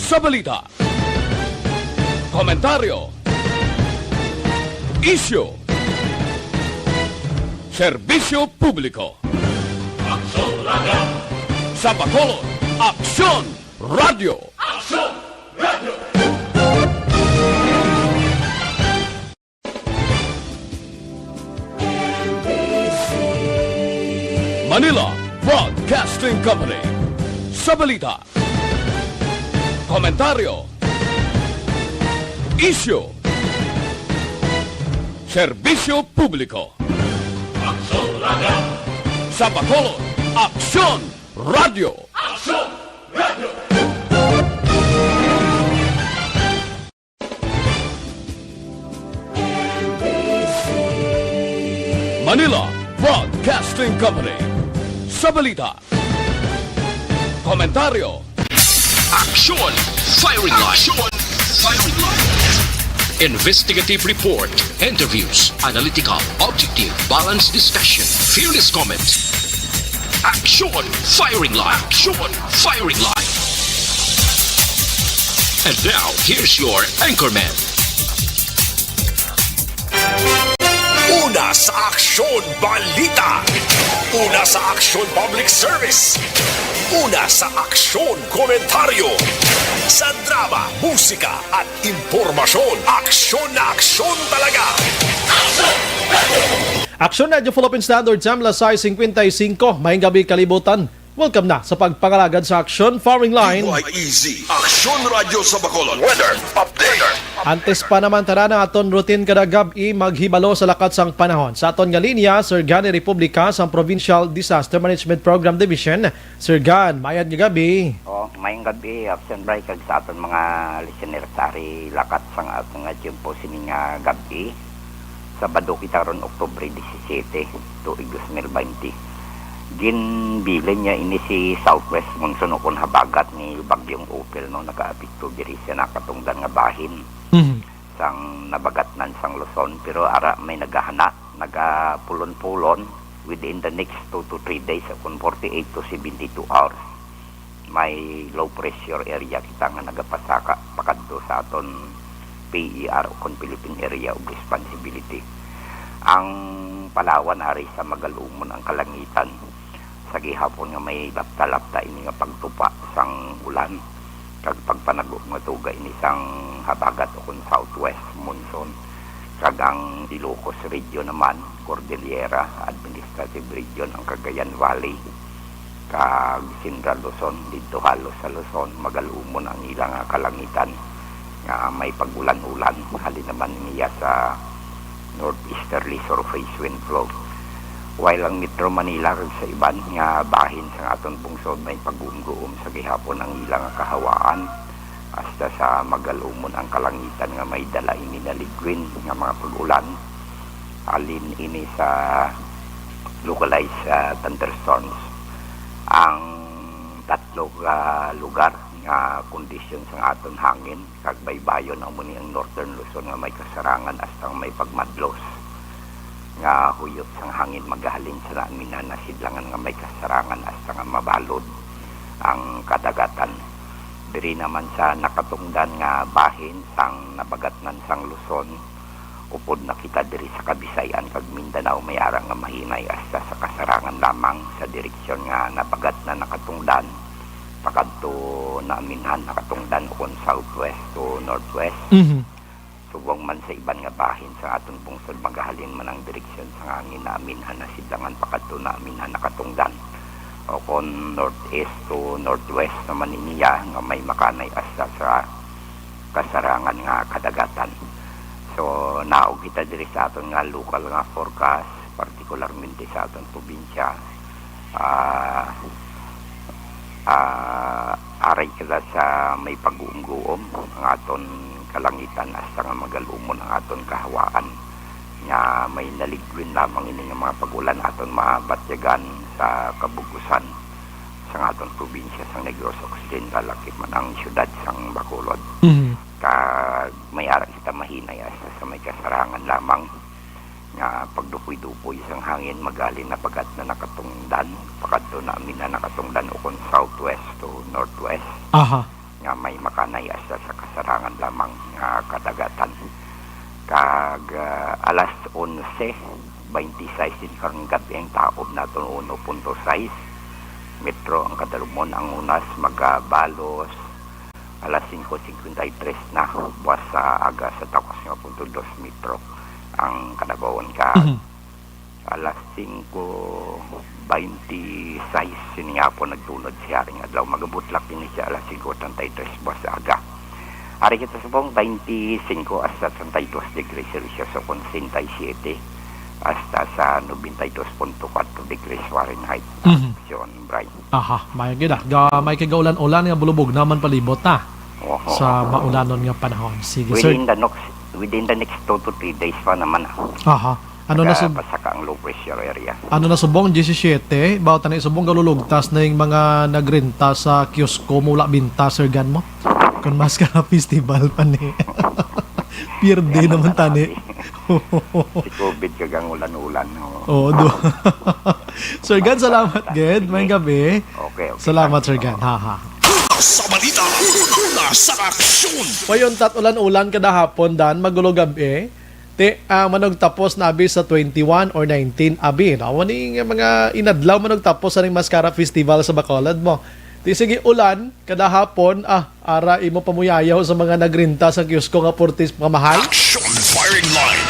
sa balita, komentaryo, isyu, serbisyo publiko. Aksyon Radio! Sa Bacolod, Aksyon Radio! Aksyon Radio! Manila Broadcasting Company. Sa balita, komentaryo, isyu, serbisyo publiko. Aksyon Radio! Sa Bacolod, Aksyon Radio! Aksyon Radio! Manila Broadcasting Company. Sa balita, komentaryo, Aksyon! Firing line! Aksyon! Firing line! Investigative report, interviews, analytical, objective, balanced discussion, fearless comment. Aksyon! Firing line! Aksyon! Firing line! And now, here's your anchorman. Una sa Aksyon Balita. Una sa Aksyon Public Service. Una sa Aksyon Komentaryo. Sa drama, musika at impormasyon. Aksyon na aksyon talaga. Aksyon Radio Philippine Standard Time, alas 6:55. Maayong gabi kalibutan. Welcome na sa pagpangalagad sa Aksyon Firing Line. Easy. Aksyon Radio sa Bacolod. Weather update. Antes pa naman tara na aton routine kada gabi maghibalo sa lakat sang panahon. Sa aton nga linya, Sir Gani Republica sa Provincial Disaster Management Program Division. Sir Gan, mayad nga gabi. Mayong gabi, absent break sa aton mga listener sari lakat sang aton nga tiyempo sining gabi. Sabado kita ron Oktubre 17 tuig 2020. Ginbilin niya ini si Southwest Monsoon o kung habagat ni Bagyong Opel no nag-aapekto diri sa nakatungdan nga bahin sang nabagatnan sang Luzon, pero ara may naghahana nagapulon-pulon within the next 2 to 3 days kung 48 to 72 hours may low pressure area kita nga nagapasaka pakadto sa aton PER o kung Philippine Area of Responsibility. Ang Palawan ari sa magalumon ang kalangitan sa gihapon nga may lapta-lapta ini nga pagtupa sang ulan kag pagpanago nga tuga ini sang habagat o kun southwest monsoon kag ang Ilocos region naman, Cordillera Administrative Region, ang Cagayan Valley kag Central Luzon dito halos sa Luzon magalumon ang ilang kalangitan nga may pagulan-ulan halin naman niya sa northeasterly surface wind flow. While ang Metro Manila sa iban nga bahin sa aton bungsod may pag-uum sa gihapon ang ilang kahawaan hasta sa magalumon ang kalangitan nga may dala ini na ligwin nga mga pag-ulan alin ini sa localized thunderstorms. Ang tatlo lugar nga kondisyon sa aton hangin kag baybayon amo ni ang northern Luzon nga may kasarangan hasta may pagmadlos nga huyot sang hangin magahalin sa namin na nasidlangan nga may kasarangan hasta nga mabalod ang kadagatan. Diri naman sa nakatungdan nga bahin sang nabagatnan sang Luzon upod na kita diri sa Kabisayan kag Mindanao may ara nga mahinay hasta sa kasarangan lamang sa direksyon nga nabagat na nakatungdan pakadto naminhan nakatungdan kon southwest to northwest. Subong man sa iban nga bahin sa aton bungsod magahalin man ang direksyon sa hangin namin hanasidlangan pakadto namin nakatungdan o kon northeast to northwest naman niya nga may makanay asa sa kasarangan nga kadagatan. So naog kita diri sa aton nga local nga forecast particularmente sa aton probinsya aray kila sa may pag-uum-guom ang aton kalangitan hasta nga magalumon ang aton kahawaan nga may naligwin lamang ini nga mga pagulan aton mabatyagan sa kabugusan sa aton probinsya sa Negros Occidental lakip man ang syudad sang Bacolod. Kag may ara kita mahinay sa may kasarangan lamang nga pagdupoy-dupoy sang hangin magalin na pagat na nakatungdan pakadto namin na nakatungdan o kon southwest to northwest. nga may makanay asta sa kasarangan lamang nga kadagatan. Kag alas 11:26 karong gabi ang taob naton 1.6 metro ang kadalumon. Ang unas magabalos alas 5:53 na buwas sa aga sa takos nga 0.2 metro ang kadabawon. Ka alas 5:26 siya po nagtunod siya ring adlaw magabutlak din siya alas 5:33 buwas sa aga. Ari kita subong 25 hasta 32 degrees Celsius o 67 hasta sa 92.4 degrees Fahrenheit. Yon, Brian. Aha, may gid may kagaulan-ulan nga bulubog naman palibot na sa maulanon nga panahon. Sige, sir. Within the next 2 to 3 days pa naman. Aha. Ano na pasaka ang low pressure area. Ano na subong 17, bawat na subong galulugtas na yung mga nagrenta sa kiosko mula binta, Sir Gan mo? Kung mas ka festival pa ni. Pierde naman tani. Si COVID kagang ulan-ulan. Oo, Sir Gan, salamat, Ged. May gabi. Okay. Salamat, Sir Gan. Haha. Sa balita, una sa aksyon. Payon tat ulan-ulan kada hapon dan magulo gabi. Manog tapos na abi sa 21 or 19 abi. Nawani nga mga inadlaw manog tapos sa ring Mascara Festival sa Bacolod mo. Sige ulan kada hapon ara imo pamuyayaw sa mga nagrinta sa kiosko nga portis pamahal. Action firing line.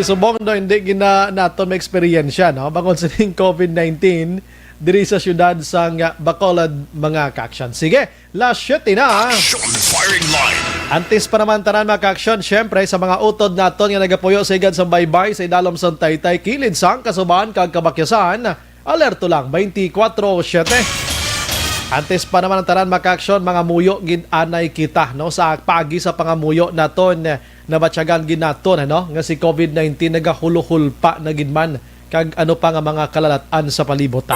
Subong do hindi gina naton may experience no bangod sa ning COVID-19 diri sa syudad sa Bacolod mga ka-action. Sige, last shot na. Action firing line. Antes pa naman tanan mga ka-action, syempre sa mga utod naton nga nagapuyo sa igad sa baybay sa idalom sa Taytay kilid sang kasubahan kag kabakyasan. Alerto lang 24/7. Antes pa naman ang tanan mga ka-action, mga muyo gid anay kita no sa pagi sa pangamuyo naton na batyagan gid naton nga si COVID-19 nagahulhulpa na gid man kag ano pa nga mga kalalatan sa palibot.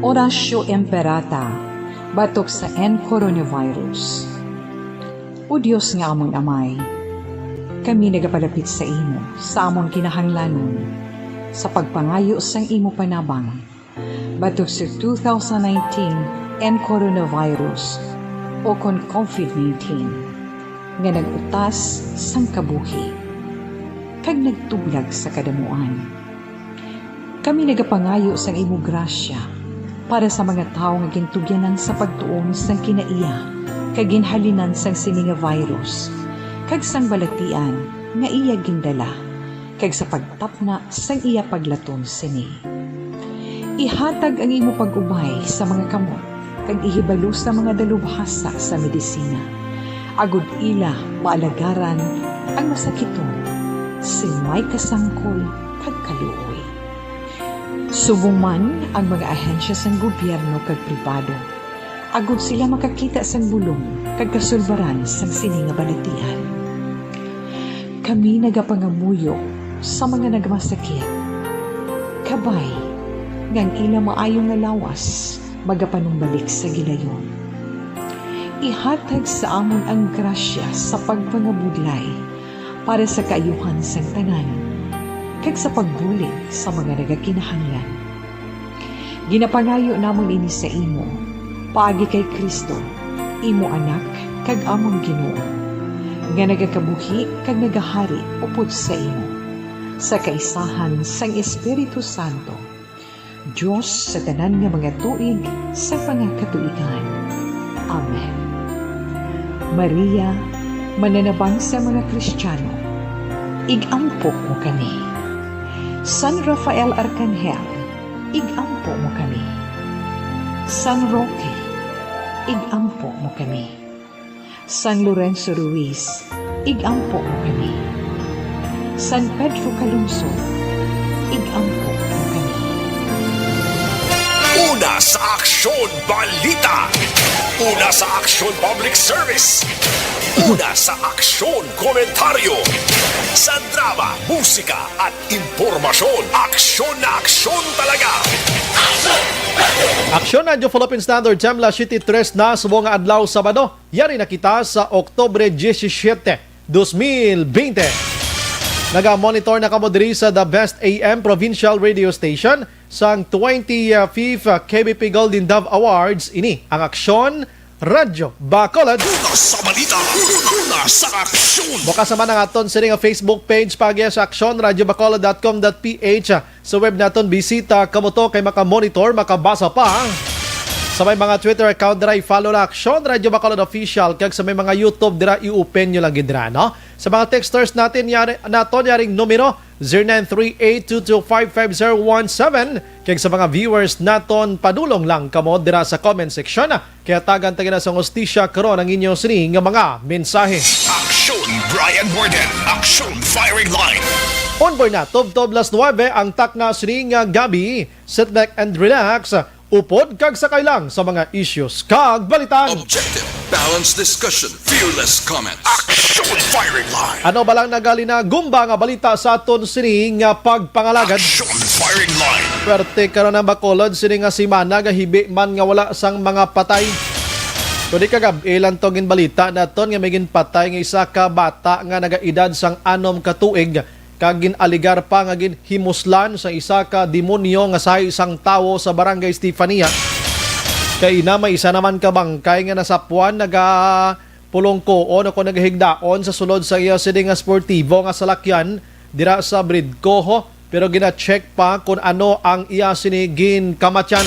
Orasyo Emperata, batok sa coronavirus. O Diyos nga amon amay, kami nagapalapit sa imo, sa amon kinahanglanon, sa pagpangayo sang imo panabang, batok sa 2019 coronavirus o kon COVID-19, nga nagutas sang kabuhi, kag nagtublag sa kadamuan. Kami nagapangayo sang imo grasya, para sa mga tao nga gintugyanan sa pagtuon sang kinaiya kag ginhalinan sang sini nga virus kag sang balatian nga iya gindala kag sa pagtapna sang iya paglaton sini. Ihatag ang imo pag-ubay sa mga kamot kag ihibalo sa mga dalubhasa sa medisina. Agud ila maalagaran ang masakiton si may kasangkol kag kaluoy. Subong man ang mga ahensya sang gobyerno kag pribado, agud sila makakita sang bulong kag kasulbaran sang sini nga balatian. Kami nagapangamuyo sa mga nagmasakit. Kabay, ngang ila maayong nga lawas, magapanumbalik sa gilayon. Ihatag sa amon ang grasya sa pagpangabudlay para sa kaayuhan sang tanan, kag sa pagbulig sa mga nagakinahanglan. Ginapangayo namon ini sa imo, paagi kay Kristo, imo anak, kag among Ginoo, nga nagakabuhi kag nagahari upod sa imo, sa kaisahan sang Espiritu Santo, Diyos sa tanan nga mga tuig sa pangakatuigan. Amen. Maria, mananabang sa mga Kristiyano, igampo mo kami. San Rafael Arcangel, igampo mo kami. San Roque, igampo mo kami. San Lorenzo Ruiz, igampo mo kami. San Pedro Calungsod, igampo mo kami. Una sa aksyon balita. Una sa aksyon public service. Una sa aksyon komentaryo. musika at impormasyon. Aksyon na aksyon talaga! Aksyon na Radyo Philippine Standard Time, la 7:03 na sa mga adlaw Sabado. Yari na kita sa Oktubre 17, 2020. Naga-monitor na kamo diri sa The Best AM Provincial Radio Station sang 25th KBP Golden Dove Awards. Ini ang Aksyon Radyo Bacolod. Una sa balita, una sa aksyon. Bukas naman ang aton sa Facebook page pagya sa aksyon.radyobacolod.com.ph. Sa web naton bisita kamo to kay maka-monitor, makabasa pa. Sa may mga Twitter account dira i-follow na Aksyon Radyo Bacolod Official, kag sa may mga YouTube dira i-open nyo lang gidra, no? Sa mga texters natin yaring numero 0938-2255017, kag sa mga viewers naton padulong lang kamo dira sa comment section. Kaya tagan na sa hostisya karon ang inyong sining nga mga mensahe. Aksyon Brian Borden. Aksyon Firing Line. Onboard na, Tob-Tob las 9 ang takna sining nga gabi. Sit back and relax. Upod kag sakay lang sa mga issues kag balitan. Objective, balanced discussion, fearless comments. Aksyon Firing Line. Ano ba lang nagali na gumba nga balita sa aton sining nga pagpangalagad? Aksyon Firing Line. Pwerte karon ang Bacolod sining nga simana gahibi man nga wala sang mga patay. Kundi kagab ilan tong balita naton nga may ginpatay nga isa ka bata nga nagaedad sang 6 ka tuig. Kag ginaligar pa nga ginhimuslan sa isa ka demonyo nga sa isang tawo sa Barangay Estefania. Kay ina may isa naman ka bangkay nga nasapuan naga pulongkoon o kung nagahigdaon sa sulod sa iya sining nga sportibo nga salakyan dira sa Bridcoho, pero gina-check pa kung ano ang iya sinigin kamatyan.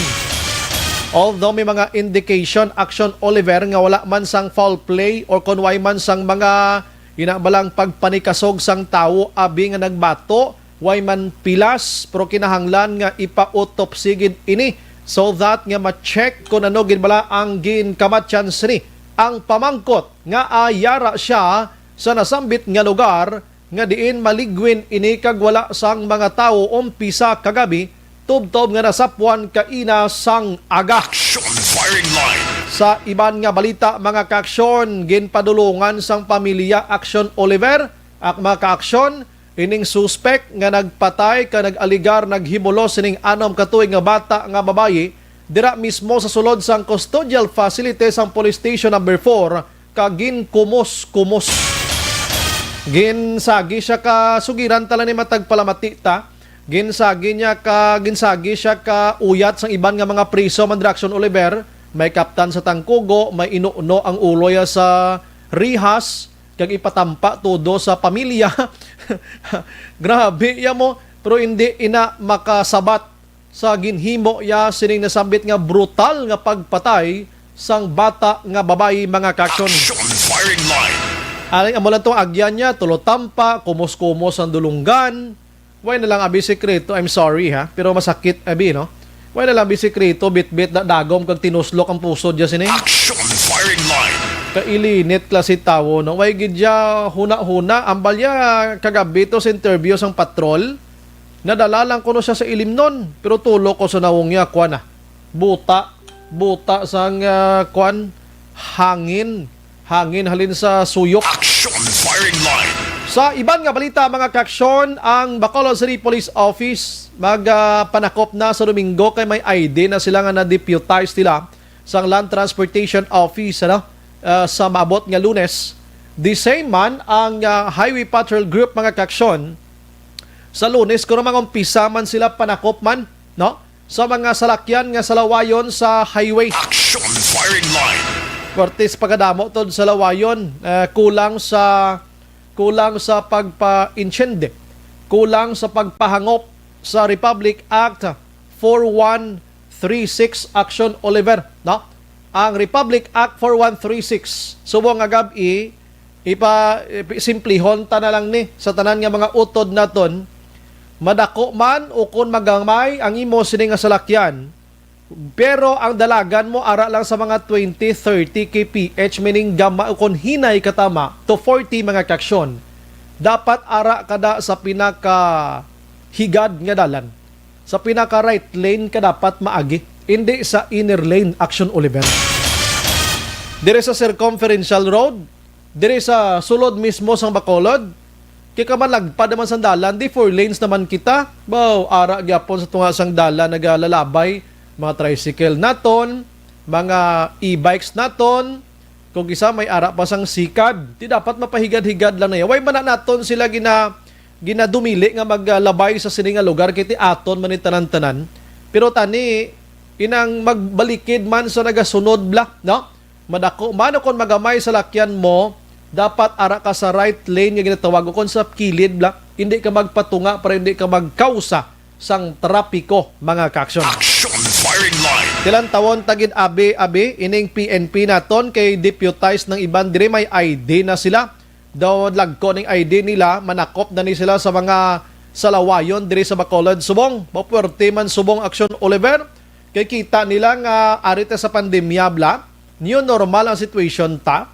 Although may mga indication Aksyon Oliver nga wala man sang foul play or kung way man sang mga inabalang pagpanikasog sang tawo abi nga nagbato, way man pilas, pero kinahanglan nga ipa-autopsy gid ini so that nga ma-check kung ano gid bala ang ginkamatyan sini. Ang pamangkot nga ayara siya sa nasambit nga lugar nga diin maligwin ini kag wala sang mga tawo umpisa kagabi, tubtob nga nasapuan kaina sang aga. Aksyon Firing Line. Sa iban nga balita mga kaaksyon, ginpadulungan sang pamilya Aksyon Oliver at mga kaaksyon, ining suspect nga nagpatay ka nag-aligar naghimulo sining 6 ka tuig nga bata nga babayi dira mismo sa sulod sang custodial facility sang police station number 4 ka ginkumos-kumos. Ginsagi siya ka sugiran tala ni matag palamatita. Ginsagi siya ka uyat sang iban nga mga priso man dira Aksyon Oliver. May kaptan sa tangkugo, may inuno ang uloy sa rihas, kag ipatampa todo sa pamilya. Grabe ya mo, pero hindi ina makasabat sa ginhimo ya sining nasambit nga brutal nga pagpatay sang bata nga babayi mga kaksyon. Aksyon Firing Line. Aling amo lang tong agyan niya, tulotampa, kumos-kumos ang dulunggan. Way na lang abi sekreto, I'm sorry ha, pero masakit abi no. Way na lang bisikreto, bit-bit na dagom kag tinuslok ang puso dya sini. Aksyon Firing Line. Kailinit klase tawo, no? Way gidya huna-huna, ambalya kagabi to sa interview sang patrol. Nadala lang ko no siya sa ilim nun, pero tulo ko sa nawong niya, kwan na. Buta sang kwan, hangin halin sa suyok. Aksyon Firing Line. Sa iban nga balita mga kaksyon, ang Bacolod City Police Office magpanakop na sa Domingo kay may ID na sila nga na-deputize nila sa Land Transportation Office sa maabot nga Lunes. The same man ang Highway Patrol Group mga kaksyon sa Lunes kung mga umpisa man sila panakop man no sa mga salakyan nga salawayon sa highway. Aksyon Firing Line. Kortes pagadamo tod sa lawayon, kulang sa pagpa-insyende, kulang sa pagpahangop sa Republic Act 4136 Aksyon Oliver, no? Ang Republic Act 4136 subong agab simplihon ta na lang ni sa tanan nga mga utod naton, madako man o kun magamay ang imo sini nga salakyan. Pero ang dalagan mo ara lang sa mga 20-30 kph, meaning gama kung hinay katama to 40 mga kaksyon. Dapat ara kada sa pinaka higad nga dalan. Sa pinaka right lane ka dapat maagi, hindi sa inner lane. Aksyon Oliver. Dire sa circumferential road, dire sa sulod mismo sang Bacolod, kay kamalagpad naman sa dalan, di 4 lanes naman kita. Wow, ara gyapon sa tunga sang dalan nagalalabay, mga tricycle naton, mga e-bikes naton, kung isa may ara pa sang sikad, di dapat mapahigad-higad lang na yan. Way man na naton sila ginadumili nga maglabay sa sininga lugar kiti aton man tanan-tanan. Pero tani inang magbalikid man sa nagasunod bla, no? Madako mano kon magamay sa lakyan mo, dapat ara ka sa right lane nga ginatawag ko kon sa kilid bla, hindi ka magpatunga para hindi ka magkausa sang trapiko, mga kaksyon. Action firing line. Tilang tawon tagid abi ining PNP naton kay deputize ng iban dire may ID na sila. Daw lagko ning ID nila, manakop na ni sila sa mga salawayon dire sa Bacolod, Subong. Mapuwerte man Subong Action Oliver. Kay kita nila nga arita sa pandemya bla, new normal ang situation ta.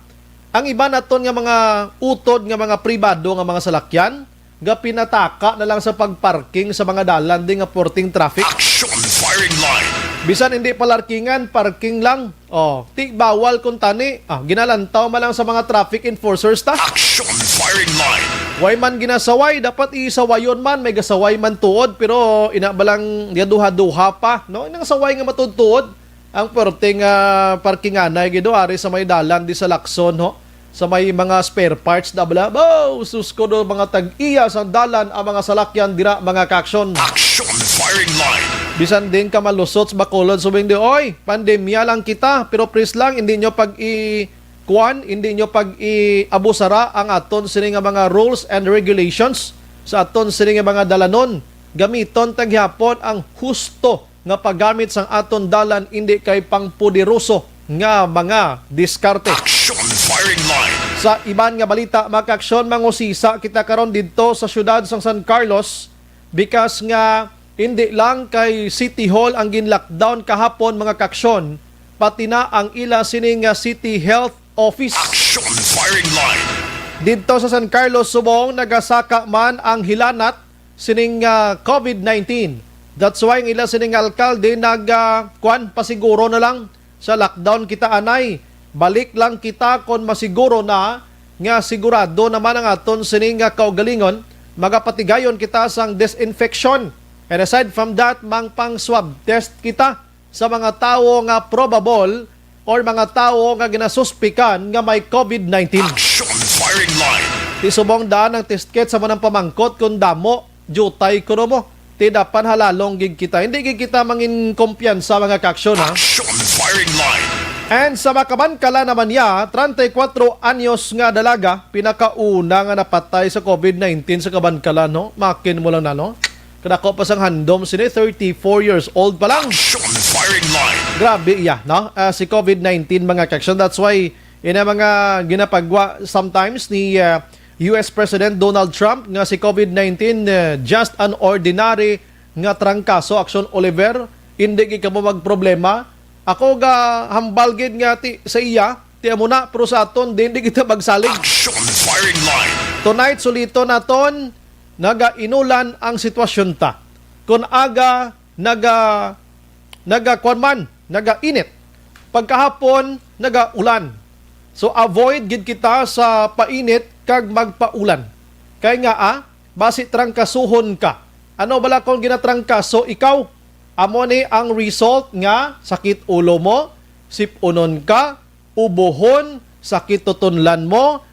Ang iba naton nga mga utod nga mga pribado nga mga salakyan, nga pinataka na lang sa pagparking sa mga dalan di nga porting traffic. Action firing line. Bisan hindi palarkingan, parking lang. Ti bawal kung tani. Ginalantaw man lang sa mga traffic enforcers ta. Action firing line. Way man ginasaway, dapat isawayon man, may gasaway man tuod, pero ina balang duha-duha pa, no? Inang saway nga matutuod ang porting parkinganay gido ari sa may dalan di sa Lacson, ho. Sa may mga spare parts da bala. Sus ko do mga tag-iya sa dalan ang mga salakyan dira, mga kaksyon. Action firing line. Bisan din ka malusot sa Bacolod, subing di, oy, pandemya lang kita, pero please lang, hindi nyo hindi nyo pag-i-abusara ang aton sini nga mga rules and regulations sa aton sini nga mga dalanon. Gamiton taghapon ang husto nga paggamit sang aton dalan, hindi kay pangpudiroso nga mga diskarte. Action firing line. Sa iban nga balita, mga kaksyon, mangusisa kita karon dito sa syudad sang San Carlos because nga hindi lang kay City Hall ang gin-lockdown kahapon, mga kaksyon, pati na ang ila sining City Health Office. Action firing line. Dito sa San Carlos, Subong, nagasaka man ang hilanat sining COVID-19. That's why ang ila sining alkalde pasiguro na lang sa lockdown kita anay. Balik lang kita kon masiguro na nga sigurado naman ang aton sining kaugalingon, magapatigayon kita sang disinfection. And aside from that, pang swab test kita sa mga tao nga probable or mga tao nga ginasuspikan nga may COVID-19. Action firing line. Ti subong daan ang test kit sa manang pamangkot kung damo, jutay kuno mo. Ti dapan halalong gig kita. Hindi gig kita mangin kumpiyansa, mga kaksyon, ha? Action firing line. And sa Makabankala naman 34 anyos nga dalaga, pinakauna nga napatay sa COVID-19 sa Kabankala, no? Makin mo lang na, no? Kadako pa sang handom sini, 34 years old pa lang. Action firing line. Grabe no? Si COVID-19, mga kaksyon. That's why ina mga ginapagwa sometimes ni US President Donald Trump nga si COVID-19 just an ordinary nga trangkaso. Action Oliver, hindi ka mo magproblema. Ako ga hambal gid nga sa iya, ti amo na, pero sa aton hindi kita magsalig. Action firing line. Tonight sulito naton, naga-inulan ang sitwasyon ta. Kung aga naga-init. Pagkahapon naga-ulan. So avoid gid kita sa painit kag magpaulan. Kay nga basi trangkasuhon ka. Ano bala kung ginatrangkaso ikaw? Amo ni ang result nga sakit ulo mo, sipunon ka, ubohon, sakit tutunlan mo,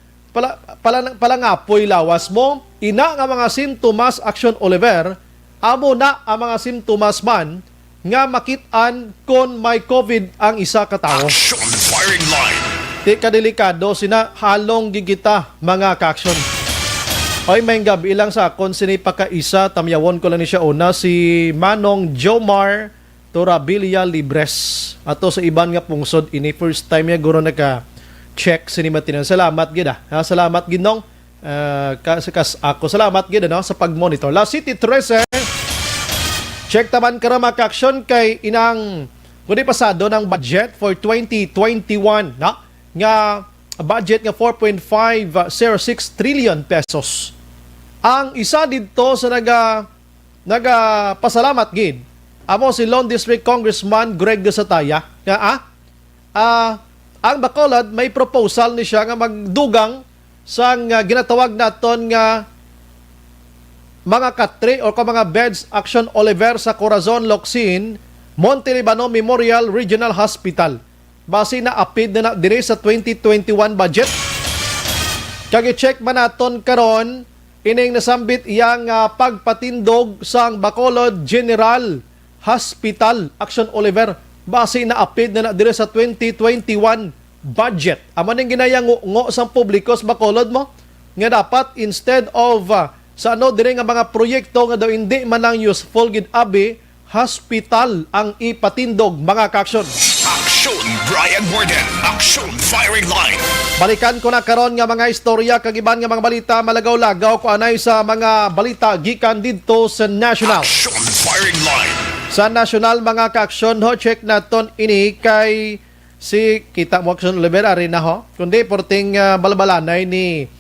palangapoy lawas mo. Ina nga mga sintomas, Action Oliver, amo na ang mga sintomas man nga makitaan kon may COVID ang isa ka tawo. Action firing line. Di kadelikado sina halong gigita, mga kaksyon. Oy, may gabi ilang sa akon sini pakaisa, tamyawon ko lang ni siya una, si Manong Jomar Torabilia Libres. Ato sa iban nga pungsod, ini first time niya guro naka-check sini matinan. Salamat gid salamat ginong. Kas ako salamat gid sa pag-monitor. La City 13. Check taman ka mga kaksyon kay inang kundi pasado ng budget for 2021 nga budget nga 4.506 trillion pesos. Ang isa dito sa naga pasalamat gid amo si Lone District Congressman Greg Desataya nga ang Bacolod may proposal ni siya nga magdugang sa ginatawag naton nga mga katre o mga beds Action Oliver sa Corazon, Locsin, Monte Libano Memorial Regional Hospital. Base na apid na dire sa 2021 budget. Kagi-check man naton karon ining nasambit iyang pagpatindog sang Bacolod General Hospital Action Oliver. Base na apid na dire sa 2021 budget. Amo ning ginayang-ngo sang publiko sa Bacolod mo nga dapat instead of sa dire nga mga proyekto nga daw hindi man lang useful gid abi, hospital ang ipatindog mga ka-aksyon. Action Brian Warden. Action Firing Line. Balikan ko na karon nga mga istorya kag iban nga mga balita malagaw-lagaw ko anay sa mga balita gikan didto sa National. Action Firing Line. Sa National mga ka-aksyon ho, check naton ini kay si kita mo Action Oliver rin na ho. Kundi porting balbalanay ni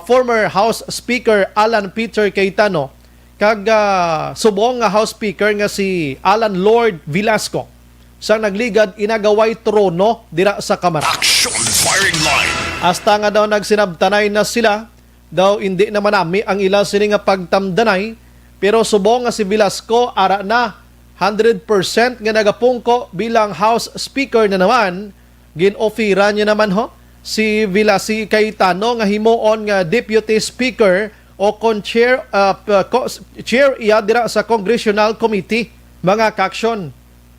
former House Speaker Alan Peter Cayetano kag subong nga House Speaker nga si Alan Lord Velasco sang nagligad inagaway trono dira sa Kamara. Action Firing Line. Hasta nga daw nagsinabtanay na sila, daw hindi naman nami ang ila sini nga pagtamdanay, pero subong nga si Velasco ara na 100% nga nagapungko bilang House Speaker na naman, gin-ofera niya naman ho si Cayetano nga himuon nga Deputy Speaker o chair iya dira sa Congressional Committee mga ka-aksyon.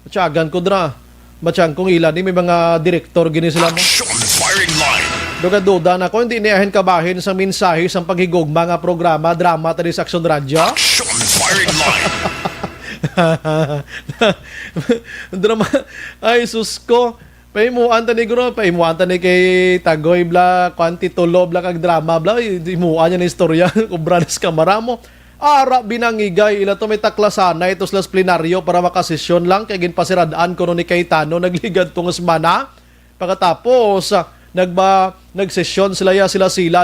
Matyagan ko dra. Matyagan kong ilan ni may mga direktor gini sila mo. Action Firing Line. Duga-duda na ko hindi niyahin kabahin sa mensahe sa paghigugma nga programa drama tadi sa Action Radio. Action Firing Line. Drama ay sus ko. Paimuan tani guro, paimuan tani kay Tagoy bla, kwanti tulo bla kag drama bla, imuan niya na istorya kubra sa kamera mo. Ara binangigay ila to may taklasan na itos las plenaryo para makasesyon lang kay ginpasiradaan ko ni Cayetano nagligad tong semana. Pagkatapos nagsesyon sila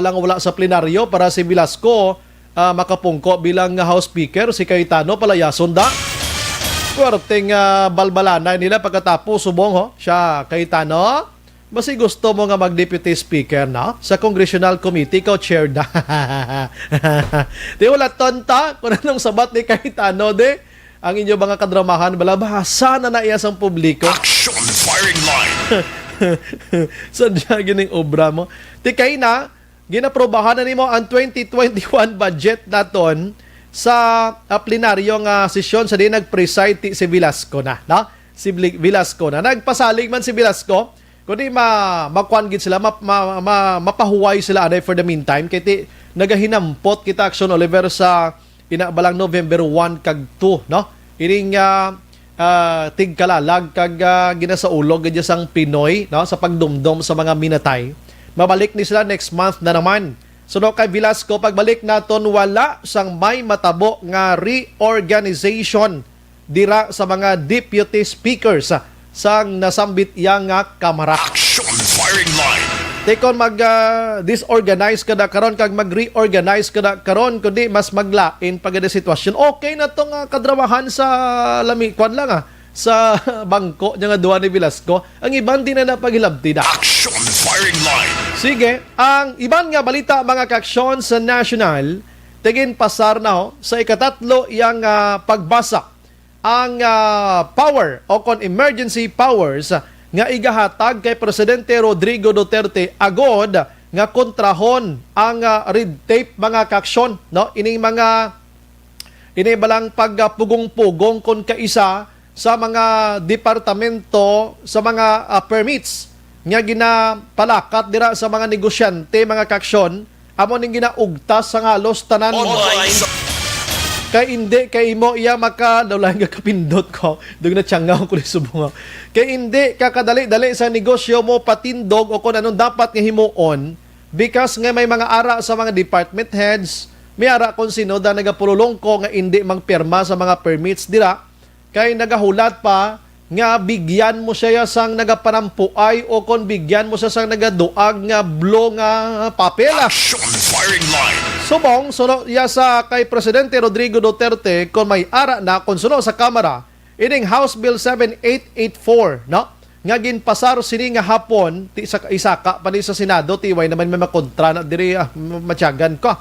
lang wala sa plenaryo para si Velasco makapungko bilang House Speaker, si Cayetano palayason da. Kuwarteng balbalanay nila pagkatapos subong ho siya Cayetano. Basi gusto mo nga mag-deputy speaker na sa Congressional Committee ko chair na. Di wala tonta kung anong sabat ni Cayetano de. Ang inyo mga kadramahan balabasa na naiya sang publiko. Action Firing Line. Sadya gining obra mo. Di kay na ginaprobahan na nimo ang 2021 budget naton sa plenaryo nga sesyon sa di nagpreside si Velasco na, no? Si Velasco na nagpasalig man si Velasco kundi makuan gid sila mapahuway sila anay for the meantime kay nagahinampot kita Action Oliver sa inabalang November 1 kag 2, no? Ining tigkalalag kag ginasaulog gid sang Pinoy, no, sa pagdumdum sa mga minatay. Mabalik ni sila next month na naman. So no, kay Velasco pagbalik naton wala sang may matabo nga reorganization dira sa mga deputy speakers sang nasambit yang Kamara. Action Firing Line. Tekon disorganize kada karon kag mag-reorganize kada karon kundi mas maglain pagada sitwasyon. Okay na tong kadrawahan sa lamikwan lang sa bangko nya nga duwa ni Velasco. Ang iban din na napagilabti da. Action Firing Line. Sige, ang iban nga balita mga ka-aksyon sa National, tigin pasar na ho sa ikatatlo yang pagbasa ang power o kon emergency powers nga igahatag kay Presidente Rodrigo Duterte agod nga kontrahon ang red tape mga ka-aksyon, no? Ini balang pagpugong-pugong kon kaisa sa mga departamento sa mga permits nga ginapalakat dira sa mga negosyante mga ka-aksyon amo ning ginaugtas sa halos tanan kay hindi kay imo iya makadawlan nga kapindot ko dug na tiyangaw ko ni subong kay hindi kakadali-dali sa negosyo mo patindog o kung anong dapat nga himuon because nga may mga ara sa mga department heads may ara kung sino da nagapululong ko nga hindi mangpirma sa mga permits dira kay nagahulat pa nga bigyan mo siya sang nagapanampuay o kung bigyan mo siya sang nagaduag nga blow nga papel. Action Firing Line. Subong suno ya sa kay Presidente Rodrigo Duterte kung may ara na kung suno sa Kamara ining House Bill 7884, no? Nga ginpasar sini nga hapon ti isaka pa ni sa Senado tiway naman may makontra na diri matyagan ko.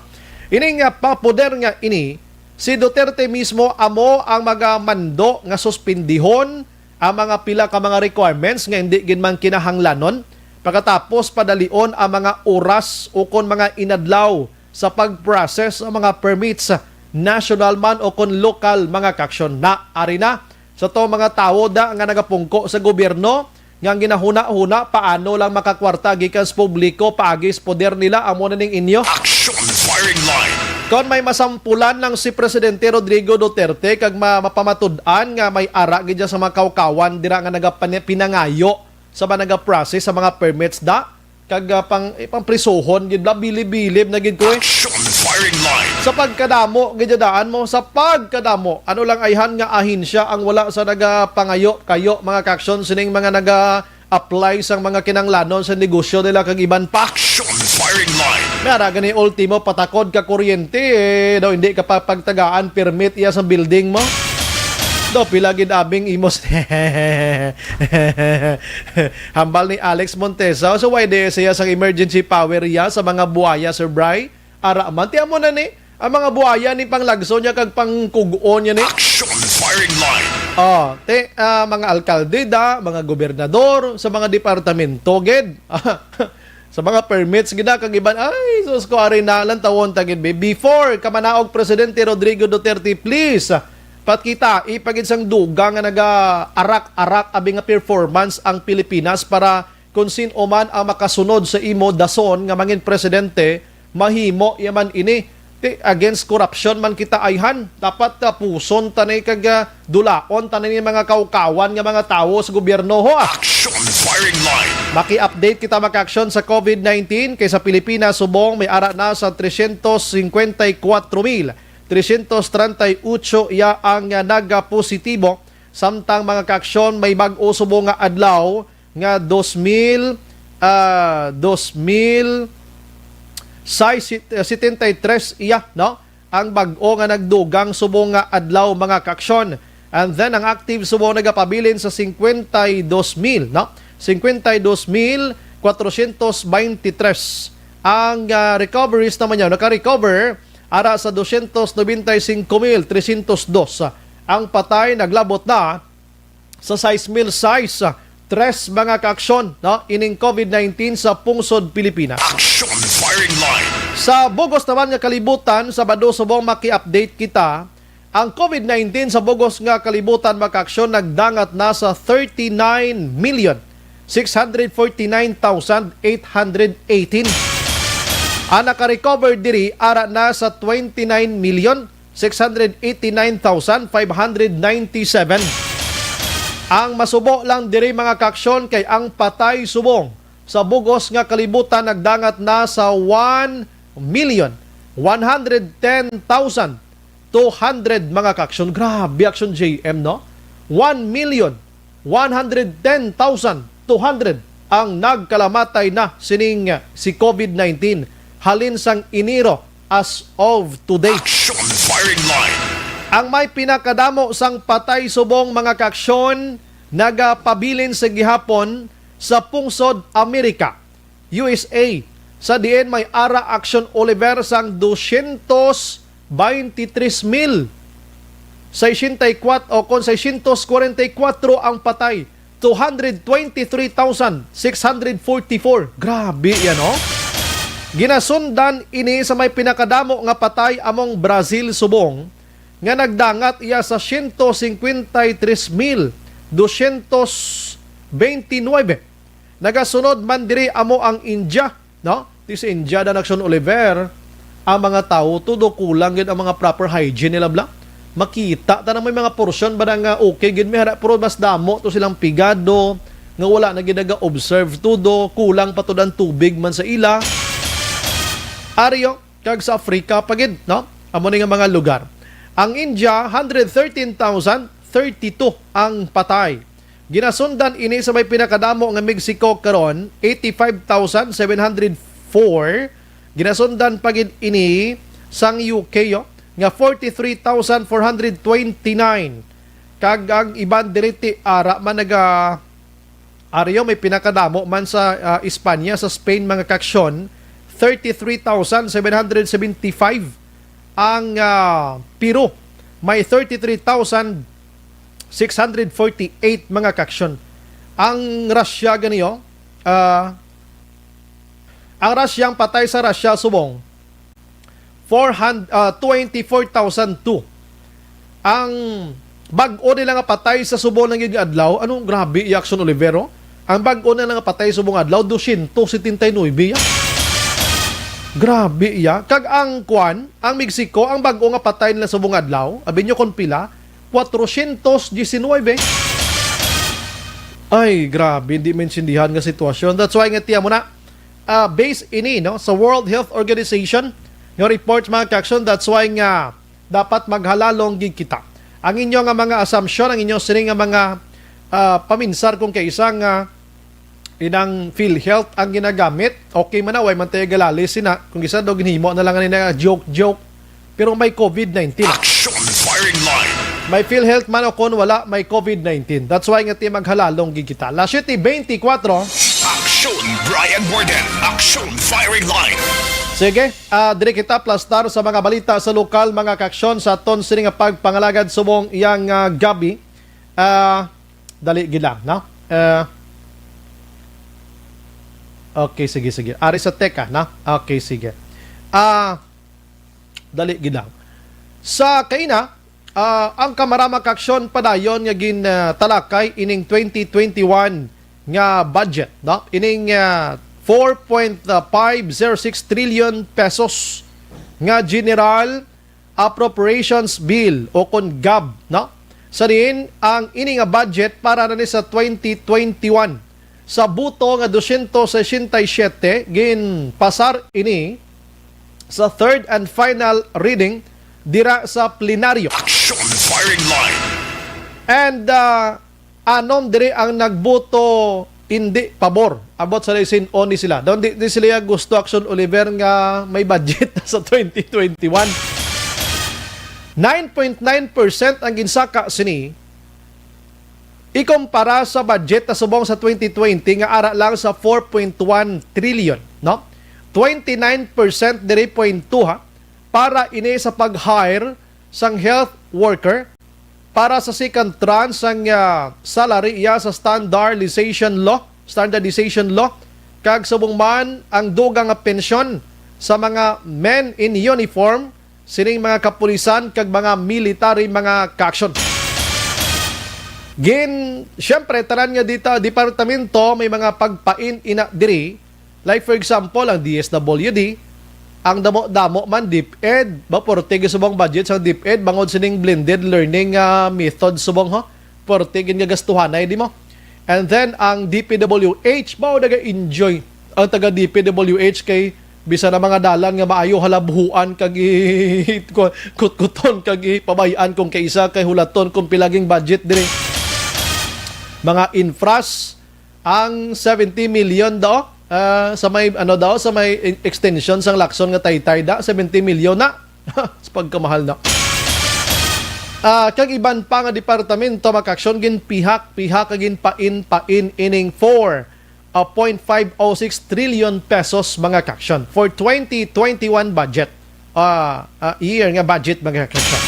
Ining papoder nga ini Si Duterte mismo amo ang mga mando nga suspindihon ang mga pila ka mga requirements nga hindi gid man kinahanglanon. Pagkatapos padalion ang mga oras o kon mga inadlaw sa pag-process ng mga permits national man o kon local mga kaksyon na ari na sa to mga tao da nga nagapungko sa gobyerno nga ginahuna-huna paano lang makakwarta gikan sa publiko paagis poder nila amo na ning inyo. Action firing line. Kon may masampulan ng si Presidente Rodrigo Duterte kag mapamatud-an nga may ara gid sa mga kawkawan dira nga nagapinangayo sa mga naga-process sa mga permits da kag pang prisohon gid la bilib-bilib na gid ko eh. Action firing line. Sa pagkadamo gid daan mo sa pagkadamo ano lang ayhan nga ahinsya ang wala sa nagapangayo kayo mga kaksyon sining mga naga-apply sang mga kinanglanon sa negosyo nila kag iban pa. Action firing line. Mara gani ultimo patakod ka kuryente daw hindi ka pagtagaan permit iya sa building mo. Do pila gid abing imos hambal ni Alex Montesa so why de siya sa emergency power ya sa mga buaya Sir Bry ara man ti amo na ni ang mga buaya ni panglagso niya kag pangkugon niya ni Action firing line. mga alkalde da mga gobernador sa mga departamento gid sa mga permits gid kag iban ay sus ko ari na lang tawon tagid before kamanaog Presidente Rodrigo Duterte please patkita ipagid sang duga nga naga-arak-arak abi nga performance ang Pilipinas para kung sino man ang makasunod sa imo dason nga mangin presidente mahimo yaman ini against corruption man kita ayhan dapat puson tanay kag dulaon tanay ni mga kawkawan nga mga tawo sa gobyerno ho. Action firing line. Maki-update kita maka-action sa COVID-19 kay sa Pilipinas subong may ara na sa 354,338 iya ang naga-positibo samtang mga kaaksyon may bag-o subong nga adlaw nga 2,073 iya no ang bag-o nga nagdugang subong nga adlaw mga kaaksyon and then ang active subong nagapabilin sa 52,000 no 52,423 ang recoveries naman niya naka-recover ara sa 295,302 ang patay naglabot na sa 6,000 size 3 mga kaaksyon no ining COVID-19 sa pungsod Pilipinas. Action firing line. Sa Bugos naman nga kalibutan sa Bado subong maki-update kita ang COVID-19 sa Bugos nga kalibutan mga kaaksyon nagdangat na sa 39,649,818 ang naka-recover diri ara na sa 29,689,597. Ang masubo lang diri mga kaaksyon kay ang patay subong sa Bugos nga kalibutan nagdangat na sa 1,110,200 mga kaaksyon. Grabe aksyon JM no? 1,110,200 ang nagkalamatay na sining si COVID-19 halin sang Enero as of today. Action firing line. Ang may pinakadamo sang patay subong mga kaaksyon nagapabilin sa gihapon sa pungsod Amerika, USA. Sa diin may ara Action Oliver sang 223,064 o kon 644 ang patay. 223,644. Grabe yan o. Ginasundan ini sa may pinakadamo nga patay among Brazil subong nga nagdangat iya sa 153,229. Nagasunod man diri amo ang India, no? Ti sa India da Action Oliver, ang mga tao tudo kulang gid ang mga proper hygiene nila bla. Makita ta na may mga portion ba nga okay gid mi hara pero mas damo to silang pigado nga wala na gid observe tudo, kulang pa tud ang tubig man sa ila. Aryo kag sa Africa pagid no amo ni nga mga lugar ang India 113,032 ang patay ginasundan ini sa may pinakadamo nga Mexico karon 85,704 ginasundan pagid ini sang UK yo nga 43,429 kag ang iban diriti ara man naga aryo may pinakadamo man sa Espanya sa Spain mga kaaksyon 33,775 ang Peru may 33,648 mga kaksyon. Ang Russia ganiyo, ang Russiang patay sa Russia subong 24,002. Ang bag-o nila nga patay sa subong ng yung adlaw, anong grabe, Jackson Olivero? Ang bag-o nila nga patay sa subong adlaw 279 ya. Grabe ya. Kag ang ang Mexico, ang bag-o nga patay nila sa subong adlaw, abi nyo kon pila, 419. Ay, grabe, hindi maintindihan nga sitwasyon. That's why nga tiya mo na, based ini no sa World Health Organization yung report mga kaksyon, that's why nga dapat maghalalong gid kita ang inyo nga mga assumption, ang inyo sining nga mga paminsar kung kaisang inang PhilHealth ang ginagamit, okay man na way man tayo galali sina kung isa daw ginhimo na lang nila joke pero may COVID-19. Action firing line. May PhilHealth man o kon wala may COVID-19. That's why nga tayo maghalalong gid kita. La 7:24. Action Brian Borden. Action firing line. Sige, dire kita plastar sa mga balita sa lokal mga kaksyon sa ton sini nga pagpangalagad subong iyang gabi. Dali gilang, no? Okay, sige. Ari sa teka, na? Okay, sige. Dali gilang. Sa kaina, ang Kamarama Kaksyon padayon nga gin talakay ining 2021 nga budget, no? Ining 4.506 trillion pesos nga General Appropriations Bill o kon GAB, no? Sa diin ang ini nga budget para na ni sa 2021 sa buto nga 267 gin pasar ini sa third and final reading dira sa plenaryo. Action firing line. And anom diri ang nagboto hindi pabor abot sa lisin oni sila. Doon di sila gusto Action Oliver nga may budget sa 2021. 9.9% ang ginsaka sini ikumpara sa budget na subong sa 2020 nga ara lang sa 4.1 trillion, no? 29% diri point 2 ha para ini sa pag-hire sang health worker para sa second tranche sang salary iya sa standardization law kag subong man ang dugang nga pensyon sa mga men in uniform sining mga kapulisan kag mga military mga kaksyon. Syempre tanan nga dito departamento may mga pagpain ina diri, like for example ang DSWD, ang damo man DepEd ba portige subong budget sa DepEd bangod sining blended learning method subong ho portige nga gastuhanay di mo. And then ang DPWH mao daga enjoy ang taga DPWH kay bisa na mga dalan nga maayo halabhuan kag kutkuton kag pabayaan kung kaisa kay hulaton kung pilaging budget diri. Mga infras ang 70 million daw sa may sa may extension sang Lacson nga Taytay da 70 million na sa pagkamahal na. Kag iban pa nga departamento makaksyon gin pihak kagin pain ining 4.506 trillion pesos mga kaksyon for 2021 budget. Year nga budget mga kaksyon.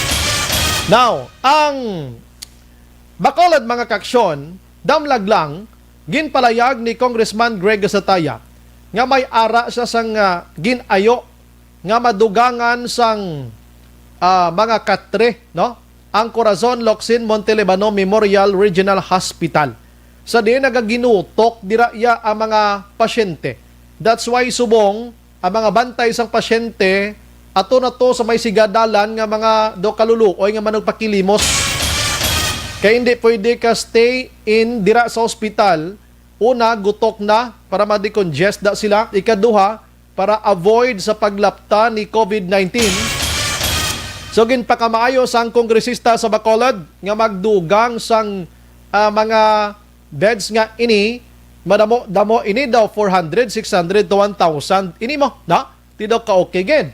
Now, ang Bacolod mga kaksyon, damlag lang, ginpalayag ni Congressman Greg Gasataya nga may ara siya sang ginayo nga madugangan sang mga katre, no? Ang Corazon Locsin Montelibano Memorial Regional Hospital. Sa di nagaginutok dira ya ang mga pasyente. That's why subong ang mga bantay sang pasyente ato na to sa may sigadalan nga mga do kaluluoy nga managpakilimos. Kaya hindi pwede ka stay in dira sa ospital. Una, gutok na para ma-decongest da sila. Ikaduha, para avoid sa paglapta ni COVID-19. So ginpakamaayo sang kongresista sa Bacolod nga magdugang sang mga beds nga ini madamo ini daw 400, 600 to 1,000 ini mo na tidaw ka okay gen.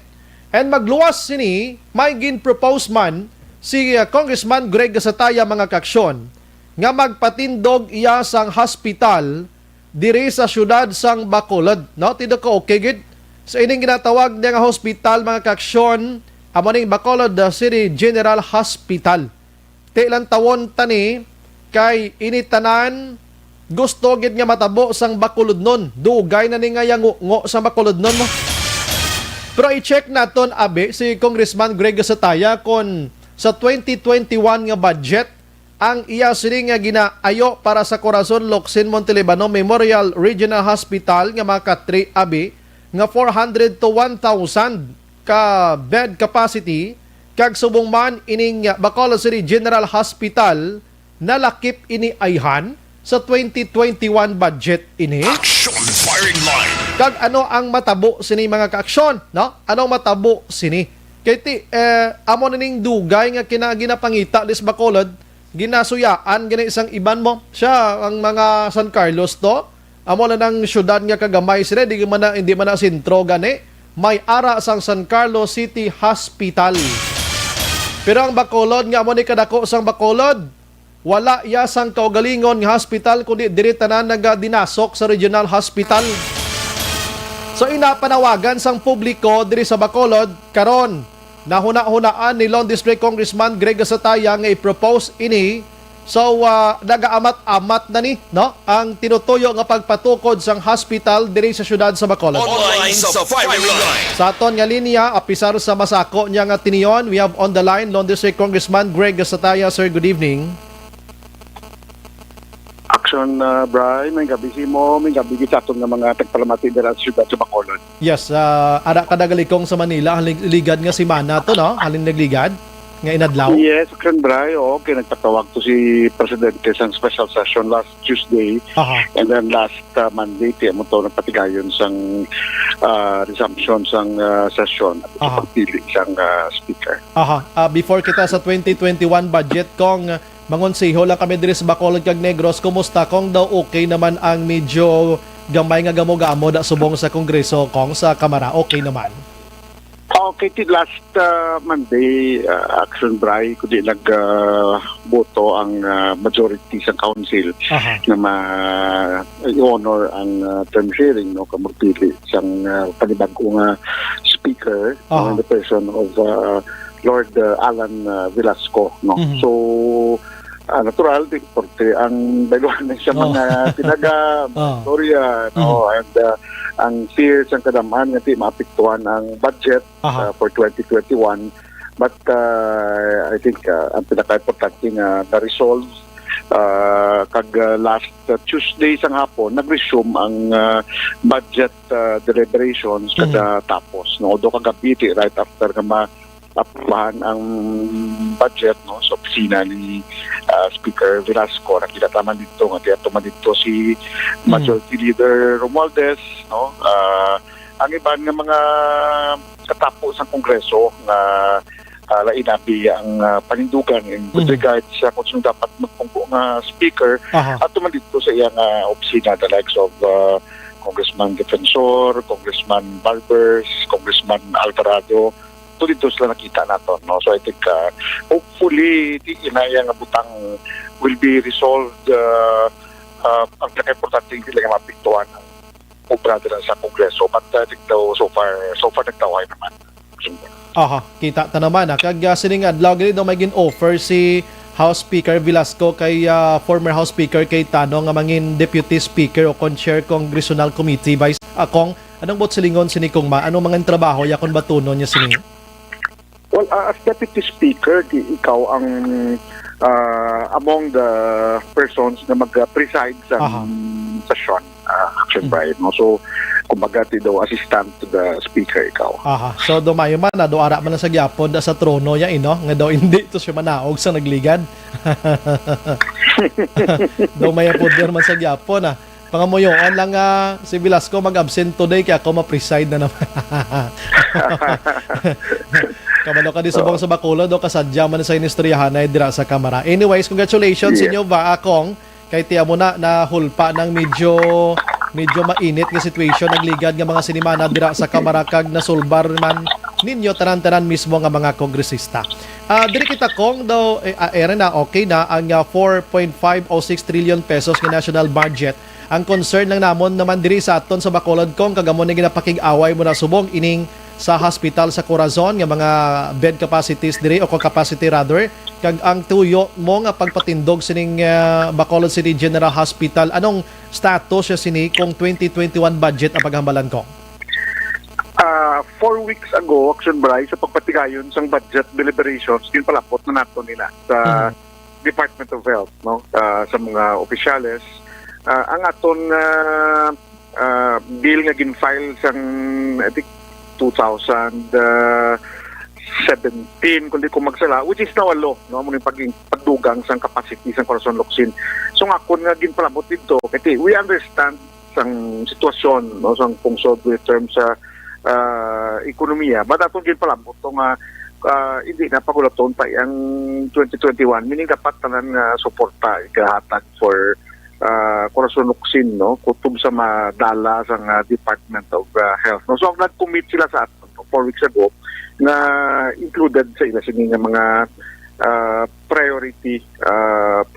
And magluwas sini may gin-propose man si Congressman Greg Gasataya mga kaksyon nga magpatindog iya sang hospital diri sa syudad sang Bacolod, no? Tidaw ka okay gid. Sa ining ginatawag nga hospital mga kaksyon amo ning Bacolod City General Hospital. Ti ilang tawon tani kay initanan gusto gid nga matabo sang Bacolod nun. Dugay na ni nga yango sa Bacolod nun mo. Pero i-check naton abi si Congressman Greg Sataya kon sa 2021 nga budget ang iya sini nga ginaayo para sa Corazon Locsin Montelibano Memorial Regional Hospital nga maka 3 abi nga 400 to 1,000 ka bed capacity kag subong man ining Bacolod City General Hospital nalakip ini ayhan sa 2021 budget ini. Action firing line. Kag ano ang matabo sini mga kaaksyon, no? Anong matabo sini? Kay ti amo na ning dugay nga ginapangita lis Bacolod, ginasuyaan gani isang iban mo. Siya ang mga San Carlos to. Amo na nang syudad nga kagamay sila, hindi man na sentro gani. May ara sang San Carlos City Hospital. Pero ang Bacolod nga amo ni kadako sang Bacolod, wala yasang kaugalingon nga hospital kundi diri tanan nagadinasok sa regional hospital. So inapanawagan sang publiko diri sa Bacolod karon nahuna-hunaan ni Lone District Congressman Greg Sataya nga i-propose ini. So nagaamat-amat na ni no ang tinutuyo nga pagpatukod sang hospital diri sa syudad sa Bacolod. Online sa firing line. Sa aton nga linya apisar sa masako niya nga tiniyon, we have on the line Lone District Congressman Greg Sataya. Sir, good evening. Action, Bri, may gabi mo, may gabi sa atong nga mga tagpalamati dira sa syudad sa Bacolod. Yes, ara kadagalikong sa Manila, ligad nga si Mana to, no? Halin nagligad nga inadlaw. Yes, Action, Bri, okay, nagpatawag to si Presidente sa special session last Tuesday. Aha. And then last Monday, tiyan mo to nagpatigayon sang resumption sang session at pagpili sang speaker. Aha. Before kita sa 2021 budget kong mangonseho lang kami diri sa Bacolod kag Negros, kumusta kung daw okay naman ang medyo gamay nga gamo-gamo da subong sa Kongreso kong sa Kamara, okay naman? Okay, last Monday, Action Bri, kundi nag-boto ang majority sa council na ma-honor ang term sharing, no, kamagpili isang panibagong speaker, in the person of Lord Alan Velasco, no. So natural porque ang dalawan sa mga storya, no, and ang fears ang kadaman nga ti maapektuhan ang budget for 2021, but I think ang pinaka-importante nga na-resolve kag last Tuesday sang hapon nag-resume ang budget deliberations kada tapos, no, do kagabi right after nga aprobahan ang budget, no, sa opisina ni Speaker Velasco. Nakilataman dito nga tiyatuman dito si Majority Leader Romualdez, no. Ang iban nga mga katapos sa Kongreso nga lainabi ang panindugan with regard sa kung sino dapat magpungko nga speaker at tuman dito sa iyang opisina, the likes of Congressman Defensor, Congressman Barbers, Congressman Alvarado. Dito sila nakita nato, no. So I think hopefully di inaya nga butang will be resolved. Ang pinaka-importante hindi lang mapiktuhan ang obra nila sa Kongreso, but I think daw so far nagtaway naman. Kita ta naman kag sining adlaw gid daw may gin-offer si House Speaker Velasco kay former House Speaker kay Tano nga mangin Deputy Speaker o Chair Congressional Committee Vice akong anong bot silingon sini kung anong mga trabaho yakon batunon niya sini. Well, as Deputy Speaker, ikaw ang among the persons na mag-preside sa session, Action Brian, no? So, kumbaga daw assistant to the Speaker ikaw. So, dumayo man na, doara man na sa gyapon sa trono niya, nga daw hindi to siya manaog sa nagligad. Dumayo po doon man sa gyapon, Pangamuyoan lang si Velasco mag-absent today kaya ako ma-preside na naman. Kamano ka di subong sa Bacolod o kasadya man sa inistoryahan na dira sa Kamara. Anyways, congratulations sa inyo ba akong kay tiya mo na hulpa ng medyo mainit nga situation nagligad nga mga sinimana dira sa Kamara kag nasulbar man ninyo tanan-tanan mismo nga mga kongresista. Diri kita kong daw na okay na ang 4.506 trillion pesos nga national budget. Ang concern lang namon naman diri sa aton sa Bacolod kong kagamon na ginapakig-away mo na subong ining sa hospital sa Corazon nga mga bed capacities diri o capacity rather, kag ang tuyo mo nga pagpatindog sining Bacolod City General Hospital, anong status siya sini kung 2021 budget ang paghambalan ko? 4 weeks ago, Action Bray, sa pagpatigayon sang budget deliberations, yun palapot na nato nila sa Department of Health, no? Sa mga opisyales. Ang aton bill nga gin-file sang, I think, 2017, kung di ko magsala, which is now a law, no? Muna yung pagdugang sang capacity sang Corazon Locsin. So nga, kung nga ginpalabot dito, kasi we understand sang sitwasyon, no? Sang pungsod with terms sa ekonomiya, but atong ginpalabot ito nga hindi na pagulaton pa ang 2021, meaning dapat tanan nga suporta ikahatag for Corazon Locsin, no? Kutob sa madala sa Department of Health. No? So, nag-commit sila sa atin 4 weeks ago na included sa ila sini nga mga priority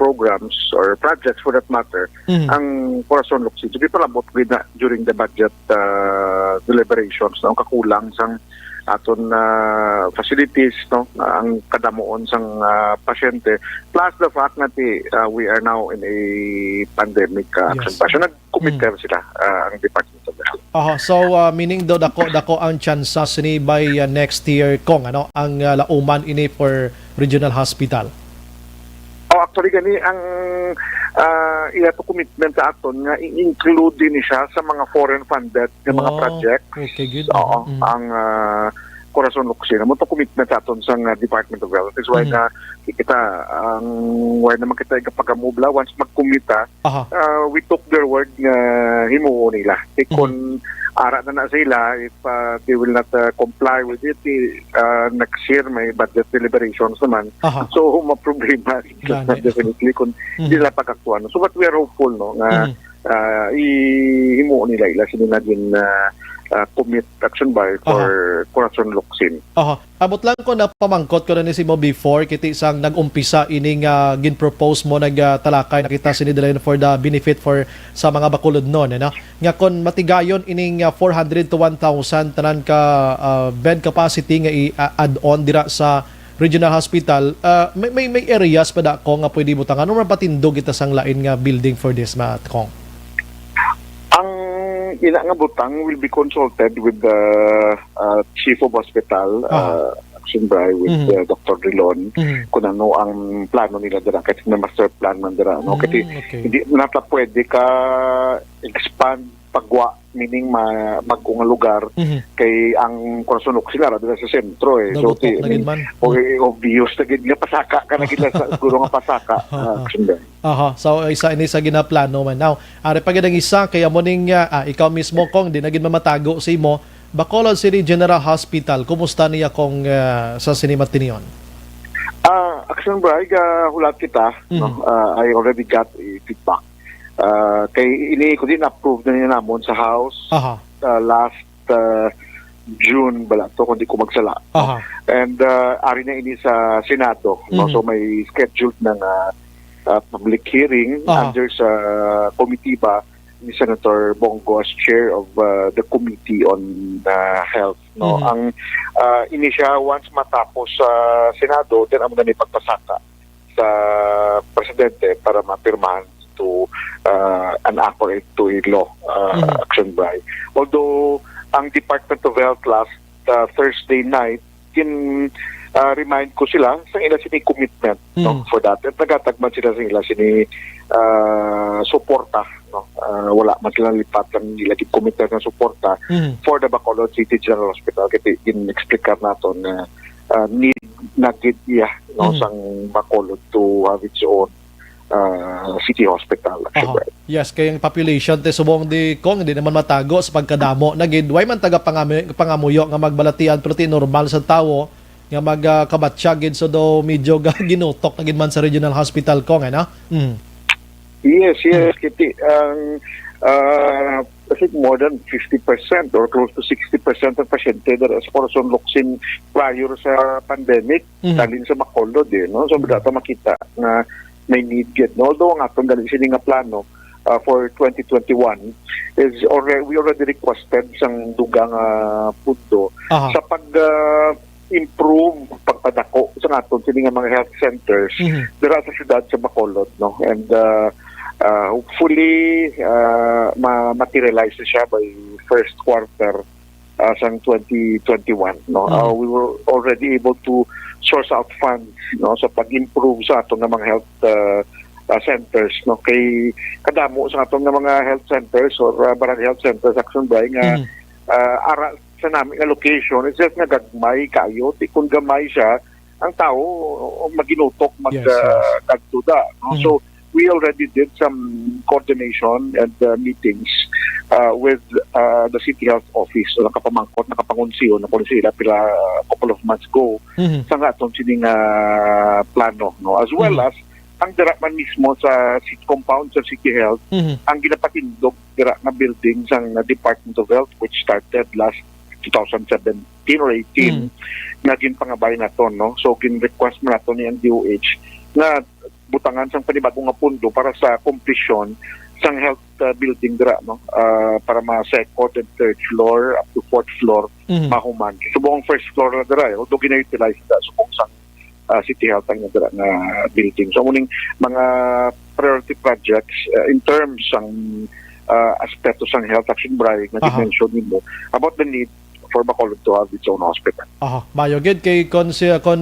programs or projects for that matter ang Corazon Locsin. So, di palabot na during the budget deliberations, no? Kakulang sang aton facilities, no? Ang kadamuon sang pasyente, plus the fact na we are now in a pandemic action pa. So nag-commit sila ang Department of Health. So meaning do dako ang chances ni by next year kung ano ang lauman ini for regional hospital. Actually gani ang ito commitment sa aton nga i-include din siya sa mga foreign funded nga mga project. Okay, good. Ang Corazon Locsin. Mo to commitment sa aton sa Department of Health. That's why nga kita why naman kita ikapagamubla once magkumita, we took their word nga himuo nila. Kung ara na sila, if they will not comply with it, next year may budget deliberations naman. So, problema definitely kung hindi nila pagkaktuan. So, but we are hopeful, no, nga himuo nila sila din commit action by for Corazon Locsin. Abot lang ko na pamangkot ko na ni si mo before kiti sang nag-umpisa ining gin-propose mo nagtalakay nakita sinidala for the benefit for sa mga Bacolod noon, ano? Nga kon matigayon ining 400 to 1,000 tanan ka bed capacity nga i-add on dira sa regional hospital, may areas pa da ko nga pwede butangan ano patindog kita sang lain nga building for this mat kong. Ina nga butang will be consulted with the chief of hospital, Action Bray, with Dr. Rilon, kung ano ang plano nila dira, kasi na master plan man dira. No? Kasi hindi nata pwede ka expand pagwa, meaning mag-unga lugar, kay ang Corazon Locsin sila dira sa sentro. So, obvious na nga pasaka ka na gila sa siguro nga pasaka. Action Bray. So isa ini sa ginaplano man. Now, ari pagidang isa kaya mo ning ikaw mismo kung di nagin mamatago sa imo Bacolod City General Hospital. Kumusta niya kung sa sinimatinion? Action Bray, hulat kita. No? I already got a feedback. Kay ini ko din approve na niya namon sa House last June bala to kung di ko magsala. And ari na ini sa Senado. No? So may scheduled ng public hearing under sa committee ba ni Senator Bongo as chair of the Committee on Health. No? Ang inisya once matapos sa Senado, then ang mga pagpasaka sa Presidente para mapirmahan to an accurate to a law action by. Although ang Department of Health last Thursday night remind ko sila sa ila sini commitment no, for that. At nagatagman sila sa ila sini suporta. No? Wala man sila lipat ng ila commitment ng suporta for the Bacolod City General Hospital. Kasi in-explicar nato na need nagid no, sang Bacolod to have its own city hospital. Yes, kayang population te subong di kong hindi naman matago sa pagkadamo nagid way man taga pangamuyo nga magbalatian pero normal sa tawo nga magkabatsya gid so do medyo ginutok na gid man sa regional hospital kong ano. Yes, kiti ang I think more than 50% or close to 60% of pasyente that is Corazon Locsin prior sa pandemic talin sa Bacolod no. So dato makita na may need yet. No? Although ang atong galing sila nga plano, for 2021 is we already requested sang dugang pundo sa pag improve pagpadako sa aton sini nga mga health centers dira sa syudad sa Bacolod, no, and hopefully materialize siya by first quarter sang 2021, no. We were already able to source out funds, no, sa pag-improve sa aton nga mga health centers, no, kay kadamo sa aton nga mga health centers or barangay health centers Action Bray nga ara sa namin nga location, it's just nga gagmay kayo, di kung gamay siya ang tao maginutok kagtuda, no. So we already did some coordination and meetings with the City Health Office, so nakapamangkot, nakapangunsiyo na sila pila couple of months ago sa nga atong sining plano, no, as well as ang dira man mismo sa city compound sa City Health ang ginapatindog dira nga building sang Department of Health, which started last 2017 or 18 naging pangabay naton, no. So kin-request mo naton ni ang DOH na butangan sang panibagong nga pundo para sa completion sang health building dira, no, para ma second and third floor up to fourth floor mahuman. So buong first floor na dira, although gina-utilize da subong sang City Health ang dira nga building. So muning mga priority projects in terms sang aspeto sang health Action Bray na dimension nimo about the need for Bacolod to have its own hospital. Mayo gid kay kon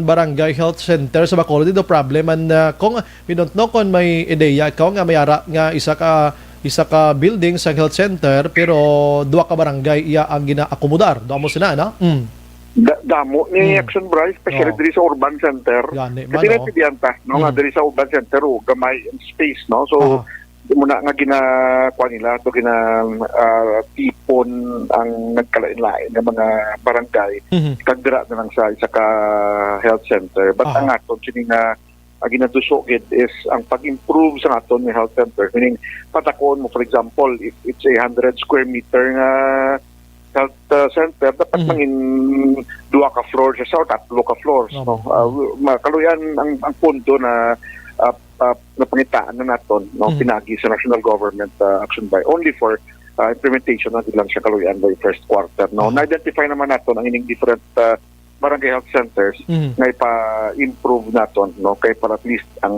barangay health center sa Bacolod dito problem, and kung we don't know kung may ideya ko nga may ara nga isa ka building sa health center pero duwa ka barangay iya ang ginaakomodar. Damo sina na. Damo ni Action Bray, especially diri sa urban center. Kasi natidianta, no, nga diri sa urban center gamay space, no. So muna nga ginakuha nila ito tipon ang nagkalain-lain ng mga barangay kagdira na lang sa isa ka health center, but ang aton sini nga ginadusogid is ang pag-improve sa aton ng health center, meaning patakon mo for example if it's a 100 square meter nga health center dapat mangin 2 ka floors sa 3 ka floors, no. Makaluyan ang punto na napangitaan na naton, no, pinagi sa national government Action Bray only for implementation na lang siya kaluyan by first quarter, no. Na-identify naman naton ang ining different barangay health centers na ipa-improve naton, no, kay para at least ang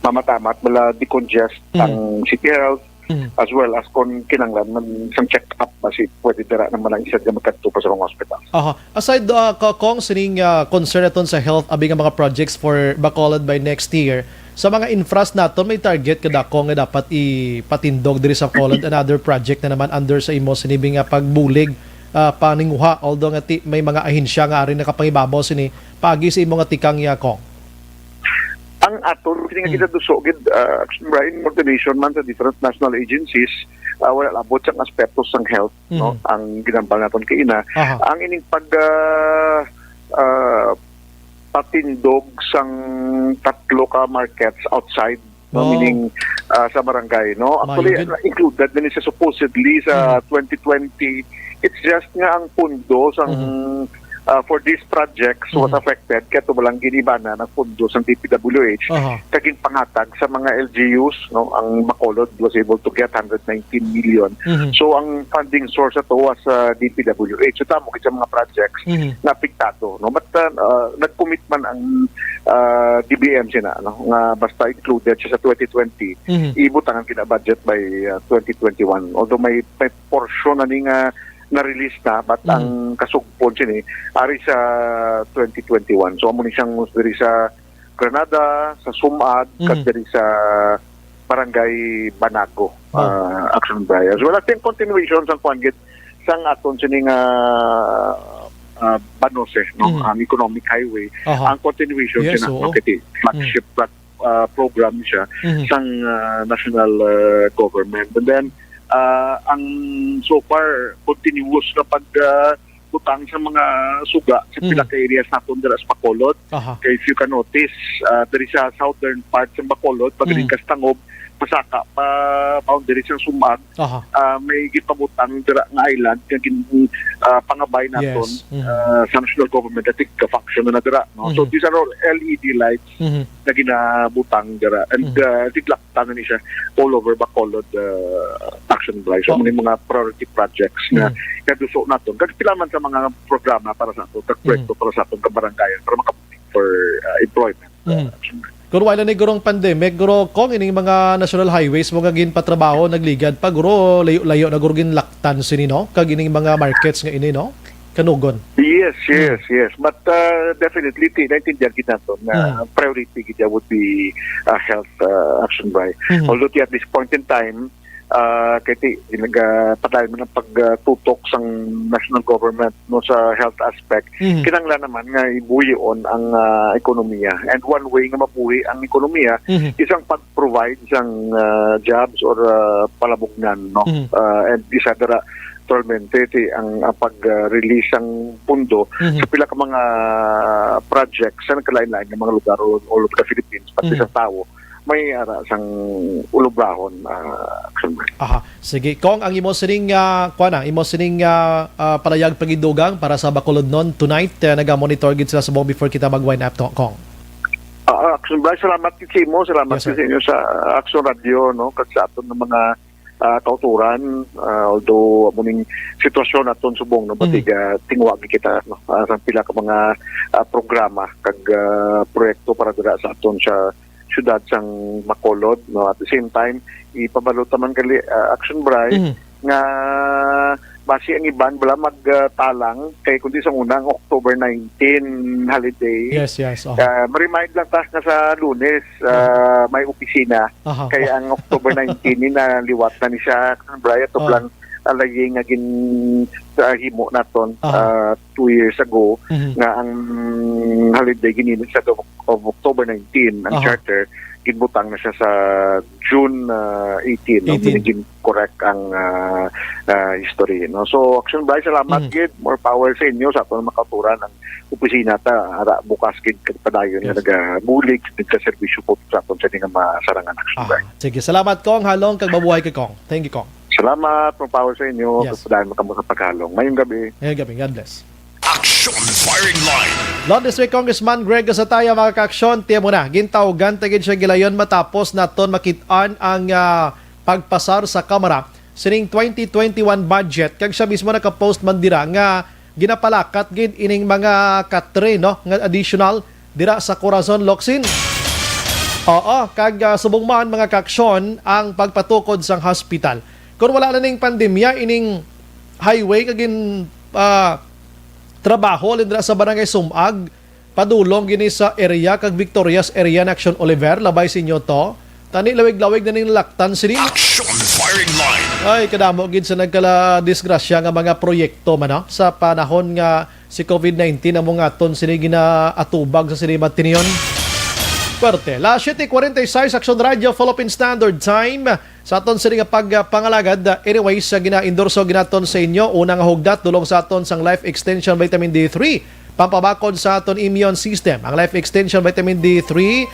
mamatamat mala decongest ang City Health as well as kung kinanglan man isang check-up kasi pwede dira naman ang isa nga magkadto pa sa mga hospital. Aside kung sining concern naton sa health abi nga mga projects for Bacolod by next year, sa mga infras naton may target kada kung nga dapat ipatindog diri sa Bacolod, another project na naman under sa imo sinibing nga pagbulig paninguha, although nga may mga ahensya nga ari nakapangibabaw sini pagi sa imo nga tikang yakong ang aton kini nga ginadusogid Action Bray coordination man sa different national agencies, wala labot sang aspekto sang health, no, ang ginambal naton kay ina ang ining pag patindog sang 3 ka markets outside, no, meaning sa barangay, no. Actually included din siya supposedly sa 2020. It's just nga ang pundo sang for these projects was affected kaya tumalang ginibana ng pundo sa DPWH kaging pangatag sa mga LGUs, no. Ang Bacolod was able to get 119 million. So ang funding source ito was DPWH. So tamo sa mga projects na apektado, no. But nag-commit man ang DBM sina, no, nga basta included siya sa 2020 ibutang ang kina-budget by 2021, although may portion na ni nga na-release na, but ang kasugpon siya ari sa 2021. So amo ni siyang diri sa Granada, sa Sumad, kat diri sa Barangay Banago, Action Bray. As well as yung continuation sa kuangit sang aton sining Banose, no, ang economic highway, ang continuation siya na flagship program siya sang national government. And then ang so far continuous na pagbutang sa mga suga sa pila ka areas naton dira sa Bacolod. Kaya if you can notice, there is a southern part sa Bacolod, pagaling Kastangob, pasaka pa boundary sa Sumag, Aha. may gipabutang dira nga island kag pangabay naton Yes. sa national government that function na dira, no. So these are all LED lights Mhm. na ginabutang dira and tiglaktan ni siya all over Bacolod action drive. So may mga priority projects na kaduso naton kag pila man sa mga programa para sa ato kag proyekto para sa atong kabarangayan para makabuting for employment. Kung wala ni gurong pandemic, guro kung ining mga national highways mo gagin patrabaho nagligad pa guro layo-layo na guro gin laktan sini no kag ining mga markets nga ini no kanugon. Yes. But definitely, naintindihan kita to na priority kita would be health action by. Although at this point in time, kaya nagpadayon mo ng pagtutok sa national government no sa health aspect, kinanglan naman nga ibuyon ang ekonomiya. And one way nga mabuhi ang ekonomiya isang pag-provide isang jobs or palabugnan, no? And isa dara actualmente ang pag-release ang pundo sa pila ka mga projects sa nagkalain-lain ng mga lugar all over the Philippines pati sa tao may sang ulubrahon action. Aha. Sige, kung ang imo sining imo sining palayag pagidugang para sa Bacolod non tonight naga-monitor gid sila sa mo before kita mag-wind up to kong. Action Bray, salamat kay mo, salamat Yes, sir. sa inyo sa Action Radio, no, kag sa aton ng mga kauturan, although muning sitwasyon naton subong no batiga tingwa kita no sa pila ka mga programa kag proyekto para dira sa aton sa syudad sang Bacolod, no. At the same time ipabalot man kali Action Bray nga base ang iban bala magtalang kay kundi sa unang October 19 holiday. Yes. Ma-remind lang ta nga sa Lunes may opisina. Aha. Kaya ang October 19 ni naliwat na ni siya Brian to plan alagi nga himo naton 2 years ago nga ang holiday gininin sa of October 19 ang charter ginbutang na siya sa June 18 no binigin correct ang history, no. So Action Bray, salamat gid, more power sa inyo sa aton makaturan ang opisina ta ara bukas gid padayon nga nagabulig sa serbisyo po sa aton sa nga masarangan Action Bray. Sige, salamat kong halong kag mabuhay kay kong. Thank you kong. Salamat, more power sa inyo. Yes. Padayon makamo sa paghalong. Mayong gabi. Ngayong gabi, God bless. Action Firing Line. Lord District Congressman Greg Gasataya, mga ka-aksyon, tiyan mo na, gintawgan tagid siya gilayon matapos naton makitaan ang pagpasar sa Kamara sining 2021 budget kag siya mismo naka-post man dira nga ginapalakat gid ining mga katre no nga additional dira sa Corazon Locsin. Oo, kag subong man mga ka-aksyon ang pagpatukod sang hospital. Kung wala na ning pandemya ining highway kagin trabaho lindra sa barangay Sumag padulong gini sa area kag Victoria's area na Action Oliver labay sinyo to tani lawig-lawig na ning laktan sini. Action Firing Line. Ay kadamo gid sa nagkala disgrasya nga mga proyekto man no? Sa panahon nga si COVID-19 amo nga aton sini ginaatubag sa sini matinion. Puerte. La 7:46 Action Radio Philippine Standard Time. Sa aton sini nga pagpangalagad anyways sa gina-endorso ginaton sa inyo unang hugdat dulong sa aton sang Life Extension Vitamin D3 pampabakod sa aton immune system. Ang Life Extension Vitamin D3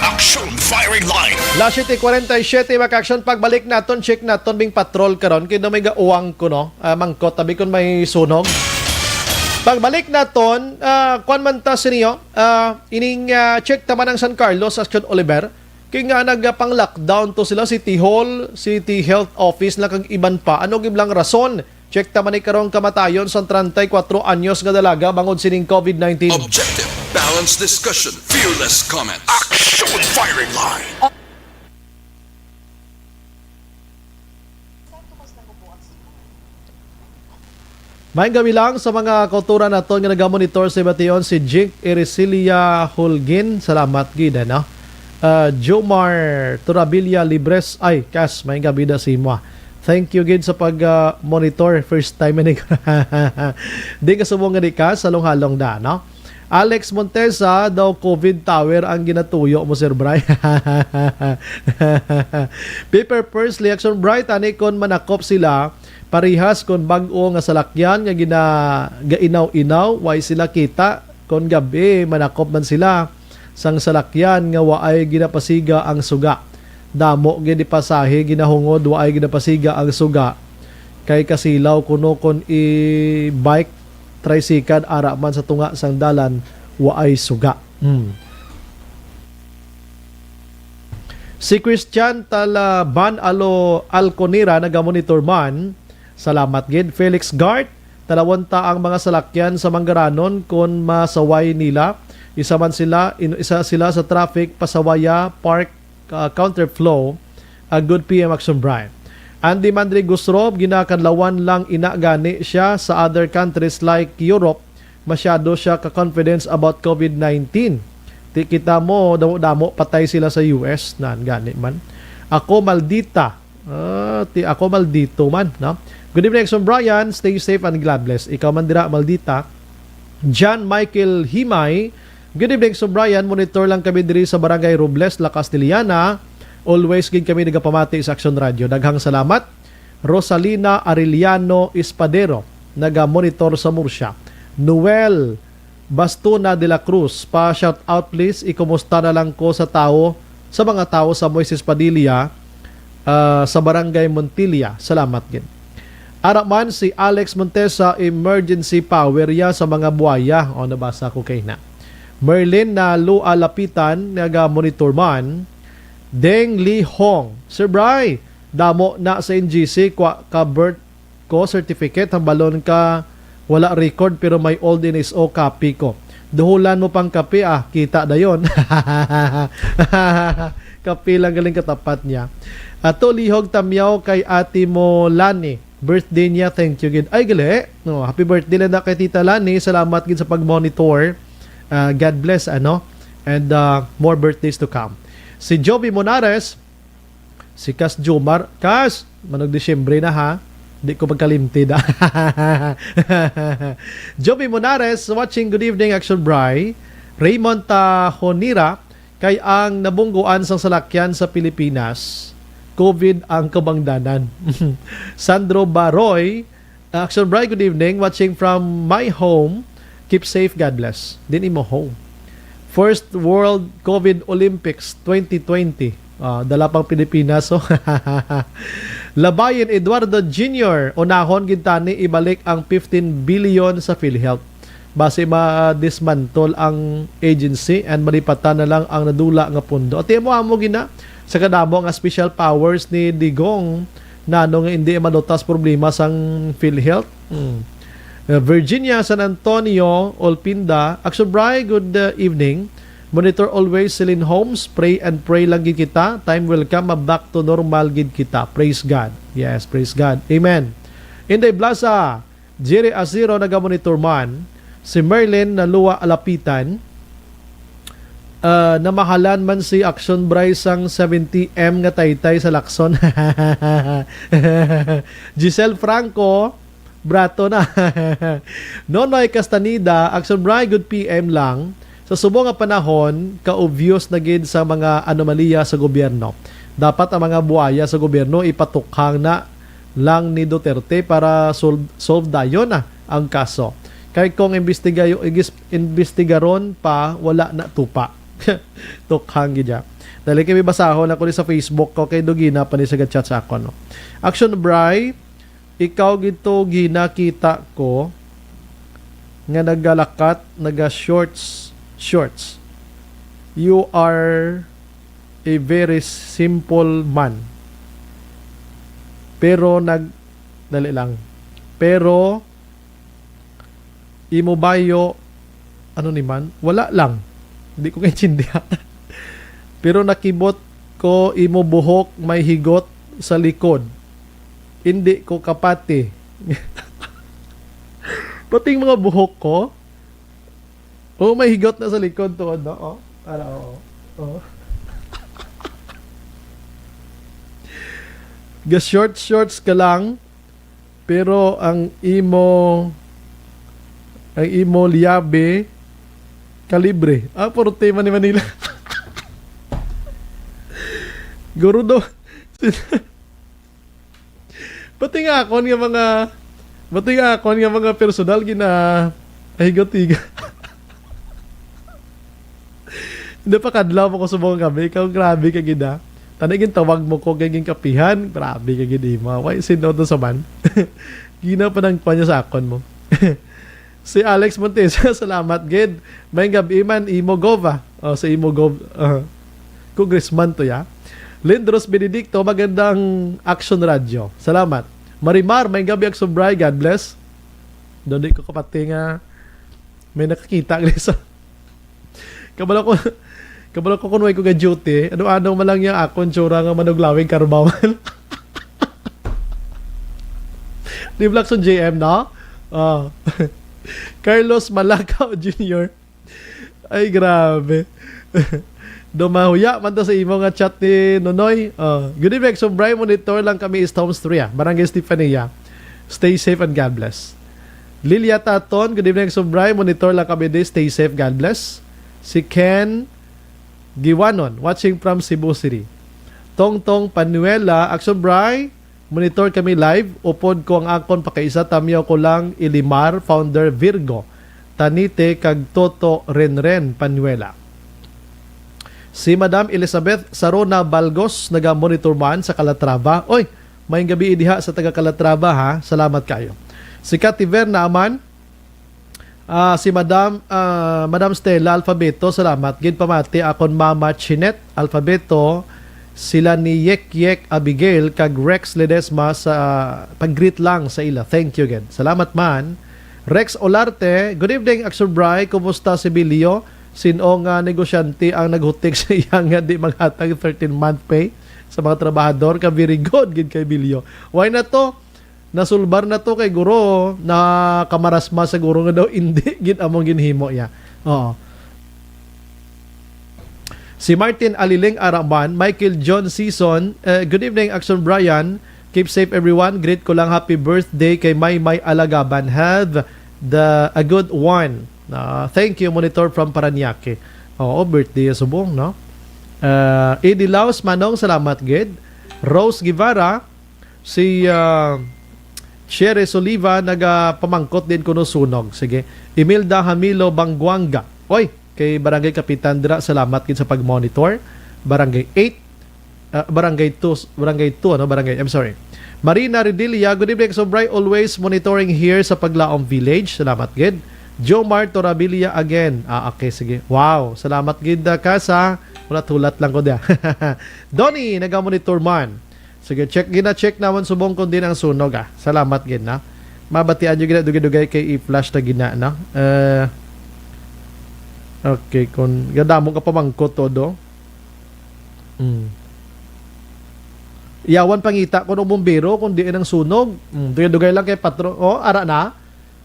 Action Firing Line. La 7:47 mga-action pagbalik naton check naton bing patrol karon kay may gauwang ko no mangkot tabi kun may sunog. Pagbalik naton kuan man ta siniyo ining check taman ang San Carlos Action Oliver kay nga nagpang lockdown to sila City Hall, City Health Office na kag iban pa. Ano giblang rason? Check taman ni karong kamatayon sa 34 anyos nga dalaga bangod sining COVID-19. Objective, balanced discussion, fearless comments. Action Firing Line. Maayong gabi lang sa mga kauturan naton nga nagamonitor sa Bation si Jink Ericilia Holguin. Salamat gid no. Jomar Turabilia Libres. Ay, Kas, may gabi na si mo. Thank you gid sa pag-monitor. First time ni Di ka subong nga di ka, salong-halong da, no? Alex Montesa, daw COVID tower ang ginatuyo mo, Sir Bry. Paper Purse, Action Bright, ani kon manakop sila, parihas kon bag-o nga salakyan, nga gainaw-inaw, way sila kita, kon gabi, manakop man sila, sang salakyan, nga waay ginapasiga ang suga. Damo, ginipasahe, ginahungod, waay ginapasiga ang suga. Kay kasilaw, kuno kon i-bike, tricycle ara man sa tunga sang dalan waay suga. Si Christian Talaban Alconira nagamonitor man. Salamat gid. Felix Gart, talawanta ang mga salakyan sa Manggaranon kon masaway nila. Isa sila sa traffic pasawaya park counterflow. A good PM Action Brian. Andy Mandri Gusrob, ginakadlawan lang inagani siya sa other countries like Europe. Masyado siya ka-confidence about COVID-19. Ti kita mo, damo patay sila sa US. Gani man. Ako maldita. Ako maldito man. No? Good evening, Exxon Brian. Stay safe and God bless. Ikaw man dira, maldita. John Michael Himay. Good evening, Exxon Brian. Monitor lang kami diri sa Barangay Robles, La Castellana. Always gid kami nagapamati sa Action Radio. Daghang salamat. Rosalina Arellano Espadero, naga-monitor sa Murcia. Noel Bastuna de la Cruz, pa-shout out please. Ikumusta na lang ko sa mga tao sa Moises Padilla sa Barangay Montilla. Salamat gid. Araman si Alex Montesa, emergency power ya sa mga buhaya. O nabasa ko kay na. Merlin na Lua Lapitan, naga-monitor man. Deng Lee Hong, Sir Bry, damo na sa NGC ka birth ko certificate, balon ka wala record pero may old NSO copy ko. Duhulan mo pang kape kita na yon. Kape lang galing katapat niya. Ato lihog tamyaw kay ati mo Lani. Birthday niya, thank you gid. Ay gali. No, happy birthday na kay Tita Lani. Salamat gid sa pag-monitor. God bless and more birthdays to come. Si Joby Monares, si Kas Jomar, Kas, manog Disyembre na ha, di ko magkalimtid. Joby Monares, watching Good Evening Action Bry. Raymond Honira, kay ang nabungguan sang salakyan sa Pilipinas, COVID ang kabangdanan. Sandro Baroy, Action Bry, good evening, watching from my home. Keep safe, God bless. Din imo home. First World COVID Olympics 2020. Dala pang Pilipinas. So. Labayan Eduardo Jr. Unahon gintani ibalik ang 15 billion sa PhilHealth. Base ma-dismantle ang agency and malipatan na lang ang nadula nga pundo. At mo gina sa kadamo nga special powers ni Digong nano nga hindi malutas problema sang PhilHealth. Virginia, San Antonio, Olpinda. Action Bry, good evening. Monitor always Celine Holmes. Pray and pray lang gid kita. Time will come, back to normal gid kita. Praise God. Yes, praise God. Amen. Inday Blaza, Jerry Aziro naga-monitor man. Si Merlin na Lua Alapitan. Namahalan man si Action Bry sang 70M nga taytay sa Lacson. Giselle Franco, brato na. Nonoy Castanida, Action Bry, good PM lang. Sa subong nga panahon, ka-obvious na gid sa mga anomalya sa gobyerno. Dapat ang mga buhaya sa gobyerno ipatukhang na lang ni Duterte para solve dayon ang kaso. Kay kung investigaron pa, wala na tupa. Tukhang gid ya. Dali kami basahon ako sa Facebook ko kay Dugina pa ni sa chat sa ako no. Action Bry, ikaw gito ginakita ko nga nagalakat, shorts. You are a very simple man. Pero dali lang. Pero imo bayo ano ni man? Wala lang. Hindi ko kaintindihan. Pero nakibot ko imo buhok may higot sa likod. Hindi ko kapati. Pating mga buhok ko. May higot na sa likod to, no? Oh. Ga-shorts ka lang, pero ang imo liabe, kalibre. Puro tema ni Manila. Guro do. Pati nga ako nga mga personal gina higot-higa. Hindi pa kadlaw mo ko subong kami. Ikaw grabe ka gina. Tanay tawag mo ko gaging kapihan. Grabe ka gina. Why sino to sa man? Gina pa ng panya sa akon mo. Si Alex Montesa, salamat gid. May gabi man Imo Gova. Sa Imo Gov. Congressman to ya. Lindros Benedicto, magandang Action Radio. Salamat. Marimar, may gabi ang sobray. God bless. Doon ko kapati nga may nakakita. Kabalo ko kunway ko ga duty. Ano man lang yung akon tsura nga manuglawing karbawan. Di Blackson JM, no? Carlos Malacao Jr. Ay, grabe. Dumahuya man to sa imo nga chat ni Nonoy. Good evening, so Brian monitor lang kami East Homes 3, Barangay Stefania. Stay safe and God bless. Lilia Taton, good evening, so Brian monitor lang kami din. Stay safe, God bless. Si Ken Giwanon, watching from Cebu City. Tongtong Panuela, Action Brian, monitor kami live. Upod ko ang akon pakaisa, tamyaw ko lang Ilimar, founder Virgo. Tanite kag Toto Renren Panuela. Si Madam Elizabeth Sarona Balgos, naga-monitor man sa Calatrava. Oy, may gabi idiha sa taga Calatrava ha. Salamat kayo. Si Kativer Naaman, si Madam Stella Alfabeto, salamat. Gid pamati akon Mama Chinet Alfabeto, sila ni Yek Abigail kag Rex Ledesma sa pag-greet lang sa ila. Thank you again. Salamat man. Rex Olarte, good evening Action Bray, kumusta si Bilio? Sino nga negosyante ang naghutik sa iya nga di maghatag 13-month pay sa mga trabahador? Ka very good gid kay Bilio. Why na to? Nasulbar na to kay guro na kamarasma sa guro nga daw hindi gid among ginhimo ya. Oo. Si Martin Aliling Araman, Michael John Season, good evening Action Brian. Keep safe everyone. Greet ko lang happy birthday kay Maymay Alagaban. Have a good one. Thank you, Monitor from Paranaque. Oo, birthday subong, no? Eddie Laos, Manong, salamat, gid. Rose Guevara, si Chere Soliva, nagapamangkot din kuno sunog. Sige. Imelda Hamilo Bangguanga. Oy, kay Barangay Kapitan Dra, salamat gid sa pag-monitor. Barangay 8, Barangay 2, I'm sorry. Marina Redilia, good evening, Sobray, always monitoring here sa Paglaong Village. Salamat, gid. Jomar Torabilia again. Okay, sige. Wow, salamat gid ka sa hulat-hulat lang ko dia. Donnie, naga-monitor man. Sige, check naman subong kon din ang sunog Salamat gid na. Mabatian yo gid dugay-dugay kay i-flash na gina na. Okay, kun gadamo ka pamangkot todo. Iyawan pangita ko ng bumbero kung di nang sunog. Dugay-dugay lang kay patron. Ara na.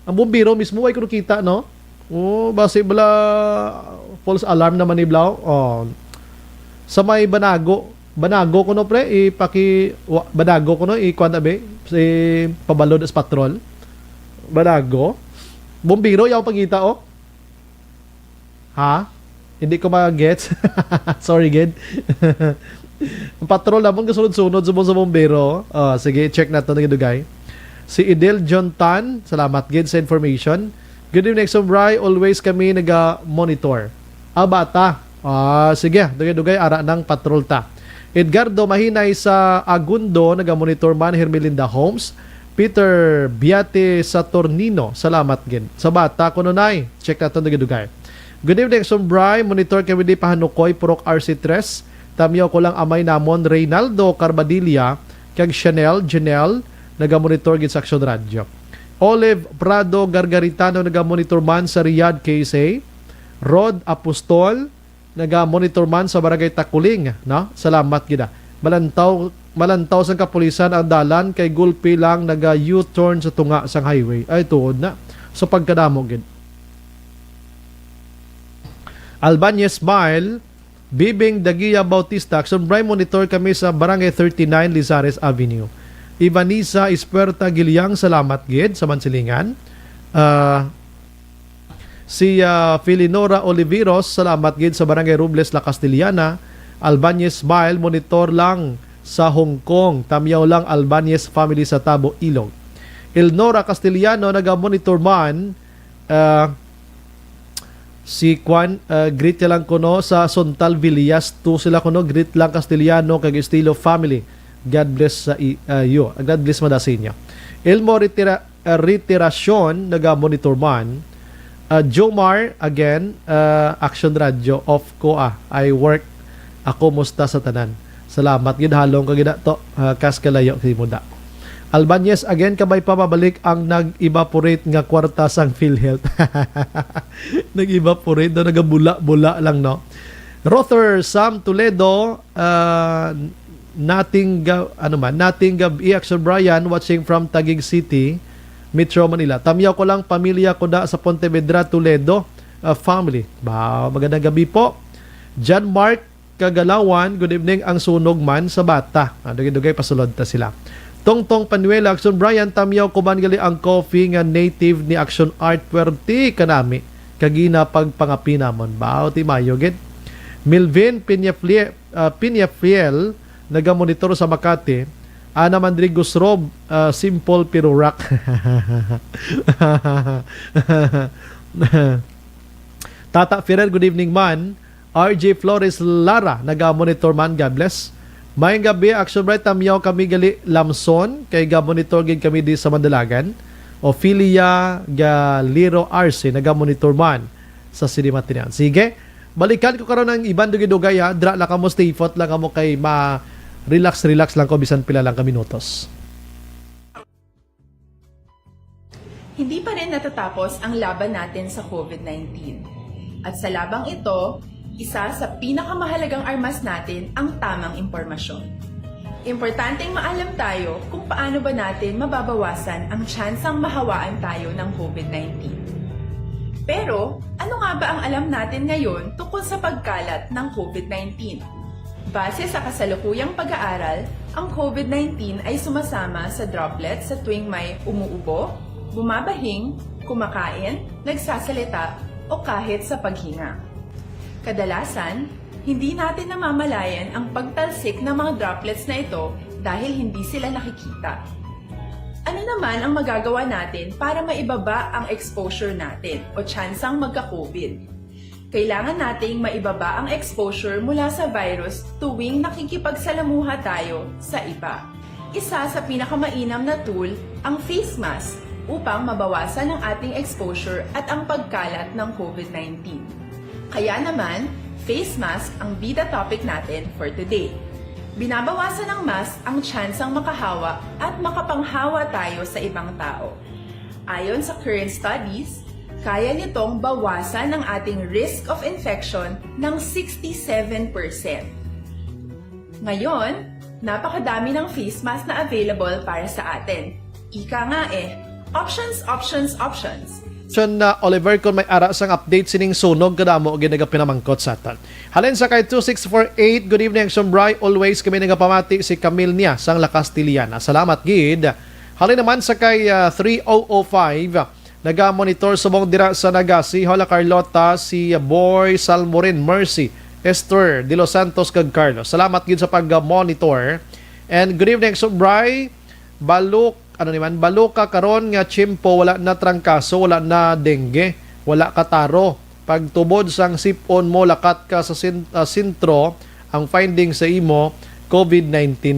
Ang bumbiro mismo ay kung kita, no? Base bala false alarm naman ni Blau. Sa may Banago ko no pre, Banago ko no, ikuan abe, si pabalod as patrol. Banago. Bumbiro, yaw pagita, Ha? Hindi ko ma-gets. Sorry, Ged. Ang patrol naman kasunod-sunod sa bumbiro. Sige, check natin ng dugay. Si Idel John Tan, salamat gid sa information. Good evening, Sobray. Always kami naga-monitor. Bata. Sige, dugay-dugay ara ng patrol ta. Edgardo Mahinay sa Agundo, naga-monitor man Hermelinda Homes. Peter Biate Saturnino, salamat gid. Sa bata, kununay. Check natin dugay-dugay. Good evening, Sobray. Monitor kami di Pahanukoy, Purok RC3. Tamyaw ko lang amay namon Reynaldo Carbadilla, kag Janelle, naga-monitor gid sa Action Radio. Olive Prado Gargaritano, naga-monitor man sa Riyadh, KSA. Rod Apostol, naga-monitor man sa Barangay Takuling, no? Salamat gid. Malantaw sang kapulisan ang dalan kay gulpi lang naga-U-turn sa tunga sang highway. Ay tuod na. So pagkadamo gid. Albanese Smile, Bibing Dagia Bautista, Action Bray, monitor kami sa Barangay 39 Lizares Avenue. Ivanisa Ispuerta Gilyang, salamat gid sa Mansilingan. Si Filinora Oliveros, salamat gid sa Barangay Robles La Castellana. Albanez Smile, monitor lang sa Hong Kong. Tamyaw lang Albanez family sa Tabo, Ilog. Elnora Castellano, naga-monitor man. Si Juan, greet lang kuno sa Sontal Villas. Tu sila kuno, greet lang Castellano kag estilo family. God bless sa iyo. God bless madasin niya. Elmo Retirasyon, naga-monitor man. Jomar, again, Action Radio, off ko I work. Ako musta sa tanan. Salamat gid halong kagida to. Kas kalayo si muda. Albanez, again, kabay pa mabalik ang nag-evaporate nga kwarta sang PhilHealth. Nag-evaporate do, nagabula-bula lang, no? Rother Sam Toledo, nating gabi, Action Brian, watching from Taguig City, Metro Manila. Tamyaw ko lang, pamilya ko da sa Pontevedra, Toledo, family. Magandang gabi po. John Mark Kagalawan, good evening, ang sunog man sa bata. Dugay-dugay, pasulod ta sila. Tongtong Panuela, Action Brian, tamyaw ko man gali ang coffee nga native ni Action Art Puerti kanami. Kagina pagpangapina mon. Bao, ti mayo, gid. Milvin Pinyafiel, nagamonitor sa Makati. Ana Mandrigos Rob, simple pero rock. Tata Ferrer, good evening man. RJ Flores Lara, nagamonitor man, God bless. Mayang gabi, Action Bright, tamyaw kami gali Lamson, kay gamonitor gid kami di sa Mandalagan. Ophelia Galiro Arce, nagamonitor man sa Sinimatinian. Sige, balikan ko karon ng ibang dugay-dugay ha. Dra lang kamo, stay put lang kamo kay relax lang ko bisan pila lang ka minutos. Hindi pa rin natatapos ang laban natin sa COVID-19. At sa labang ito, isa sa pinakamahalagang armas natin ang tamang impormasyon. Importanteng maalam tayo kung paano ba natin mababawasan ang tsansang mahawaan tayo ng COVID-19. Pero, ano nga ba ang alam natin ngayon tungkol sa pagkalat ng COVID-19? Base sa kasalukuyang pag-aaral, ang COVID-19 ay sumasama sa droplets sa tuwing may umuubo, bumabahing, kumakain, nagsasalita, o kahit sa paghinga. Kadalasan, hindi natin namamalayan ang pagtalsik ng mga droplets na ito dahil hindi sila nakikita. Ano naman ang magagawa natin para maibaba ang exposure natin o tsansang magka-COVID? Kailangan nating maibaba ang exposure mula sa virus tuwing nakikipagsalamuha tayo sa iba. Isa sa pinakamainam na tool ang face mask upang mabawasan ang ating exposure at ang pagkalat ng COVID-19. Kaya naman, face mask ang bida topic natin for today. Binabawasan ng mask ang tsansang makahawa at makapanghawa tayo sa ibang tao. Ayon sa current studies, kaya nitong bawasan ang ating risk of infection ng 67%. Ngayon, napakadami ng face mask na available para sa atin. Ika nga options, options, options. Na Oliver, kung may ara sang update sining sunog kadamo og ginagapinamangkot sa atan. Halin sa kay 2648, good evening Action Bry, always kami nagapamati si Camille niya sang La Castellana. Salamat gid. Halin naman sa kay 3005, naga-monitor subong dira sa Nagasi, Hola Carlota, si Boy Salmorin, Mercy, Esther De Los Santos kag Carlos. Salamat gid sa pag-monitor. And good evening Action Bry, Baluka karon nga chimpo, wala na trangkaso, wala na dengue, wala kataro. Pagtubod sang sipon mo, lakat ka sa sintro, ang finding sa imo, COVID-19.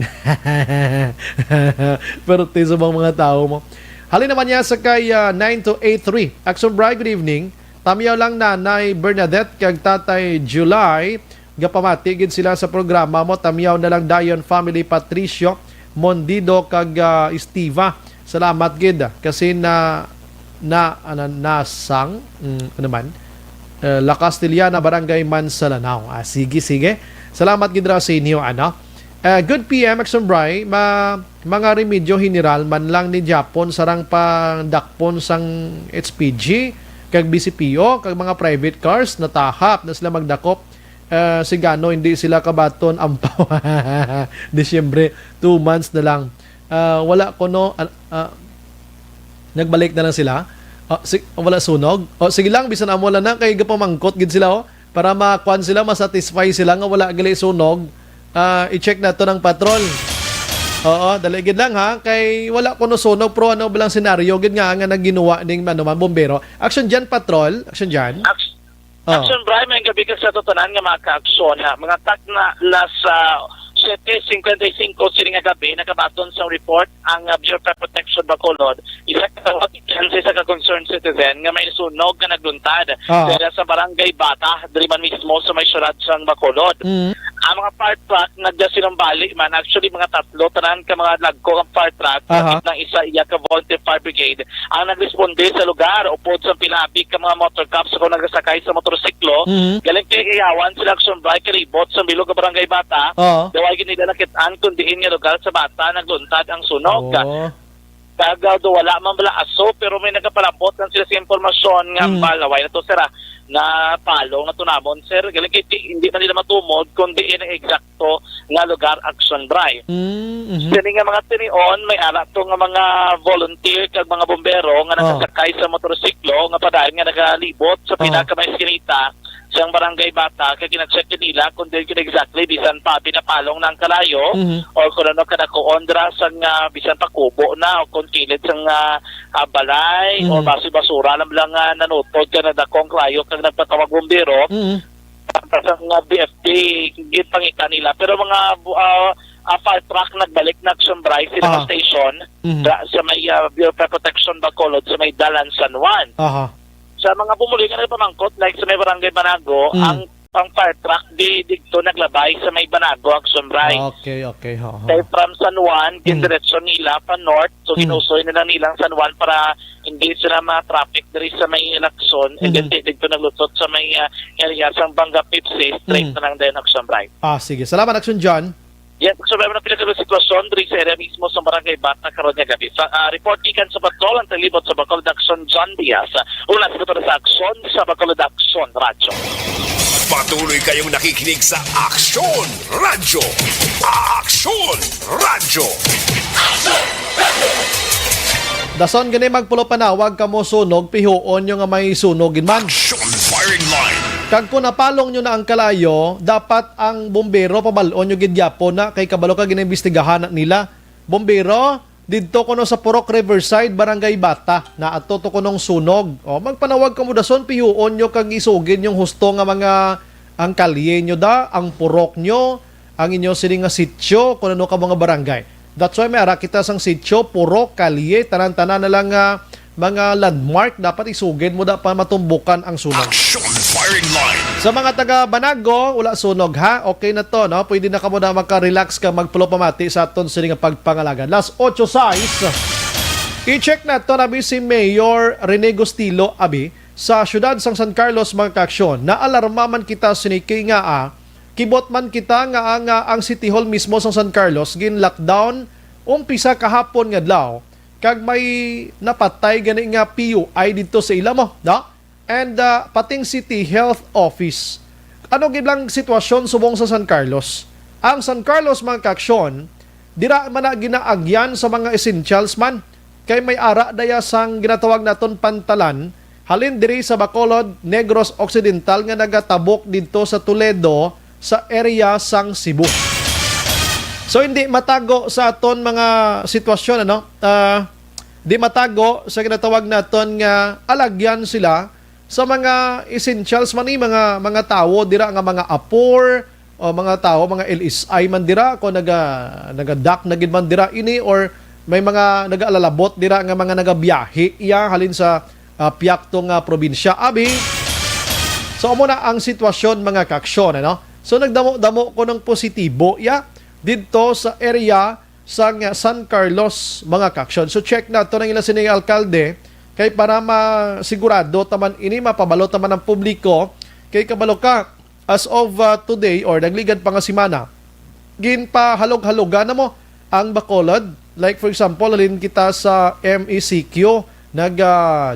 Pero sa mga tao mo. Halin naman niya sa kay 9283. Action Bright, good evening. Tamiyaw lang nanay Bernadette kag tatay July. Gapamatigid sila sa programa mo. Tamiyaw na lang Dayon Family Patricio Mondido kag Estiva. Salamat gid kasi nasang La Castellana, Barangay Mansalanao. Sige. Salamat gid ra sa inyo good PM Action Bry, mga remedyo general man lang ni Japon sarang pandakpon sang HPG kag BCPO kag mga private cars natahap na sila magdakop Sigano hindi sila kabaton ampaw. Disyembre 2 months na lang. Wala ko no nagbalik na lang sila. Wala sunog. Sige lang bisan amo lang na kay gapamangkot gid sila para makuan sila, masatisfy sila nga wala gali sunog. I-check na to ng patrol. Oo, daligid lang ha. Kay wala ko no sunog pro ano bilang senaryo gid nga nagginawa ning bombero. Action dyan, patrol. Action dyan. Action, Brian, may gabi ka sa tutunan nga mga ka-aksyon. Mga tak na nasa 7:55 sila nga gabi, nakabaton sa report ang Bureau of Protection Bacolod. Isa ka concerned citizen nga may sunog nga nagluntad sa barangay Bata, diri man mismo sa may syudad sang Bacolod. Ang mga fire truck nagdasinumbali man, actually mga tatlo tanan ka mga lagko ang fire truck ng isa iya ka volunteer fire brigade ang nagresponde sa lugar upod sa pinabik ka mga motor cops kung nagsakay sa motorsiklo. Galing kay iyawan sila action bike ribot sa bilog ka barangay Bata. Daway gid nila nakitaan kun diin nga lugar sa Bata nagluntad ang sunog. Kagaw do wala man bala aso pero may nagapalabot lang sila sa impormasyon nga balaway na to sira na palong na tunamon sir galing kay hindi man nila matumod kundi ang eksakto nga lugar action drive. Sini nga mga tinion may ara to nga mga volunteer kag mga bombero nga nakasakay sa motorsiklo nga padayon nga nagalibot sa pinaka may eskinita siyang barangay Bata kaya ginag-check nila kung din exactly bisan pa pinapalong ng kalayo o kung ano kanakuondra sa bisan pa kubo na o kung kilid sa balay o basura lang nanutod ka na dakong kalayo kag nagpatawag bombero sa BFD gipangita nila pero mga fire truck nagbalik na action drive sila station sa may Bureau of Protection Bacolod sa may Dalan San Juan. Sa mga bumuli nga pamangkot like sa may barangay Banago ang fire truck dito naglabay sa may Banago action drive. Okay. Kaya from San Juan diretso nila pa north so ginusoy nila nilang San Juan para hindi sila ma-traffic diri sa may Lacson and then dito naglusot sa may area sang Banga Pipsi straight na lang din action drive. Sige. Salamat Action John. Yes, so may mga pinagkakaroon sitwasyon diri sa area mismo sa barangay Bata karon nga gabi. Sa report ikan sa patrol ang talibot sa Bacolod Action John Diaz. Una sa aksyon sa Bacolod Action Radio. Patuloy kayong nakikinig sa Action Radio. Action Radio. Dason gani magpulo panawag kamo sunog pihuon yung nga may sunogin man. Action firing line. Kag kung napalong nyo na ang kalayo, dapat ang bombero pabalon nyo gidyapo na kay kabalo ka ginaimbestigahan nila. Bombero, didto kuno sa Purok Riverside, Barangay Bata, na ato to kunong sunog. Magpanawag ka mo dason, pihuon nyo kag isugin yung husto nga mga ang kalye nyo ang purok nyo, ang inyo sining nga sityo, kung ano ka mga barangay. That's why may ara kita sang sityo, purok, kalye, tanan-tanan na lang mga landmark, dapat isugin mo dapat matumbukan ang sunog. Action firing line. Sa mga taga Banago, wala sunog ha. Okay na to, no? Pwede na ka mo na maka-relax ka, magpulo pamati sa aton sila nga pagpangalagan. Last 8:06. I-check na to nabi si Mayor Rene Gustilo abi sa syudad sang San Carlos mga kaaksyon. Naalarma man kita sinikay nga kibot man kita nga ang City Hall mismo sang San Carlos gin lockdown umpisa kahapon nga adlaw. Kag may napatay gani nga PUI dito sa ilamo, no? And pating City Health Office. Ano gid lang sitwasyon subong sa San Carlos? Ang San Carlos mga kaaksyon, dira man na ginaagyan sa mga essentials man. Kay may ara daya sang ginatawag naton pantalan, halin diri sa Bacolod, Negros Occidental nga nagatabok dito sa Toledo sa area sang Cebu. So hindi matago sa aton mga sitwasyon di matago sa ginatawag naton nga alagyan sila sa mga essentials man mga tao dira nga mga apor o mga tao mga LSI man dira ko nagadak na gid man dira ini or may mga nagaalalabot dira nga mga nagabiyahe halin sa piakto nga probinsya abi. So amo na ang sitwasyon mga kaaksyon So nagdamo-damo ko ng positibo dito sa area sa San Carlos mga kaaksyon. So check na ito ng ilang sining alkalde kay para masigurado taman ini mapabalo taman ng publiko kay kabalo ka as of today or nagligan pa nga simana ginpahalog-halogan na mo ang Bacolod. Like for example, alin kita sa MECQ,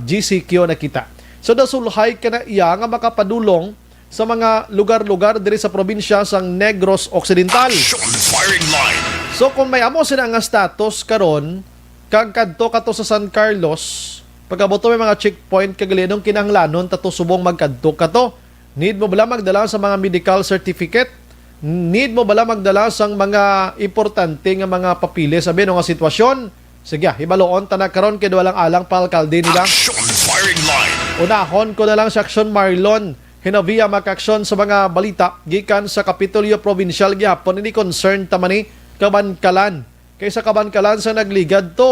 GCQ na kita. So nasulhay ka na iya nga makapadulong sa mga lugar-lugar diri sa probinsya sang Negros Occidental. Action firing line. So kung may amo sila nga status karon, kag kadto kato sa San Carlos, pagkabuto may mga checkpoint kagalinong kinahanglanon tato subong magkadto kato. Need mo bala magdala sa mga medical certificate? Need mo bala magdala sang mga importante nga mga papile sabi no nga sitwasyon? Sige, hibaloon ta na karon kay walang alang pa alkalde nila. Action firing line. Unahon ko na lang sa Action Marlon. Hinabiya makaksyon sa mga balita gikan sa Kapitolyo Provincial gyapon ini concern ta man ni Kabankalan. Kaysa Kabankalan sa nagligad to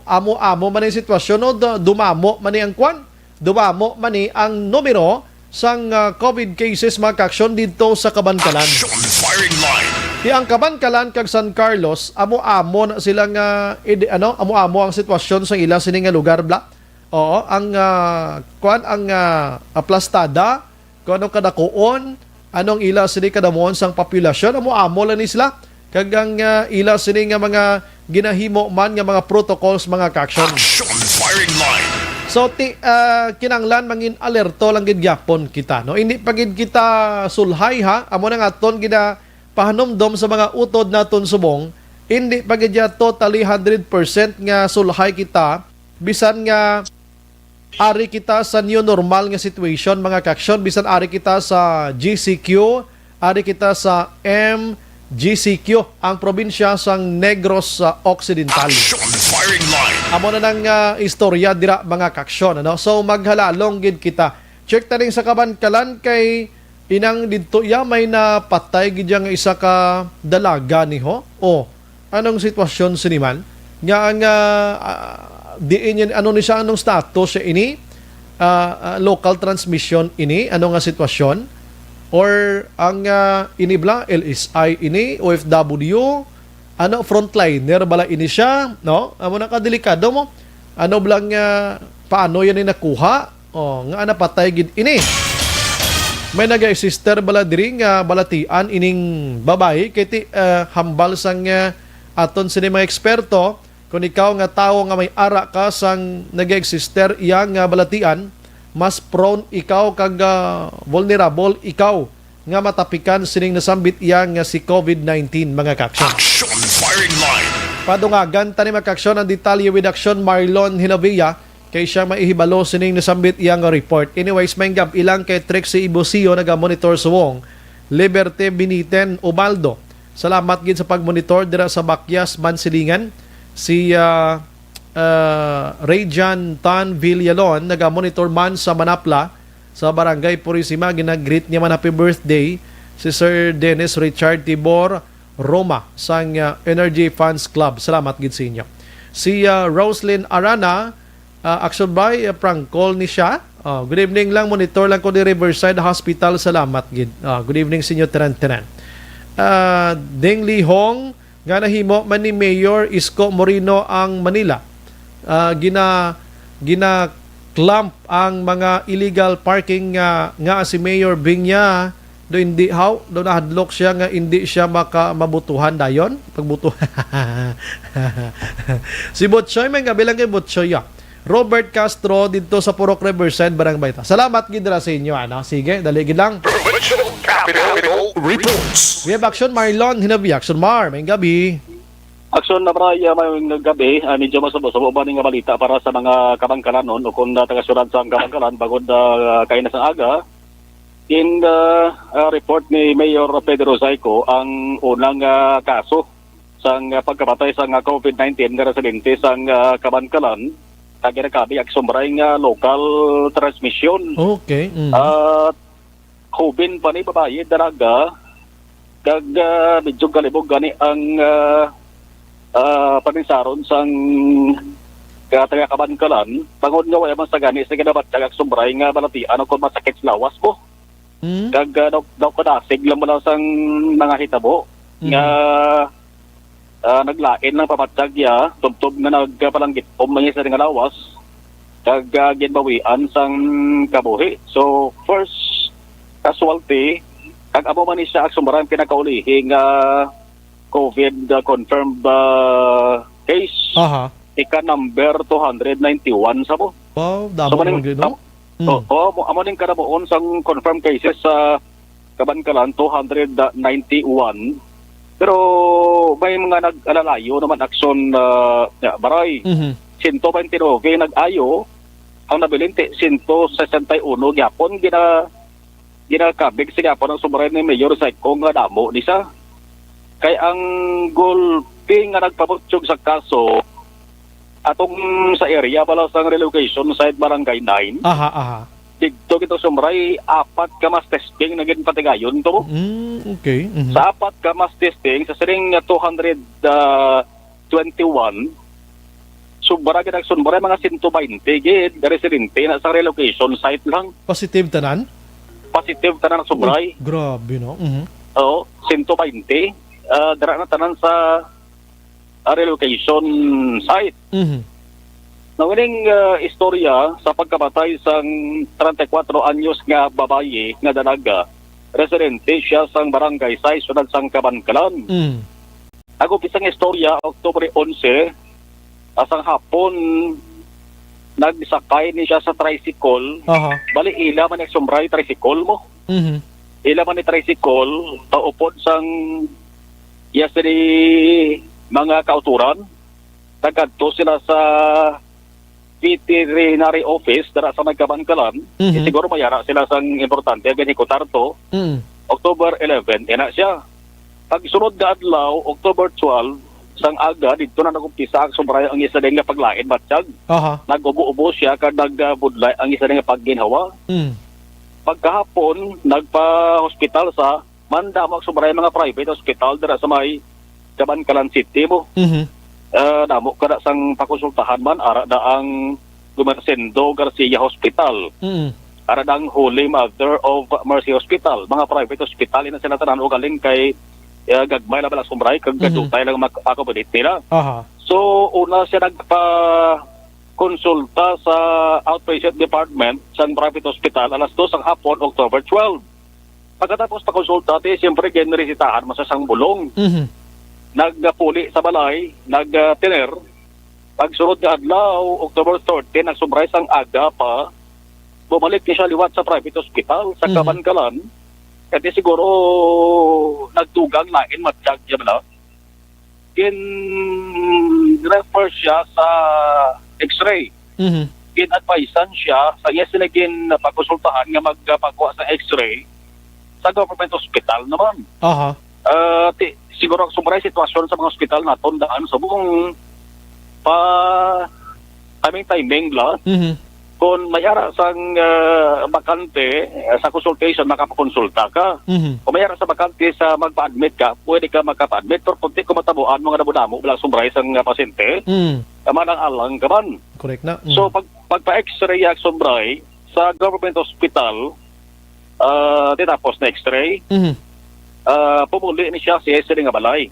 amo-amo man ni sitwasyon no dumamo man ni ang kwan. Dumamo man ni ang numero sang COVID cases makaksyon dito sa Kabankalan. Action firing line. Di ang Kabankalan kag San Carlos amo-amo na sila nga amo-amo ang sitwasyon sa ila sining nga lugar bla. Oo, ang aplastada kung anong kadakuon, anong ila sini kadamuon sang populasyon, amo-amo lang ni sila. Kag ang ila sini nga mga ginahimo man nga mga protocols mga kaksyon. Action firing line. So kinanglan mangin alerto lang gid gyapon kita no. Hindi pa gid kita sulhay ha. Amo na nga aton gina pahanomdom sa mga utod naton subong. Hindi pa gid totally 100% nga sulhay kita bisan nga ari kita sa new normal nga situation mga kaksyon, bisan ari kita sa GCQ, ari kita sa MGCQ, ang probinsya sang Negros Occidental. Action firing line. Amo na nang istorya dira mga kaksyon ano. So maghalalong gid kita. Check ta rin sa Kabankalan kay inang didto ya may napatay gid nga isa ka dalaga ni ho. O anong sitwasyon siniman? Nga ang diin yan ano ni siya anong status siya ini? Local transmission ini ano nga sitwasyon? Or ang inibla LSI ini OFW ano frontliner bala ini siya no amo na kadelikado mo ano blang paano yan ni nakuha nga napatay gid ini may sister bala diri nga balatian ining babae kay hambal sang aton sini mga eksperto kung ikaw nga tawo nga may ara ka sang sister iyang balatian mas prone ikaw kag vulnerable ikaw nga matapikan sining nasambit iyang si COVID-19 mga kaksyon. Action firing line. Padungagan tani makaksyon ang detalye with Action Marlon Hinovia kay siya maihibalo sining nasambit iyang report. Anyways, may gab ilang kay Trixie Ibusio naga-monitor suwong Liberty Biniten Ubaldo. Salamat gid sa pagmonitor dira sa Bakyas Mansilingan. Si Rayjan Tan Villalon naga-monitor man sa Manapla sa Barangay Purisima. Ginag-greet niya man happy birthday si Sir Dennis Richard Tibor Roma sang Energy Funds Club. Salamat gid sa inyo. Si Roslyn Arana action by prank call ni siya. Good evening lang, monitor lang ko di Riverside Hospital. Salamat gid. Good evening sa inyo tenan. Deng Li Hong nga nahimo man ni Mayor Isko Moreno ang Manila. Gina clamp ang mga illegal parking nga si Mayor Binya do hindi do nahadlok siya nga hindi siya mabutuhan dayon pagbutuhan. Si Butchoy may kabilang kay Butchoy Robert Castro dito sa Purok Riverside Barangay. Salamat gid ra sa inyo ano. Sige, dali gid lang. Provincial Capital reports. We have Action Marlon Hinabi. Action Mar, may gabi. Aksyon na maraya mayong gabi, medyo masabo-sabo ba nga balita para sa mga Kabangkalanon o kung taga-syudad sa Kabangkalan bagod kaina sa aga. In the report ni Mayor Pedro Zayco, ang unang kaso sa pagkapatay sa COVID-19 na residente sa Kabangkalan, ginakabi aksyon local transmission. Okay. Hubin pa ni babae, daraga, kag medyo galibog gani ang paninsaron sang taga Kabangkalan pangod nga wala man sa gani sa ginabat tagak sumbray nga balatian kung masakit sa lawas mo kag daw kadasig lang mo lang sang mga hitabo nga naglain lang pamatag ya tubtob nga nagpalanggit mga sa nga lawas kag ginbawian sang kabuhi. So first casualty kag amo man ni siya sumbray pinakaulihi nga COVID confirmed case. Ika number 291 sa mo. Wow, damo so, no? Oo, amo din kanabuon sang confirmed cases sa Kabankalan 291. Pero may mga nag-alalayo naman aksyon baray. 129 nag-ayo ang nabilinti 161 gyapon ginakabig sa gyapon ang sumaray ni Mayor Saiko nga damo ni sa kay ang gulpi nga nagpabutyog sa kaso atong sa area pala sa relocation side barangay 9. Dito kito sumray 4 ka mas testing na gid patigayon to. Okay. Sa 4 ka mas testing sa siring 221 subara gid sunbaray mga 120 gid residente na sa relocation site lang. Positive tanan Positive subray. Grabe no. Oo, 120 dara na tanan sa relocation site. Nanguning istorya sa pagkamatay sang 34 anyos nga babaye nga dalaga, residente siya sang barangay 6 sunod sang Kabankalan. Ako pisang istorya Oktubre 11 asang hapon nagsakay ni siya sa tricycle. Bali ila man nagsumray tricycle mo. Ila man ni tricycle taupod sang yesterday mga kauturan. Tagadto sila sa veterinary office dara sa Kabankalan. Siguro mayara sila sang importante ganhikutar to. October 11 ina siya. Pag sunod na adlaw October 12 sang aga dito na nagumpisa ang sumray ang isa din nga paglain matsyag. Nag-ubo-ubo siya kad nagbudlay ang isa din nga pagginhawa. Pagkahapon nagpa-hospital sa mandamo ang sumray mga private hospital dara sa may Kabankalan City mo. Namo kada sang pakonsultahan man ara da ang Gumercendo Garcia Hospital. Ara da ang Holy Mother of Mercy Hospital. Mga private hospital ina sila tanan og galing kay gagmay na bala sumray kag gadutay lang makakomodate nila. So una siya nagpa konsulta sa outpatient department sa private hospital alas 2 sang hapon October 12. Pagkatapos pa konsulta siyempre genresitahan mo sa sang bulong. Nagpuli sa balay, nagtiner. Pagsunod nga adlaw, October 13, nagsumray sang aga pa, bumalik niya siya liwat sa private hospital sa Kabankalan. Kasi siguro nagtugang lain matsyag niya bala. Refer siya sa x-ray. Advisean siya sa iya sila pagkonsultahan nga magpagawa sa x-ray sa government hospital naman. Siguro ang sumray sitwasyon sa mga hospital na tondaan sa buong timing la. Kung mayara sang bakante sa consultation makapakonsulta ka. Kung mayara sa bakante sa magpa-admit ka, pwede ka magpa-admit pero punti ko matabuan mga damo-damo bilang sumray sang pasyente. Manang alang ka man. Correct na. So pagpa-x-ray ang sumray sa government hospital tinapos na x-ray. Pumuli ni siya si Esri nga balay.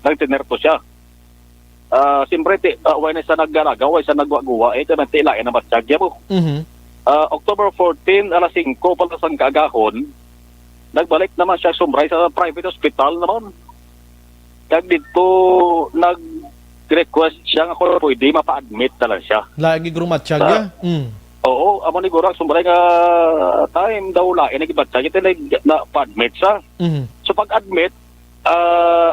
Nagtinerto siya. Siyempre, way na siya naggaragaw, way siya nagwaguwa, kanang tilain na matsyagya mo. October 14, alas 5, pala sang kagahon, nagbalik naman siya sumray sa private hospital naman. Kag dito, nag-request siya nga kung pwede mapa-admit na lang siya. Lagi grumatsyagya? Oo, amo ni Gurak, sumray nga time daw lain, nagibatsyag, ito na pa-admit siya. So pag-admit,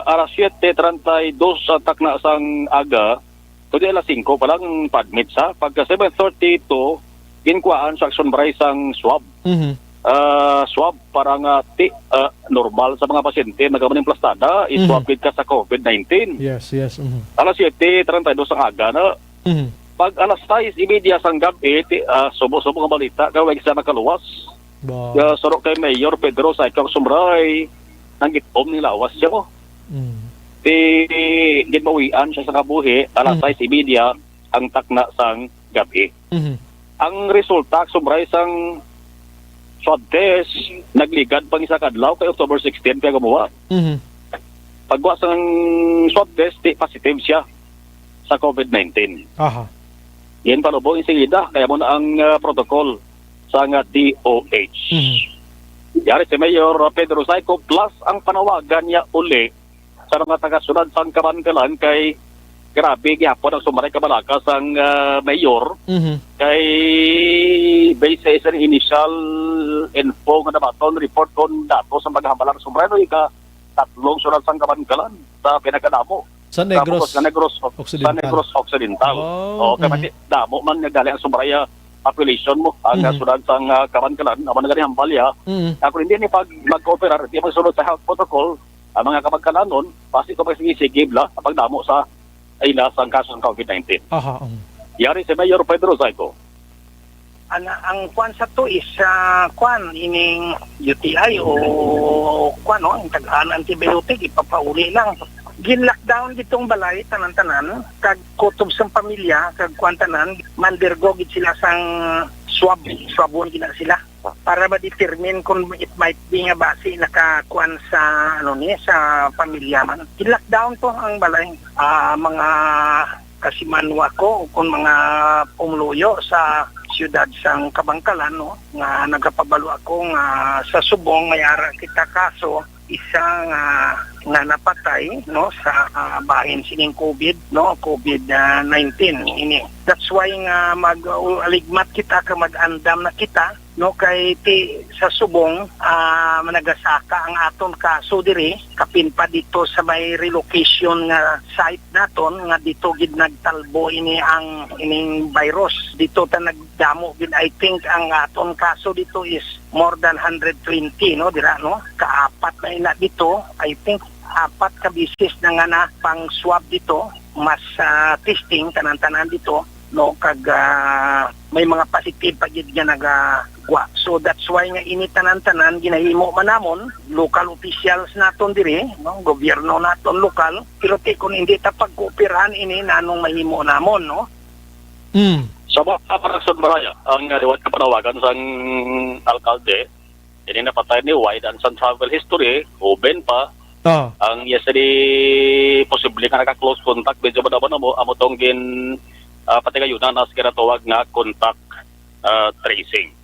alas 7:32 sa takna sang aga, kundi alas 5 pa lang pa-admit sa. Pagka 7:32, ginkuhaan sa action bray sang swab. Swab para nga normal sa mga pasyente nagamaning plastada, i-swab ka sa COVID-19. Yes. Alas 7:32 sang aga na. Pag alas 6:30 sang gabi, subo-subo nga balita, gawag sa nakaluwas. Sorok kay Mayor Pedro sa ikang sumray, nang gitom ni lawas siya ko. Ginbawian siya sa kabuhi, alas 6:30 ang takna sang gabi. Ang resulta, sumray sang swab test, nagligad pang isa kadlaw kay October 16 kaya gumawa. Pagwa sang swab test, positive siya sa COVID-19. Yan palubong insigida, kaya mo na ang protocol sa nga DOH. Yari si Mayor Pedro Saiko plus ang panawagan niya uli sa mga tagasunod sa Kabankalan kay grabe gihapon ang sumaray kabalakas ang mayor kay based sa initial info nga nabaton report kon datos sa maghabalang sumreno ika tatlong surat sang kabankalan sa pinakadamo Sa Negros sa Negros Occidental. sa Negros Occidental. Wow. Kaya damo man nagali ang sumraya population mo ang surat sang kabankalan amo nagari hambalya. Ako hindi ni pag mag-cooperate di magsunod sa health protocol ang mga kabagkalanon pasi ko sige la kapag damo sa ay nasang kaso ng COVID-19. Aha. Yari si Mayor Pedro Zaico. Ang kwan sa to is kwan ining UTI o kwan no, ang tagaan antibiotic ipapauli lang. Gin-lockdown ditong balay tanan-tanan kag kutob sang pamilya kag kwan tanan mandergo gid sila sang swabon gina sila para ma-determine kung it might be nga base nakakuan sa sa pamilya man. Gin-lockdown to ang balay. Mga kasimanwa ko kung mga pumuluyo sa siyudad sang Kabangkalan no nga nagapabalo ako nga sa subong mayara kita kaso isang nga napatay no sa bahin sining COVID-19 ini. That's why nga mag-aligmat kita ka mag-andam na kita no kay sa subong managasaka ang aton kaso diri kapin pa dito sa may relocation nga site naton nga dito gid nagtalbo ining virus dito ta nagdamo gid. I think ang aton kaso dito is more than 120 no dira no kaapat na ina dito. I think apat ka bisis na nga na pang swab dito mas testing tanan-tanan dito no kag may mga positive pa gid nga nagagwa. So that's why nga ini tanan-tanan ginahimo man namon local officials naton diri no gobyerno naton lokal pero kung hindi ta pagkooperahan ini nanong mahimo namon no. Sa mga Parason Maraya ang riwat kapanawagan sang alkalde ini napatay ni Wide and Sun Travel History open pa ang yesterday posible nga naka-close contact medyo ba mo amo tong gin patigayunan na tawag na contact tracing.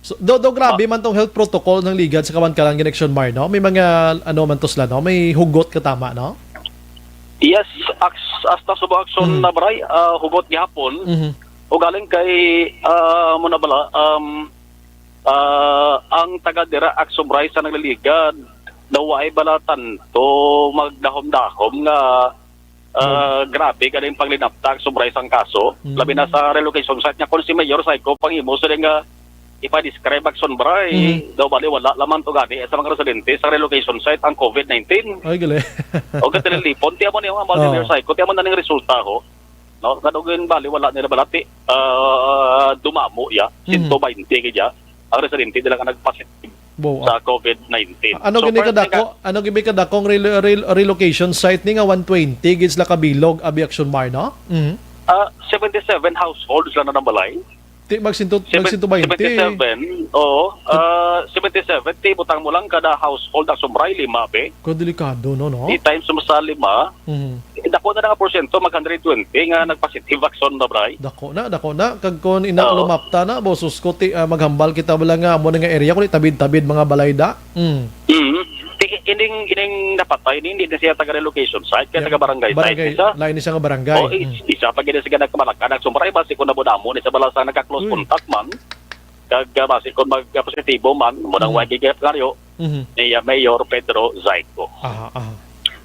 So, do grabe man tong health protocol ng ligad sa Kabangkalan Connection Mar, no? May mga man to sila, no? May hugot ka tama, no? Yes, hasta subang aksyon na baray hugot gihapon. O galing kay mo na bala ang taga dira aksyon baray sa nagligad daw ay balatan to magdahom-dahom nga grabe ka din paglinaptag sobra isang kaso labi na sa relocation site niya kung si Mayor Zaico panghimo sa nga ipa-describe action bray daw bali wala laman to gani sa mga residente sa relocation site ang COVID-19 ay gali o katilipon tiya mo niya mga Mayor Zaico tiya mo na ning resulta ko no kadugin bali wala nila balati dumamo ya 120 kaya ang residente nila nga nagpositive sa COVID-19. Ano gini kadakong relocation site ni nga 120 gids la kabilog abi action mar no? 77 households lang na balay. Mag 120. 77 oo 77 ti butang mo lang kada household ang sumray 5 be. Ko delikado no. Di times sa 5 dako na nga porsyento mag 120 nga nagpositive action na bray. Dako na kag kon ina lumapta na bosus ko ti maghambal kita bala nga amo nga area ko tabid-tabid mga balayda. Ining napatay hindi na siya taga relocation site kaya taga barangay site isa. Lain siya nga barangay. Isa pa gid siya nagkamalakad sumray base ko na bodamo ni sa balasa nagka-close contact man. Kag base ko mag-positibo man mo nang wagi karyo. Ni Mayor Pedro Zaico.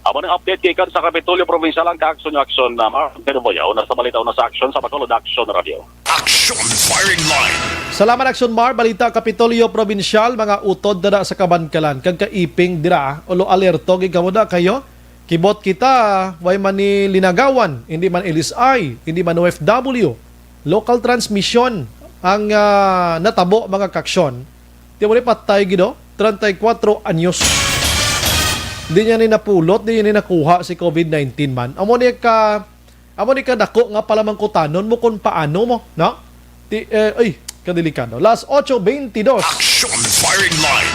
Amo nang update kay kan sa Kapitolyo Provincial ang ka-aksyon na pero boyaw na sa balitaw na sa aksyon sa Bacolod Action Radio. Action Firing Line. Salamat Action Mar, balita Kapitolyo Provincial, mga utod dara sa Kabangkalan kag kaiping dira ulo alerto gigamuda kayo. Kibot kita way man ni linagawan, hindi man LSI, hindi man OFW. Local transmission ang natabo mga kaksyon. Ti mo patay gido 34 anyos. Di niya ni napulot, di niya ni nakuha si COVID-19 man. Amo ni ka dako nga pala mangkutanon mo kung paano mo, no? Kadelikado. Last 8:22. Action Firing Line.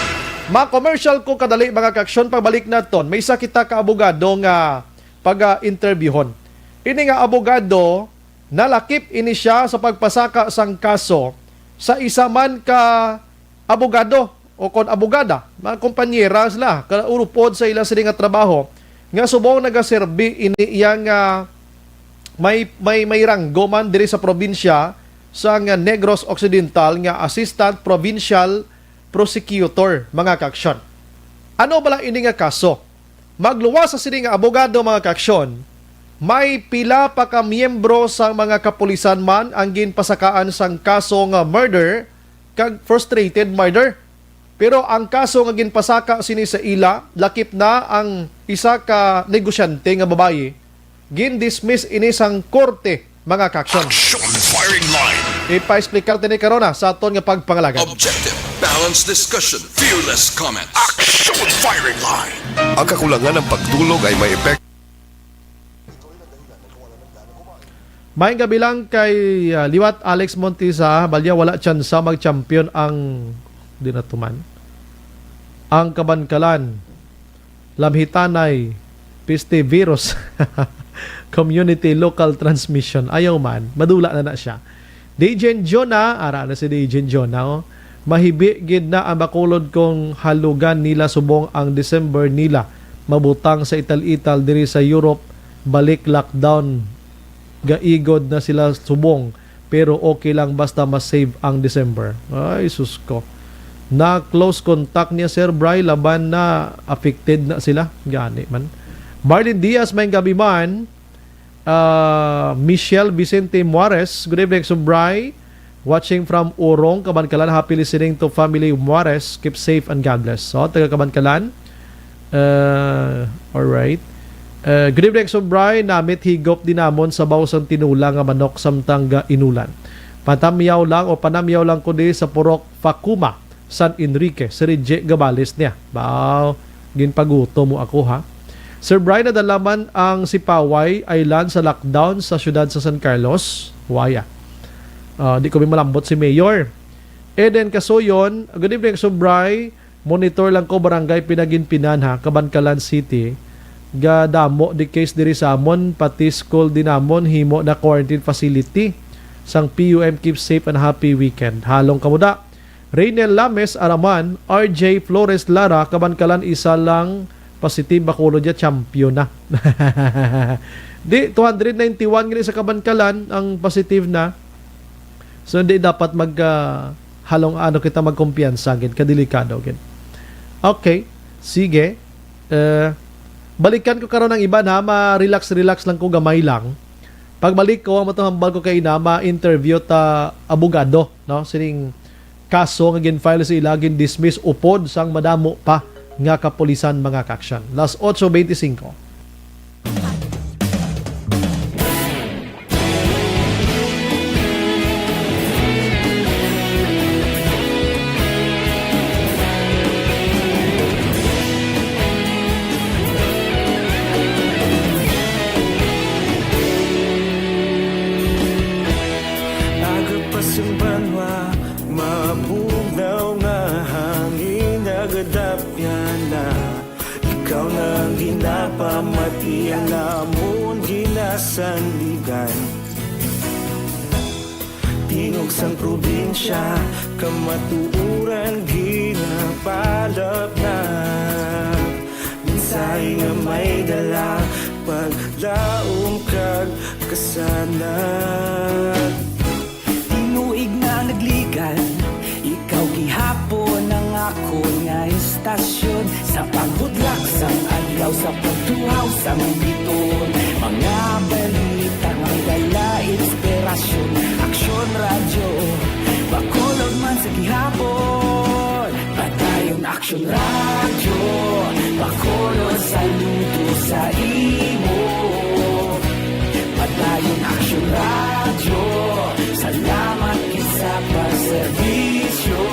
Ma-commercial ko kadali mga kaksyon pagbalik na ton. May isa kita ka abogado nga pag-interviewon. Ini nga abogado nalakip ini siya sa pagpasaka sang kaso sa isa man ka abogado o kon abogada, mga kompanyera sila, kaurupod sa ila sila nga trabaho, nga subong nagaserbi ini iyang may ranggo man diri sa probinsya sa nga Negros Occidental nga Assistant Provincial Prosecutor, mga kaaksyon. Ano ba lang ini nga kaso? Magluwas sa sini nga abogado, mga kaaksyon, may pila pa ka miyembro sa mga kapulisan man ang ginpasakaan sang kaso nga murder kag frustrated murder. Pero ang kaso nga ginpasaka sini sa ila, lakip na ang isa ka negosyante nga babae, gin-dismiss ini sang korte, mga kaaksyon. Action firing line. Ipa-explicar tini karona sa aton nga pagpangalagan. Objective, balanced discussion, fearless comments. Action firing line. Ang kakulangan ng pagtulog ay may epekto. May gabi lang kay Liwat Alex Montisa, balya wala tsansa mag-champion ang dinatuman. Ang kabankalan, lamhitanay, piste virus, community local transmission. Ayaw man, madula na siya. Dejen Jonah, ara na si Dejen Jonah, oh. Mahibi gid na ang Bacolod kung halugan nila subong ang December nila. Mabutang sa ital-ital diri sa Europe, balik lockdown. Gaigod na sila subong, pero okay lang basta ma-save ang December. Ay, sus ko. Na close contact niya Sir Bry, laban na affected na sila. Gani man. Marlon Diaz, may gabi man. Michelle Vicente Muarez, good evening Sir Bry. Watching from Urong, Kabankalan. Happy listening to family Muarez. Keep safe and God bless. So, taga Kabankalan. Alright. Good evening Sir Bry. Namit higop dinamon sa bawsang tinula nga manok samtang inulan. Panamyaw lang ko di sa Purok Fakuma, San Enrique, si Reject Gabales niya. Bao, ginpaguto mo ako ha. Sir Brian, nadalaman ang Sipaway Island sa lockdown sa syudad sa San Carlos. Waya. Di ko malambot si Mayor. Eden Kasoyon, good evening Sir Brian. Monitor lang ko barangay Pinaginpinan ha, Kabankalan City. Gadamo di case diri sa amon, pati school dinamon, himo na quarantine facility. Sang PUM keep safe and happy weekend. Halong kamuda. Reynel Lames Araman, RJ Flores Lara, Kabankalan isa lang positive Bacolod ya champion na. Di 291 gini sa Kabankalan ang positive na. So hindi dapat mag halong ano kita magkumpiyansa gid, kadelikado gid. Okay, sige. Balikan ko karon ng iba na ma-relax lang ko gamay lang. Pagbalik ko matuhambal ko kay na ma-interview ta abogado, no? Sining kaso nga gin-file sa ila gin-dismiss upod sang madamo pa nga kapulisan, mga kaaksyon. Las 8:25. Sandigan tingog sang probinsya kamatuuran ginapalap na minsay nga may dala paglaom kag kasanat tinuig na nagligan ikaw gihapon ang ako nga istasyon sa pagbudlak sang adlaw sa pagtuhaw sang biton mga balita nga dala inspirasyon aksyon radyo Bacolod man sa gihapon padayon aksyon radyo Bacolod saludo sa imo padayon aksyon radyo salamat isa pa serbisyo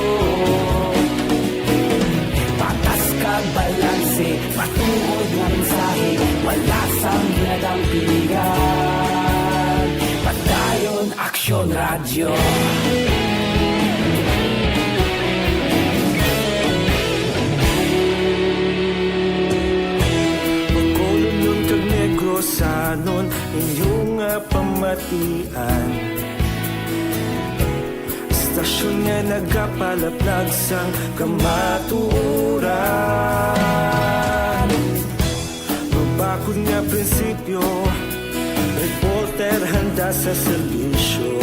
patas kag balanse matuod nga mensahe wala sang ginadang piligan padayon aksyon radyo Bacolod nun kag Negros anon inyong pamatian istasyon nga nagapalaplag sang kamaturan mabakod nga prinsipyo reporter sa serbisyo.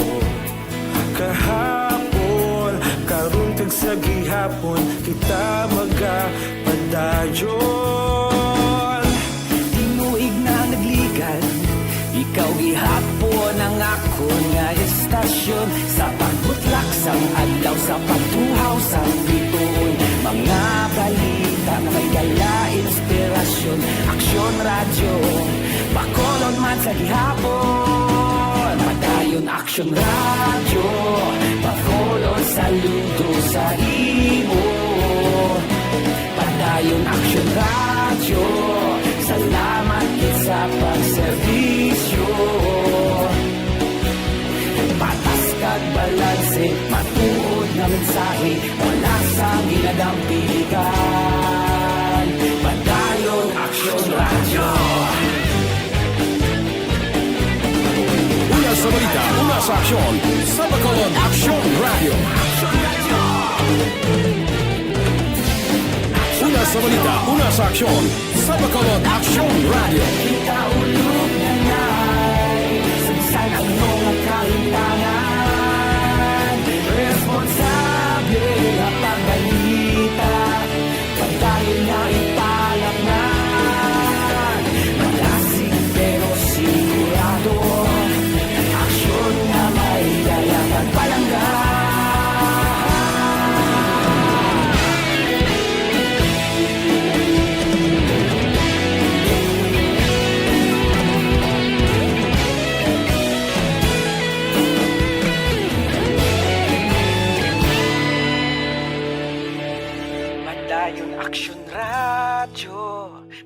Kahapon, karon kag sa gihapon, kita magapadayon. Tinuig na nagligan, ikaw gihapon ang ako nga estasyon. Sa pagbutlak sang adlaw, sa pagtuhaw sang bituon, mga balita na may dala inspirasyon. Aksyon radyo, Bacolod man sa gihapon. Padayon Aksyon radyo, Bacolod saludo sa imo. Padayon Aksyon radyo, salamat kit sa pagserbisyo. Patas kag balanse, matuod nga mensahe, wala sang ginadampigan. Padayon Aksyon radyo. Una sa balita, una sa aksyon, sa Bacolod Aksyon Radio. Una sa balita, una sa aksyon, sa Bacolod Aksyon Radio. Kita ulog na ngay, sabisan ang mga kahintangan. Responsable na pagbalita, pagdayon na ipalaknan. Malasig pero sigurado, aksyon na may dalang palanggan. Padayon Aksyon radyo,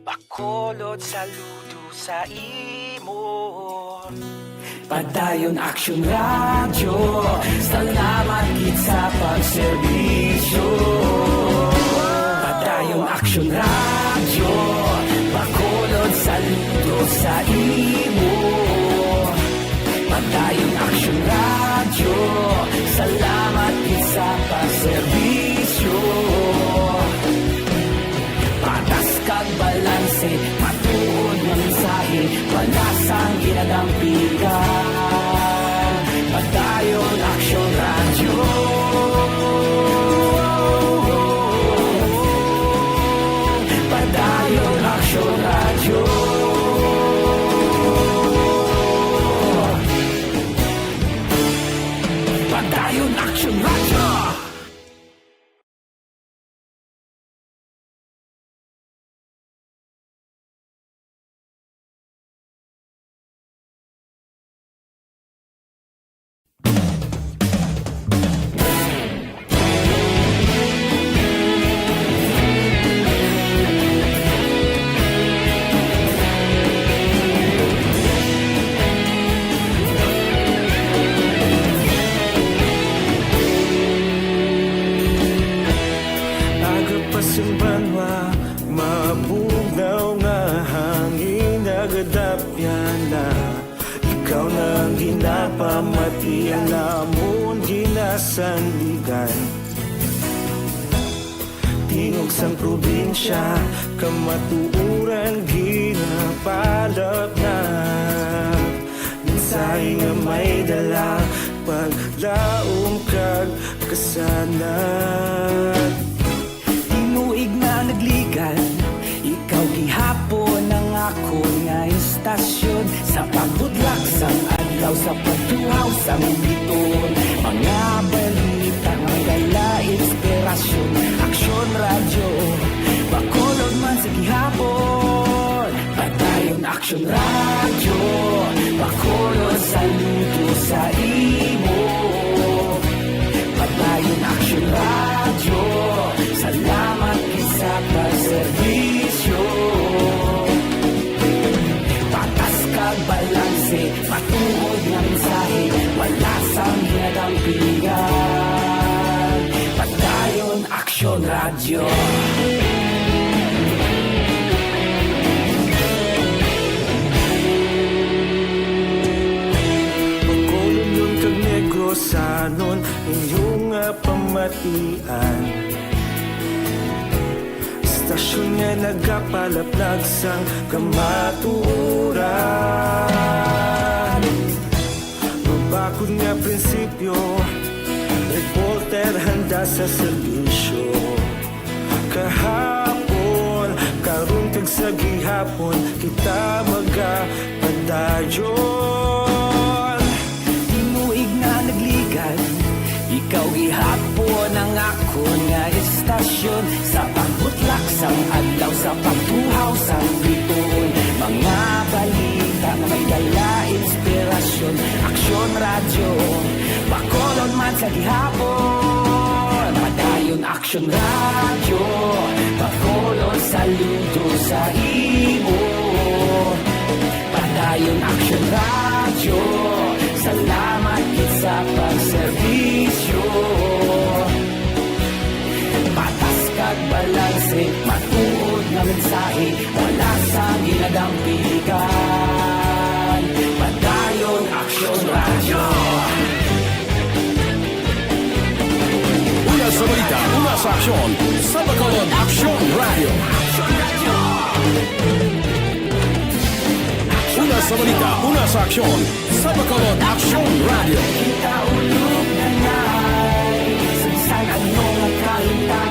Bacolod saludo sa imo. Padayon Aksyon radyo, salamat kit sa pagserbisyo. Padayon Aksyon radyo, Bacolod saludo sa imo. Padayon Aksyon radyo, salamat kit sa pagserbisyo. Patas kag balanse, matuod nga mensahe, wala sang ginadampigan. Padayon Aksyon radyo. Padayon Aksyon radyo. Padayon Aksyon radyo. Agapasimbanwa, mabugnaw nga hangin nagadapyan na. Ikaw na ang ginapamati, ang namon ginasandigan. Tingog sang probinsya, kamatuuran ginapalap na. Mensahe nga may dala, paglaong kag kasanat. Tinuig na nagligan, ikaw gihapon ang ako nga istasyon. Sa pagbudlak sang adlaw, sa pagtuhaw sang biton, mga balita nga dala inspirasyon. Aksyon radyo, Bacolod man sa gihapon. Padayon Aksyon radyo, Bacolod saludo sa imo. Padayon Aksyon radyo, salamat sa pagserbisyo. Patas kag balanse, matuod nga mensahe, wala sang ginadampigan. Padayon Aksyon radyo. Bacolod nun kag Negrosanon, inyong pamatian. Istasyon nga nagapalaplag sang kamaturan. Sakot nga prinsipyo, reporter handa sa serbisyo. Kahapon, karong kag sa gihapon, kita magapadayon. Timuig na nagligad, ikaw gihapon ang ako nga istasyon. Sa pagbutlak sang adlaw, sa pagtuhaw sang bituon, mga balita na may dala inspirasyon. Aksyon radyo, Bacolod man sa gihapon. Padayon Aksyon radyo, Bacolod saludo sa imo. Padayon Aksyon radyo, salamat kit sa pagserbisyo. Patas kag balanse, matuod nga mensahe, wala sa ginadampikan. Padayon Aksyon radyo. Una sa balita, una sa aksyon, sa Bacolod Aksyon Radio. Una sa balita, una sa aksyon, sa Bacolod Aksyon Radio.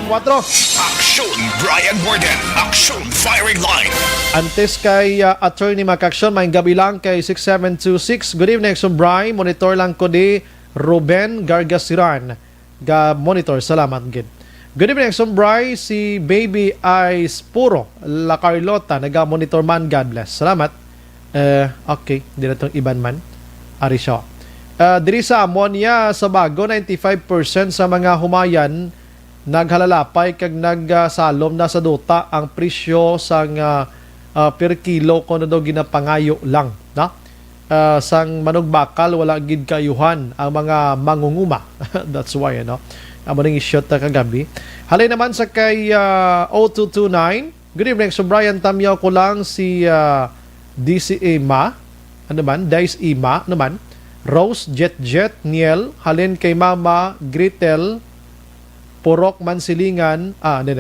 Quatro. Aksyon Brian Borden. Aksyon Firing Line. Antes kay Attorney Makaksyon, may gabi lang kay 6726. Good evening, Sumbray. Monitor lang ko di Ruben Gargasiran. Monitor, salamat gid. Good evening, Sumbray. Si Baby Eyes Puro La Carlota, naga-monitor man. God bless. Salamat. Okay, di na itong iban man. Ari siya. Diri sa Amonia, sa Bago, 95% sa mga humayan naghalalapay kag nagsalom na sa duta ang presyo sang per kilo kuno daw ginapangayo lang, na sang manok bakal wala gid kayuhan ang mga mangunguma. That's why amo ning i-shot kagabi. Halay naman sa kay 0229. Good evening, so Brian, tamyaw ko lang si DCA Ma, ano man, Dice Ima naman, Rose Jet Niel, halin kay Mama Gritel Purok Mansilingan,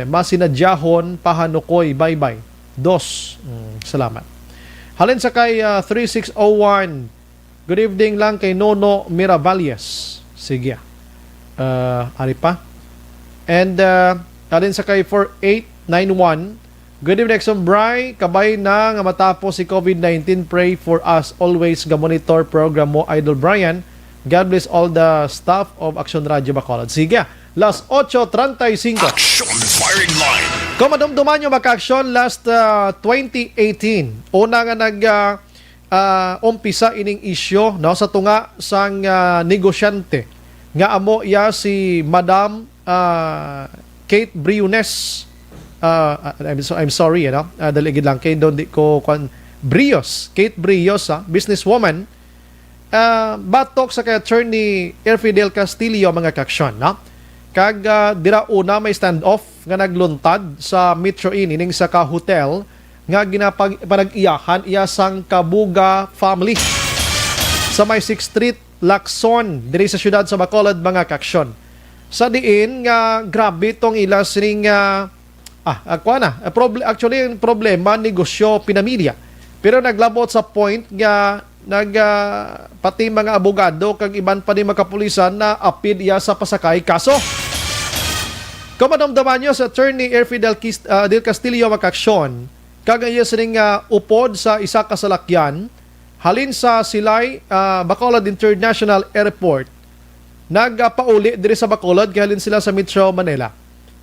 Masinadyahon Pahanukoy, bye-bye. Salamat. Halin sa kay 3601. Good evening lang kay Nono Miravalles. Sige. Ari pa. And halin sa kay 4891. Good evening, Sombray. Kabay na nga matapos si COVID-19. Pray for us always. Ga-monitor program mo, Idol Brian. God bless all the staff of Aksyon Radio Bacolod. Sige. Last 8:35. Aksyon Firing Line. Kumadumduman nyo maka-aksyon last 2018. Una nga umpisa ining isyo, no, sa tunga sang negosyante. Nga amo ya si Madam Kate Briones. I'm sorry, daligid lang kay don di ko Brios, Kate Brios, businesswoman. Batok sa kay Attorney Erfidel Castillo mga kaksyon, no? Kag dira una may standoff nga nagluntad sa Metro Inn ining sa ka-hotel nga ginapag-iyahan iya sang Kabuga family sa may 6th Street, Lacson, diri sa syudad sa Bacolod mga kaksyon. Sa diin nga grabe tong ila sining actually yung problema negosyo pinamilya. Pero naglabot sa point nga pati mga abogado kag iban pa ni makapulisan na apid iya sa pasakay kaso. Kumadamdaman nyo sa Attorney Erfidel del Castillo makaksyon kag iya sining upod sa isa kasalakyan halin sa Silay Bacolod International Airport. Nagpauli diri sa Bacolod kay halin sila sa Metro Manila.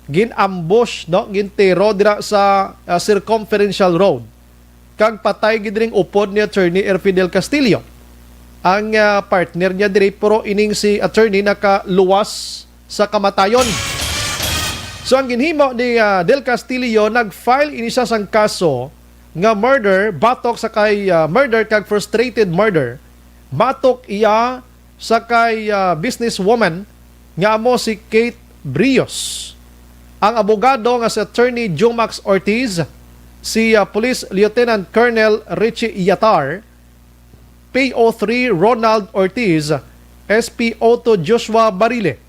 Gin-ambush, no, gintero dira sa Circumferential Road. Kag patay gid ring upod ni Attorney Erfidel Castillo. Ang partner niya diri pero ining si attorney nakaluwas sa kamatayon. So ang ginhimo ni Del Castillo, nag-file ini siya sang kaso nga murder, batok sa kay murder kag frustrated murder. Batok iya sa kay businesswoman nga amo si Kate Brios. Ang abogado nga si Attorney Jumax Ortiz, si Police Lieutenant Colonel Richie Yatar, PO3 Ronald Ortiz, SP02 Joshua Barile,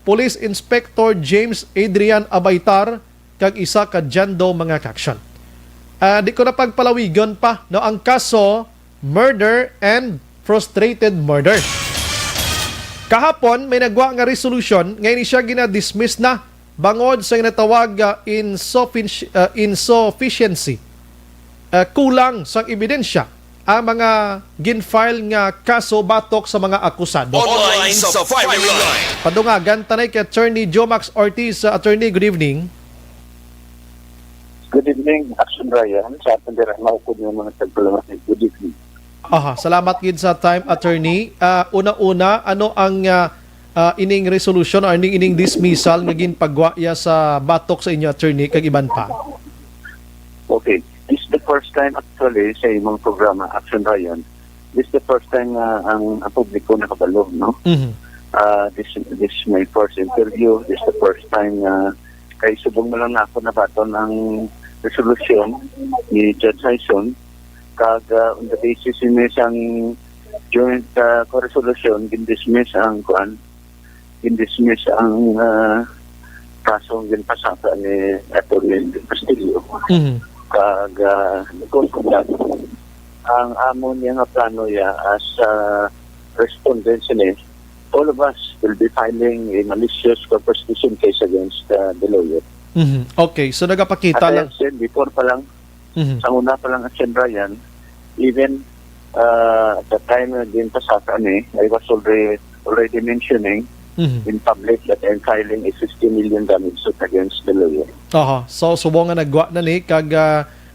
Police Inspector James Adrian Abaytar, kag isa ka Jando mga kaksyon. Di ko na pagpalawigon pa, no, ang kaso murder and frustrated murder. Kahapon may nagwa nga resolution ngayon siya gina-dismiss na bangod sa ginatawag insufficiency. Kulang sang ebidensya ang mga ginfile nga kaso batok sa mga akusado. Online sa firing line. Padungagan tanay kay Attorney Jomax Ortiz. Attorney, good evening. Good evening, Action Ryan. Sa atin din, maukod yung mga tagpalamat. Good evening. Salamat gid sa time, Attorney. Una-una, ano ang ining resolution o ining dismissal nga ginpagwaya sa batok sa inyo, Attorney, kag iban pa? Okay. This is the first time actually sa imong programa, Action Ryan. This is the first time ang publiko nakabalo, no? This is my first interview. This is the first time kay subong mo lang na ako nabaton ang resolution ni Judge Hyson. Kag on the basis in isang joint resolution, gindismiss ang kasong ginpasaka ni Atty. Castillo. Kag ang amon niya nga plano ya as respondents ni all of us will be filing a malicious prosecution case against the lawyer. Okay, so nagapakita lang. As I said before pa lang, sa una pa lang at Ryan, even at the time din pasaka ni, I was already mentioning in public that I'm filing a 50 million damage suit against the lawyer. So subong nga nagwa na ni kag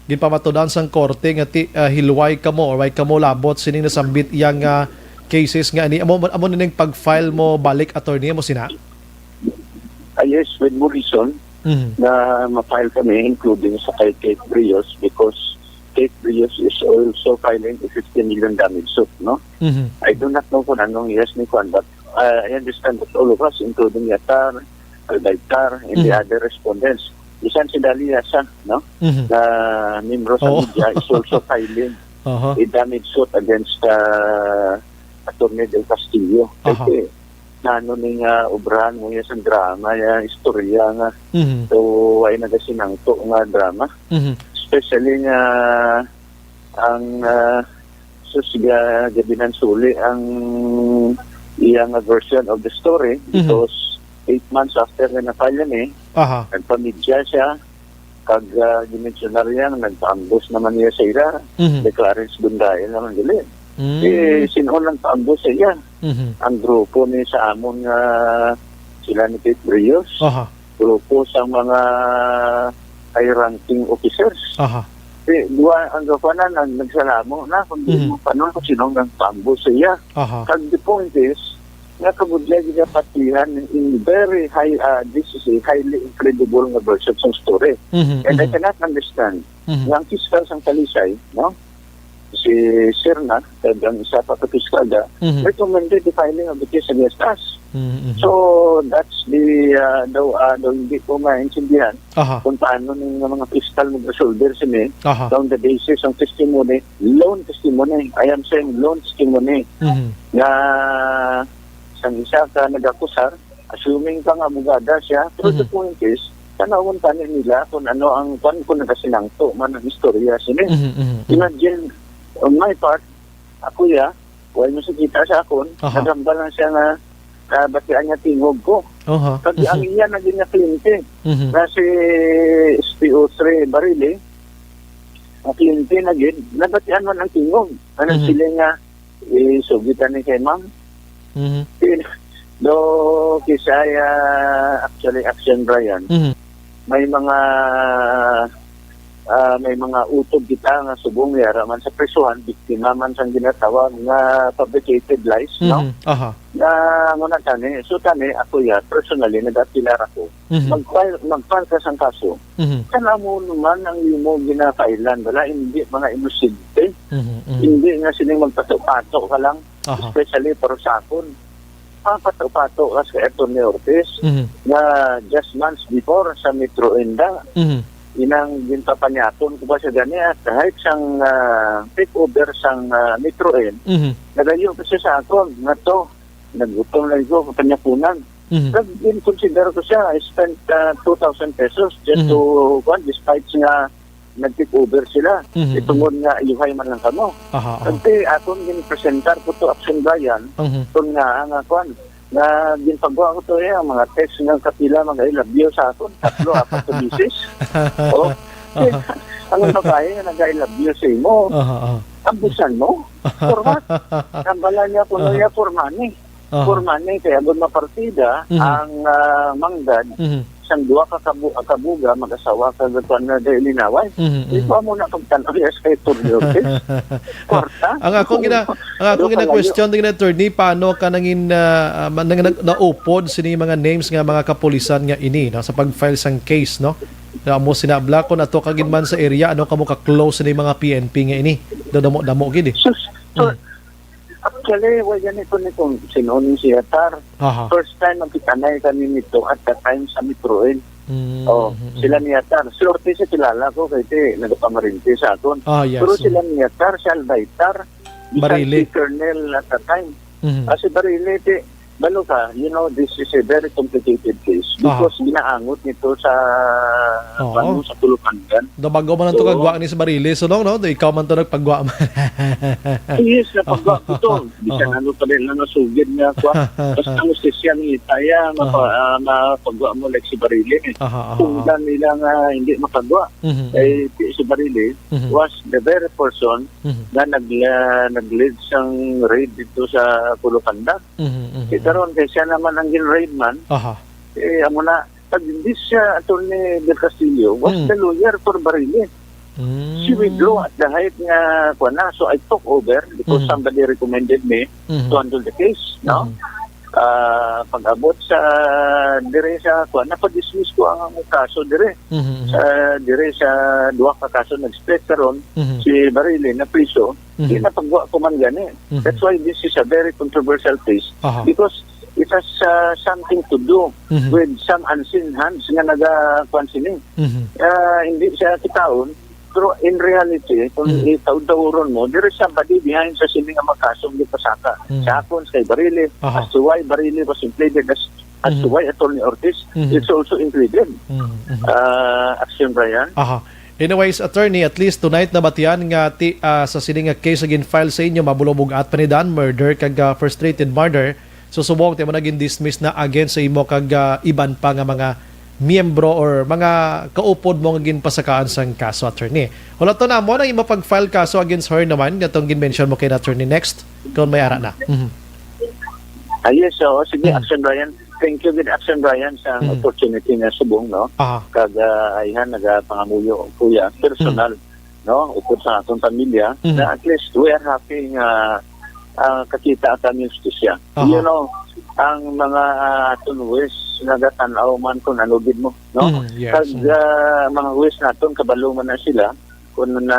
ginpamatudan sang korte nga hilway kamo or way kamo labot sining nasambit yang cases nga ni amo ning pag-file mo balik, Attorney, mo sina? Yes, with more reason na ma-file kami including sa kay Kate Brios because Kate Brios is also filing a 50 million damage suit, no? I do not know kung anong yes ni Kwan, but I understand that all of us, including Yatar, Albaytar, and the other respondents, isan si Dalia sa, no? Na membro sa media is also filing a damage suit against Atty. Del Castillo. Kasi nano ning obrahan mo yung drama, yung istorya nga. So, ay nagasinangto nga drama. Especially nga ang susga gabinan suli ang iyang version of the story because 8 months after na na-file yan nagpamidya siya kag dimensionarya nagpaambos naman niya sa ira Clarence Bundayan naman galit sinulang paambos sa iya ang grupo ni sa amon nga sila ni Kate Brios grupo sa mga high-ranking officers dua ang gawanan ang nagsalamo na kung di mo paano kung sinong nagpaambos sa iya kag the point is nakabudlay niya patihan in very high this is a highly incredible nga version ng story and I cannot understand ang fiscal sang Talisay, no? Si Serna, ang isa pa kapiskal recommended the filing of the case against us. So that's the daw hindi ko maintindihan kung paano ng mga fiscal mag-resolver sila on the basis ng testimony, loan testimony. I am saying loan testimony na sang isa ka nag-akusar, assuming kang abogada siya, pero the point is, tanawon tanin nila kung ano ang kung nagasinangto man ang istorya sila. Imagine, on my part, ako wala mo kita sa akon, nagambal lang siya nga batian niya tingog ko. Kasi ang iya naging na kliyente na si SPO3 Barili, ang kliyente naging, nabatian man ang tingog. Anong sila nga, sugitan ni kay ma'am. Do, kisaya, actually, Action Brian, may mga utog kita nga subong yara man sa presuhan, biktima man sang ginatawag nga fabricated lies, no? Na muna tani, so tani ako personally nagatilara ko. Mag-file ka sang kaso. Kana mo naman ang imo ginapailan, wala hindi mga inosente. Hindi nga sining magpato-pato ka lang, especially para sa akon. Pato-pato ka sa Atty. Ortiz na just months before sa Metro Enda. Inang ginpapanyaton ko ba siya ganyan kahit siyang takeover sang Metro N nagayo kasi sa akin nga to nagutom lang ko kapanyakunan nag-consider ko siya I spent 2,000 pesos just to despite nga nag-takeover sila itungod nga iuhay man lang kamo kasi akong ginipresentar ko to Action Brian kung nga nga na ginpagawa ko to mga text ng kapila mga I love you sa akin 3-4 bisis. Oh. Ang babae na nag-I love you sa imo. Ambisan mo. For what? Nambala niya kuno niya for money. For money kaya doon mapartida ang manggad sang duwa ka kabuga mag-asawa ka gatuan na dahil linaway. Ito mo na pagtanaw niya sa Attorney Ortiz. Kwarta. Ang akong question din attorney, paano ka nangin naupod sini mga names nga mga kapulisan nga ini no, sa pag-file sang case no? Na mo sinabla ko na to kagin man sa area ano kamo ka-close ni mga PNP nga ini. Damo gid eh. Actually, wala ganito nitong sinunin si Atar. First time magkitanay kami nito at that time sa Metroel. Sila ni Atar. Si Ortiz kilala ko kasi nagpamarinti sa aton. Yes. Pero sila ni Atar, si Albaitar, Barile. si Colonel at that time. Kasi Barile, balo ka, you know, this is a very complicated case because ginaangot nito sa sa Tulukandan. Bago man ito kagwa ni sa Barile. So no, ikaw man ito nagpagwa man. Yes, napagwa ko ito. Bisan ano pa rin na nasugid nga ko. Basta ang sisya ni Itaya, mapagwa mo like si Barile. Kung nila nga hindi mapagwa, si Barile was the very person na nag-lead sang raid dito sa Tulukandan. Karon kay siya naman ang gin-raid man. Amo na pag this Attorney Del Castillo was the lawyer for Barile. She withdrew at the height nga kuana, so I took over because somebody recommended me to handle the case, no? Pag-abot sa dire sa kuana, pa-dismiss ko ang kaso dire. Dire sa duwa ka kaso nag-split karon si Barile na priso. Di na pagwa ko man gani. That's why this is a very controversial case because it has something to do with some unseen hands nga nagakuan sini. Hindi siya kitaon, pero in reality, kung itaw-dawron mo, there is somebody behind sa sini nga magkasong di pasaka. Sa akon, kay Barile, as to why Barile was included as to why Attorney Ortiz, it's also included. Action Brian. Anyways, attorney, at least tonight na batian nga sa sining nga case again file sa inyo mabulobog at panidan murder kag frustrated murder. So subong mo naging dismiss na against sa imo kag iban pa nga mga miyembro or mga kaupod mo nga ginpasakaan sang kaso, attorney. Wala to na mo na imo pag-file kaso against her naman katong gin-mention mo kay attorney next kung may ara na. Yes, so sige, Action Brian. Thank you with Action Brian sa opportunity na subong, no? Kag ayhan nagapangamuyo kuya personal, no? Upod sa atong pamilya na at least we are happy nga kakita kami justisya. You know, ang mga atong wis nagatanaw man kung anugid mo, no? Kag mga wis naton kabalo man na sila kung na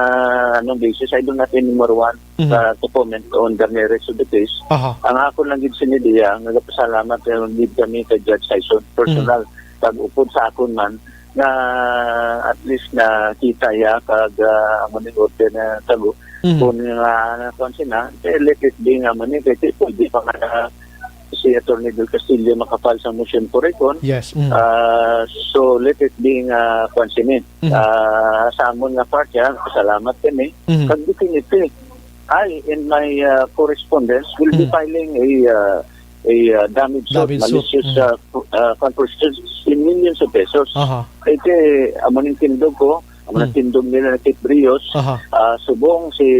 anong basis, I do not anymore want to comment on the merits of the case. Ang ako lang gid sinidiya, nagapasalamat lead kami kay Judge Tyson personal kag upod sa akon man na at least na kita ya kag amo ni order na tago kung nga konsina let it be nga man kay pwede pa nga si Attorney Del Castillo makapal sa motion for recon. Yes. So let it be nga konsinin. Sa amon nga part yan, salamat kami. Kag definitely, I in my correspondence will be filing a damage suit, malicious contributions in millions of pesos. Kaya amon yung tindog ko, amon yung tindog nila na Kate Brios, subong si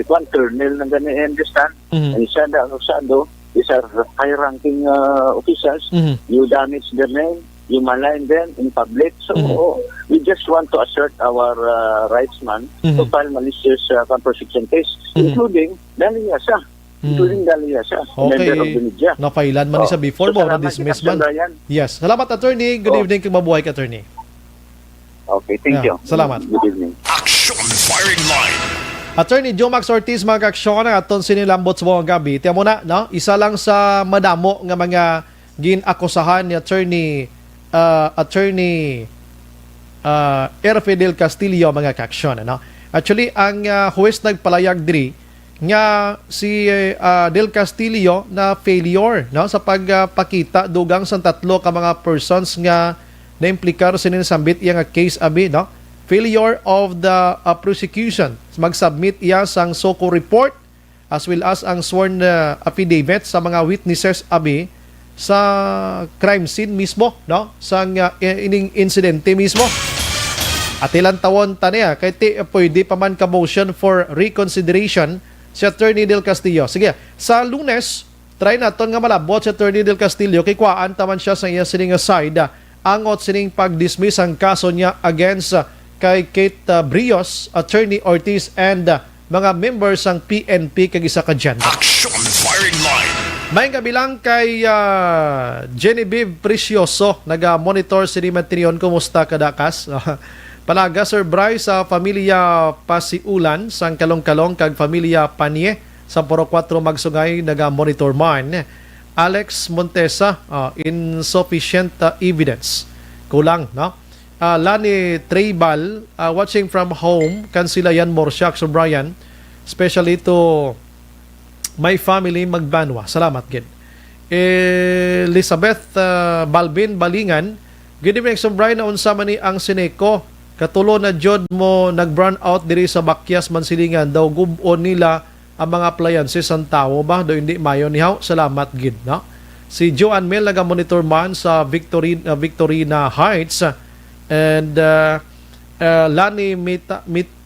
Juan Colonel ng ganyan understand, ang isa na usado, these are high-ranking officials. You damage their name, you malign them in public. So we just want to assert our rights, man, to file malicious prosecution case, including Dali Yasa. Member of the media. Napailan man isa before mo na dismiss man. Yes. Salamat, attorney. Good evening kang mabuhay ka, attorney. Okay, thank you. Salamat. Good evening. Action firing line. Attorney Jomax Ortiz, mga kaksyon na aton sinilambot sa mga gabi. Tiyan mo na, no? Isa lang sa madamo nga mga ginakusahan ni Attorney Erfidel Castillo, mga kaksyon. No? Actually, ang huwes nagpalayag diri nga si Del Castillo na failure, no? Sa pagpakita dugang sa tatlo ka mga persons nga na-implikar sa ninsambit iya nga case abi, no? Failure of the prosecution. Mag-submit iya sang SOCO report as well as ang sworn affidavit sa mga witnesses abi sa crime scene mismo, no? Sa ining insidente mismo. At ilang tawon taniya, kay pwede pa man ka motion for reconsideration si Attorney Del Castillo. Sige, sa Lunes, try naton nga malabot si Attorney Del Castillo, kay kuhaan taman siya sa iya sining side, angot sining pag-dismiss ang kaso niya against kay Kate Brios, Attorney Ortiz, and mga members ng PNP kag isa ka dyan. Action firing line. May kabilang kay Genevieve Precioso, naga-monitor si Dimatrion. Kumusta kadakas? Palaga Sir Bryce sa pamilya Pasiulan sang Kalong-Kalong kag pamilya Panie sa Puro 4 Magsugay naga-monitor man. Alex Montesa, insufficient evidence. Kulang, no? Lani Treibal, watching from home, Kansilayan Morsiak, Sir Brian, especially to my family Magbanwa. Salamat, Gid. Elizabeth Balbin Balingan, good evening, Sir Brian, na unsa man ni ang Sineco, katulo na jod mo nag-brown out diri sa Bakyas, Mansilingan, daw gubon nila ang mga appliances ang tao ba, daw hindi mayo nihaw. Salamat, Gid, no? Si Joanne Mel, naga-monitor man sa Victorina Heights, and Lani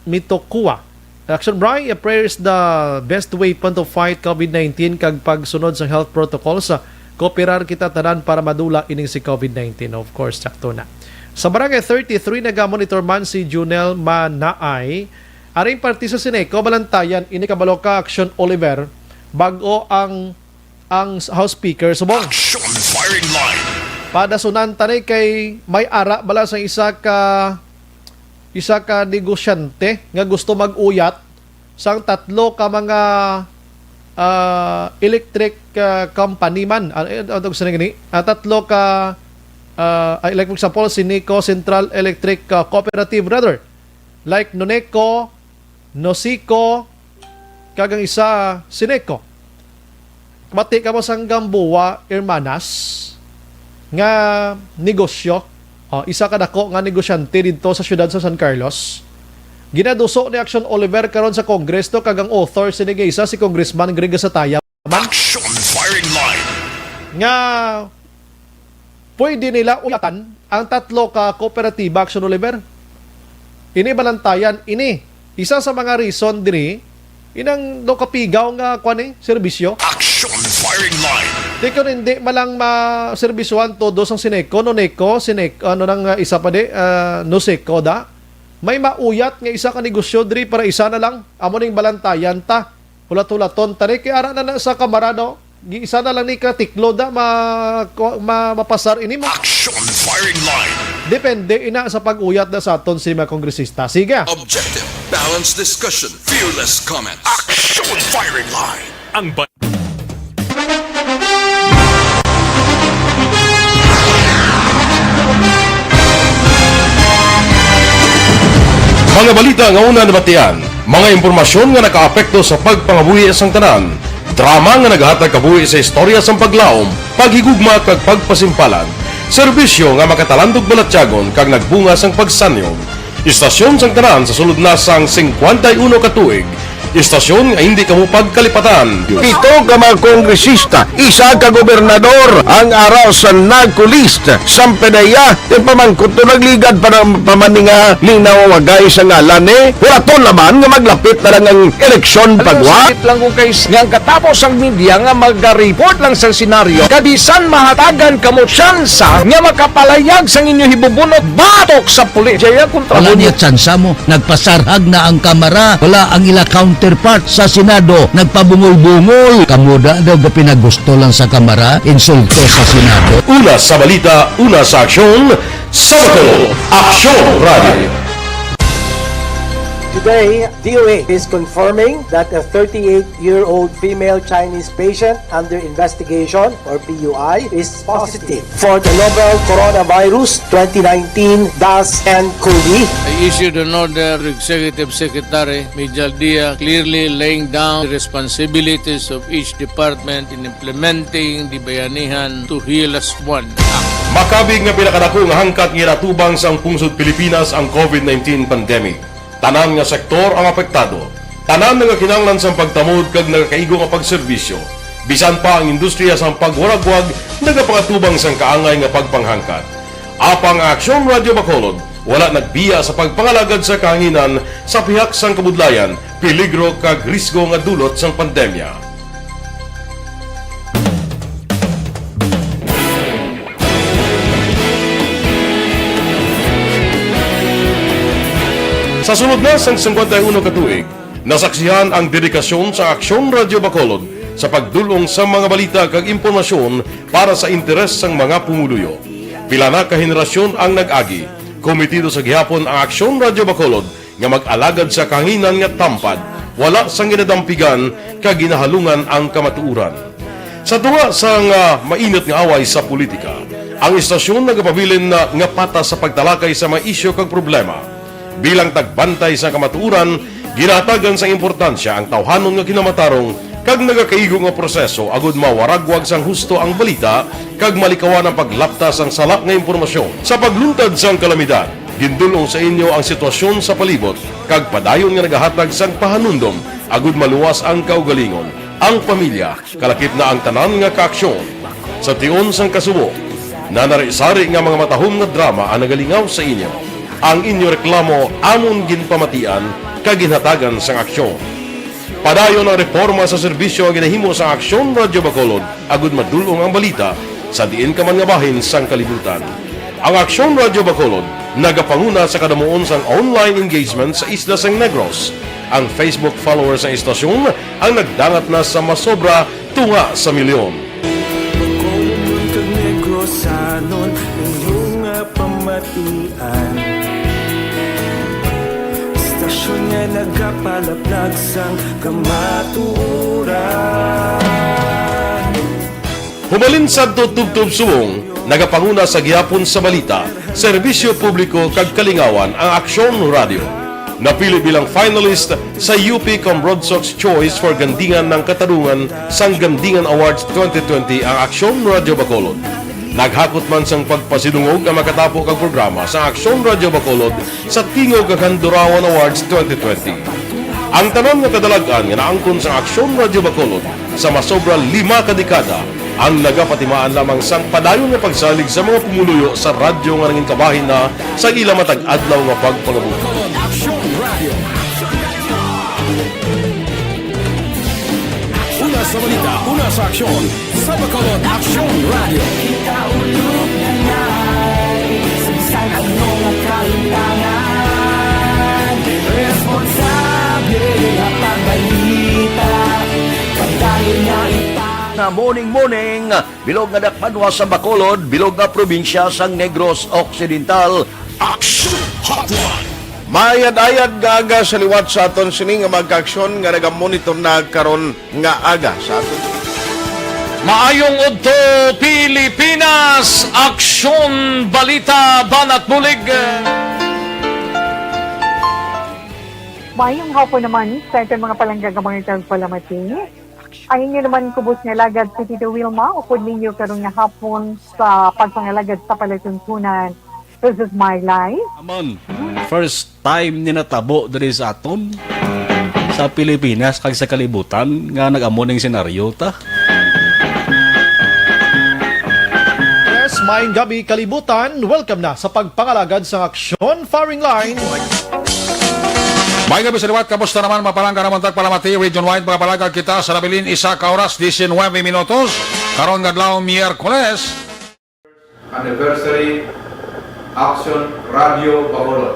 Mitokua. Action Brian, prayer is the best weapon to fight COVID-19 kag pagsunod sa health protocols. Kooperar kita tanan para madula ining si COVID-19. Of course, sakto na. Sa Barangay 33, naga-monitor man si Junel Manaay. Aring parti sa Sineco, Balantayan, ini kabalo ka Action Oliver, bago ang House Speaker. Subong. Action firing line. Padasunan tani kay may ara bala sa isa ka negosyante nga gusto mag-uyat sang tatlo ka mga electric company man. Tatlo ka like for example, Sineco Central Electric Cooperative rather. Like Noneco, Nosico, kagang isa Sineco. Mati ka mo sang Gamboa, Hermanas, nga negosyo. Isa ka dako nga negosyante dito sa siyudad sa San Carlos. Ginaduso ni Action Oliver karon sa Kongreso kagang author sinigay isa si Congressman Greg Sataya. Action firing line. Nga pwede nila uyatan ang tatlo ka kooperatiba, Action Oliver. Ini Balantayan, ini isa sa mga reason diri inang do kapigaw nga kuan serbisyo. Action firing line. Di ko hindi malang ma-serbisyuhan todos ang Sineco, Noneco, Sineco, nang isa pa di, Noseco da. May mauyat nga isa ka negosyo diri para isa na lang. Amo ning Balantayan ta. Hulat-hulaton tani kay ara na sa kamarado. Isa na lang ni ka tiklo da mapasar ini mo. Action firing line. Depende ina sa pag-uyat na sa aton si mga kongresista. Sige. Objective, balanced discussion, fearless comments. Action firing line. Ang Mga balita nga una nabatian, mga impormasyon nga nakaapekto sa pagpangabuhi sang tanan, drama nga naghatag kabuhi sa istorya sang paglaom, paghigugma kag pagpasimpalan, serbisyo nga makatalandog balatyagon kag nagbunga sang pagsanyong, istasyon sang tanan sa sulod na sang 51 ka tuig, istasyon nga hindi kamo pagkalipatan. Ito ka mga kongresista, isa ka gobernador ang araw sa nagkulist sa pedaya yung pamangkot to nagligad para pamaninga linaw wagay sa ngalan wala naman nga maglapit na lang ang eleksyon pagwa. Sakit lang kung guys nga katapos ang media nga mag-report lang sa senaryo kadisan mahatagan kamo tsansa nga makapalayag sa inyo hibubunot batok sa pulis. Jaya kontra wala niya tsansa mo, nagpasarhag na ang kamera, wala ang ila counterpart sa Senado, nagpabungol-bungol. Kamuda daw pinagusto lang sa kamera, insulto sa Senado. Una sa balita, una sa aksyon, Sabado, Aksyon Radio. Today, DOA is confirming that a 38-year-old female Chinese patient under investigation, or PUI, is positive for the novel coronavirus 2019-nCoV. I issued an order to Executive Secretary Mijal Dia clearly laying down the responsibilities of each department in implementing the Bayanihan to Heal as One Act. Makabig nga pinakadako nga hangkat nga natubang sa pungsod Pilipinas ang COVID-19 pandemic. Tanan nga sektor ang apektado. Tanan nga kinahanglan sa pagtamod kag nagakaigo nga pagserbisyo. Bisan pa ang industriya sang pagwaragwag nagapakatubang sang kaangay nga pagpanghangkat. Apang Aksyon Radio Bacolod wala nagbiya sa pagpangalagad sa kahanginan sa pihak sang kabudlayan, peligro kag risgo nga dulot sang pandemya. Sa sunod na sang 51 katuig, nasaksihan ang dedikasyon sa Aksyon Radio Bacolod sa pagdulong sa mga balita kag impormasyon para sa interes sang mga pumuluyo. Pila na ka henerasyon ang nag-agi, komitido sa gihapon ang Aksyon Radio Bacolod nga mag-alagad sa kahanginan nga tampad, wala sang ginadampigan kag ginahalungan ang kamatuuran. Sa tunga sang mainit nga away sa politika, ang istasyon nagapabilin na nga patas sa pagtalakay sa mga isyu kag problema. Bilang tagbantay sa kamatuuran, ginatagan sa importansya ang tawhanon nga kinamatarong kag nagakaigo nga proseso agud mawaragwag sang husto ang balita kag malikawan ang paglaptas ang salak nga impormasyon. Sa pagluntad sang kalamidad, gindulong sa inyo ang sitwasyon sa palibot kag padayon nga nagahatag sang pahanundom agud maluwas ang kaugalingon. Ang pamilya, kalakip na ang tanan nga kaaksyon. Sa tion sang kasubo, nanari-sari nga mga matahom nga drama ang nagalingaw sa inyo. Ang inyo reklamo amon ginpamatian kag ginhatagan sang aksyon. Padayon ang reforma sa serbisyo ang ginahimo sa Aksyon Radio Bacolod agud madulong ang balita sa diin ka man nga bahin sang kalibutan. Ang Aksyon Radio Bacolod nagapanguna sa kadamuon sang online engagement sa isla sang Negros. Ang Facebook followers sa istasyon ang nagdangat na sa masobra tunga sa milyon. Bacolod kag Negros anon inyong pamatian. Istasyon nga nagapalaplag sang kamatuuran. Humalin sa tubtub subong, nagapanguna sa gihapon sa balita, serbisyo publiko kag kalingawan ang Aksyon Radio. Napili bilang finalist sa UP Combrodsoc's Choice for Gandingan ng Katarungan sang Gandingan Awards 2020 ang Aksyon Radio Bacolod. Naghakot man sang pagpasidungog ang makatapo kag programa sa Aksyon Radio Bacolod sa Tingog kag Handurawan Awards 2020. Ang tanan nga kadalagan nga naangkon sa Aksyon Radio Bacolod sa masobra 5 ka dekada ang nagapatimaan lamang sang padayon nga pagsalig sa mga pumuluyo sa radyo nga nangin kabahin na sa ila matag adlaw nga pagpangabuhi. Una sa balita, una sa aksyon, sa Bacolod Aksyon Radio. Kaulog na na'y Sabisan ano nga kailangan Responsable na pagbalita Pagdayo na na morning, bilog nga dakpanwa sa Bacolod, bilog nga probinsya sang Negros Occidental. Action Hotline. Mayad-ayad nga aga sa liwat sa aton sini nga magka-aksyon nga nagamonitor na karon nga aga sa aton. Maayong udto Pilipinas, Aksyon Balita Banat Bulig. Mayong hapon naman sa itong mga palanggagamang itong palamati. Ang inyo naman kubos nga lagad sa Tito Wilma, upod ninyo karong nga hapon sa pagpangalagad sa palatuntunan. This is my life. Amon, first time ni natabo diri sa aton sa Pilipinas kag sa kalibutan nga nag-amon ning senaryo ta. Yes, maayong gabi kalibutan. Welcome na sa pagpangalagad sa Aksyon Firing Line. May gabi sa liwat, kamusta naman mapalangga naman tagpalamati, region-wide mga palagag kita sa labilin isa ka oras, 19 minutos, karon gadlaw Miyerkules. Anniversary Aksyon Radio Bacolod.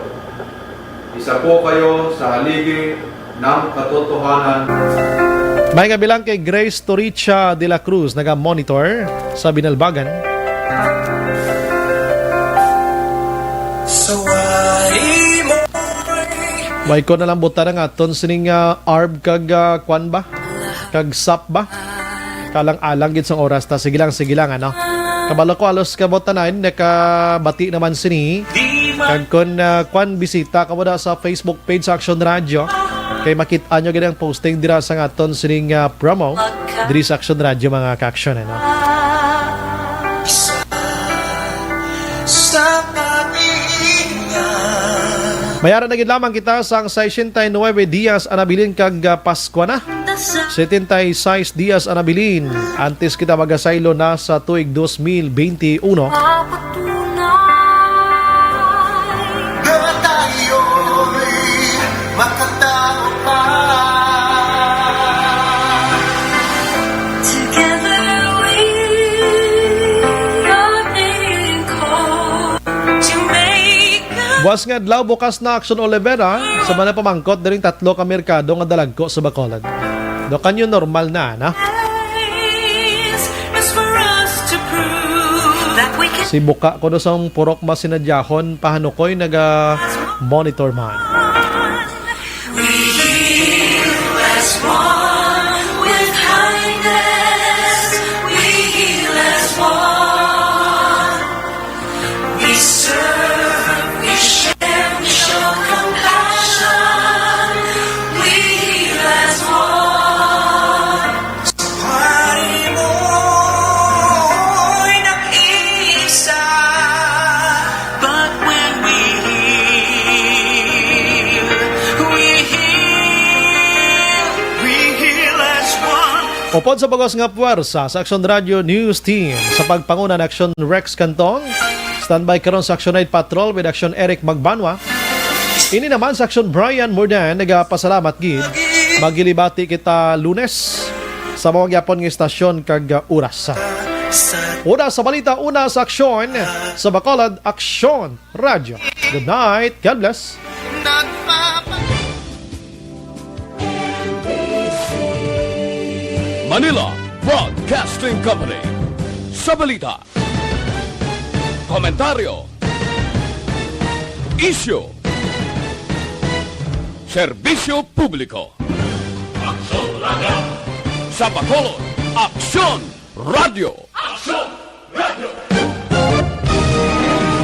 Isa po kayo sa haligi ng katotohanan. May kabilang kay Grace Toricha de la Cruz, naga-monitor sa Binalbagan. May ko na lang buta na nga ton sining arb kag kwan ba? Kag sap ba? Kalang-alang gid sang oras ta sige lang ano. Kabalo ko alos ka botanan nakabati naman sini. Kag kon kwan bisita ka mo da sa Facebook page sa Aksyon Radio. Kay makita nyo gid ang posting dira sa aton sining promo diri sa Aksyon Radio mga ka-aksyon ano. Mayaran na gid lamang kita sang 69 Dias anabilin kag Pasko na. 76 días anabilin antes kita magasaylo na sa tuig 2021. Was nga adlaw bukas na Action Olivera sa mga pamangkot diring 3 ka merkado nga dalagko sa Bacolod. Do kanyo normal na. Si buka ko do sa purok masinadyahon pahanukoy naga monitor man. Upod sa bagos nga puwersa sa Action Radio News Team sa pagpanguna ng Action Rex Cantong, standby karon sa Action Night Patrol with Action Eric Magbanwa. Ini naman sa Action Brian Mordan, nagapasalamat gid. Magilibati kita Lunes sa mga gyapon nga istasyon kag oras. Una sa balita, una sa aksyon sa Bacolod Action Radio. Good night, God bless. Manila Broadcasting Company. Sa balita, komentaryo, isyu, serbisyo publiko. Sa Bacolod, Aksyon Radio.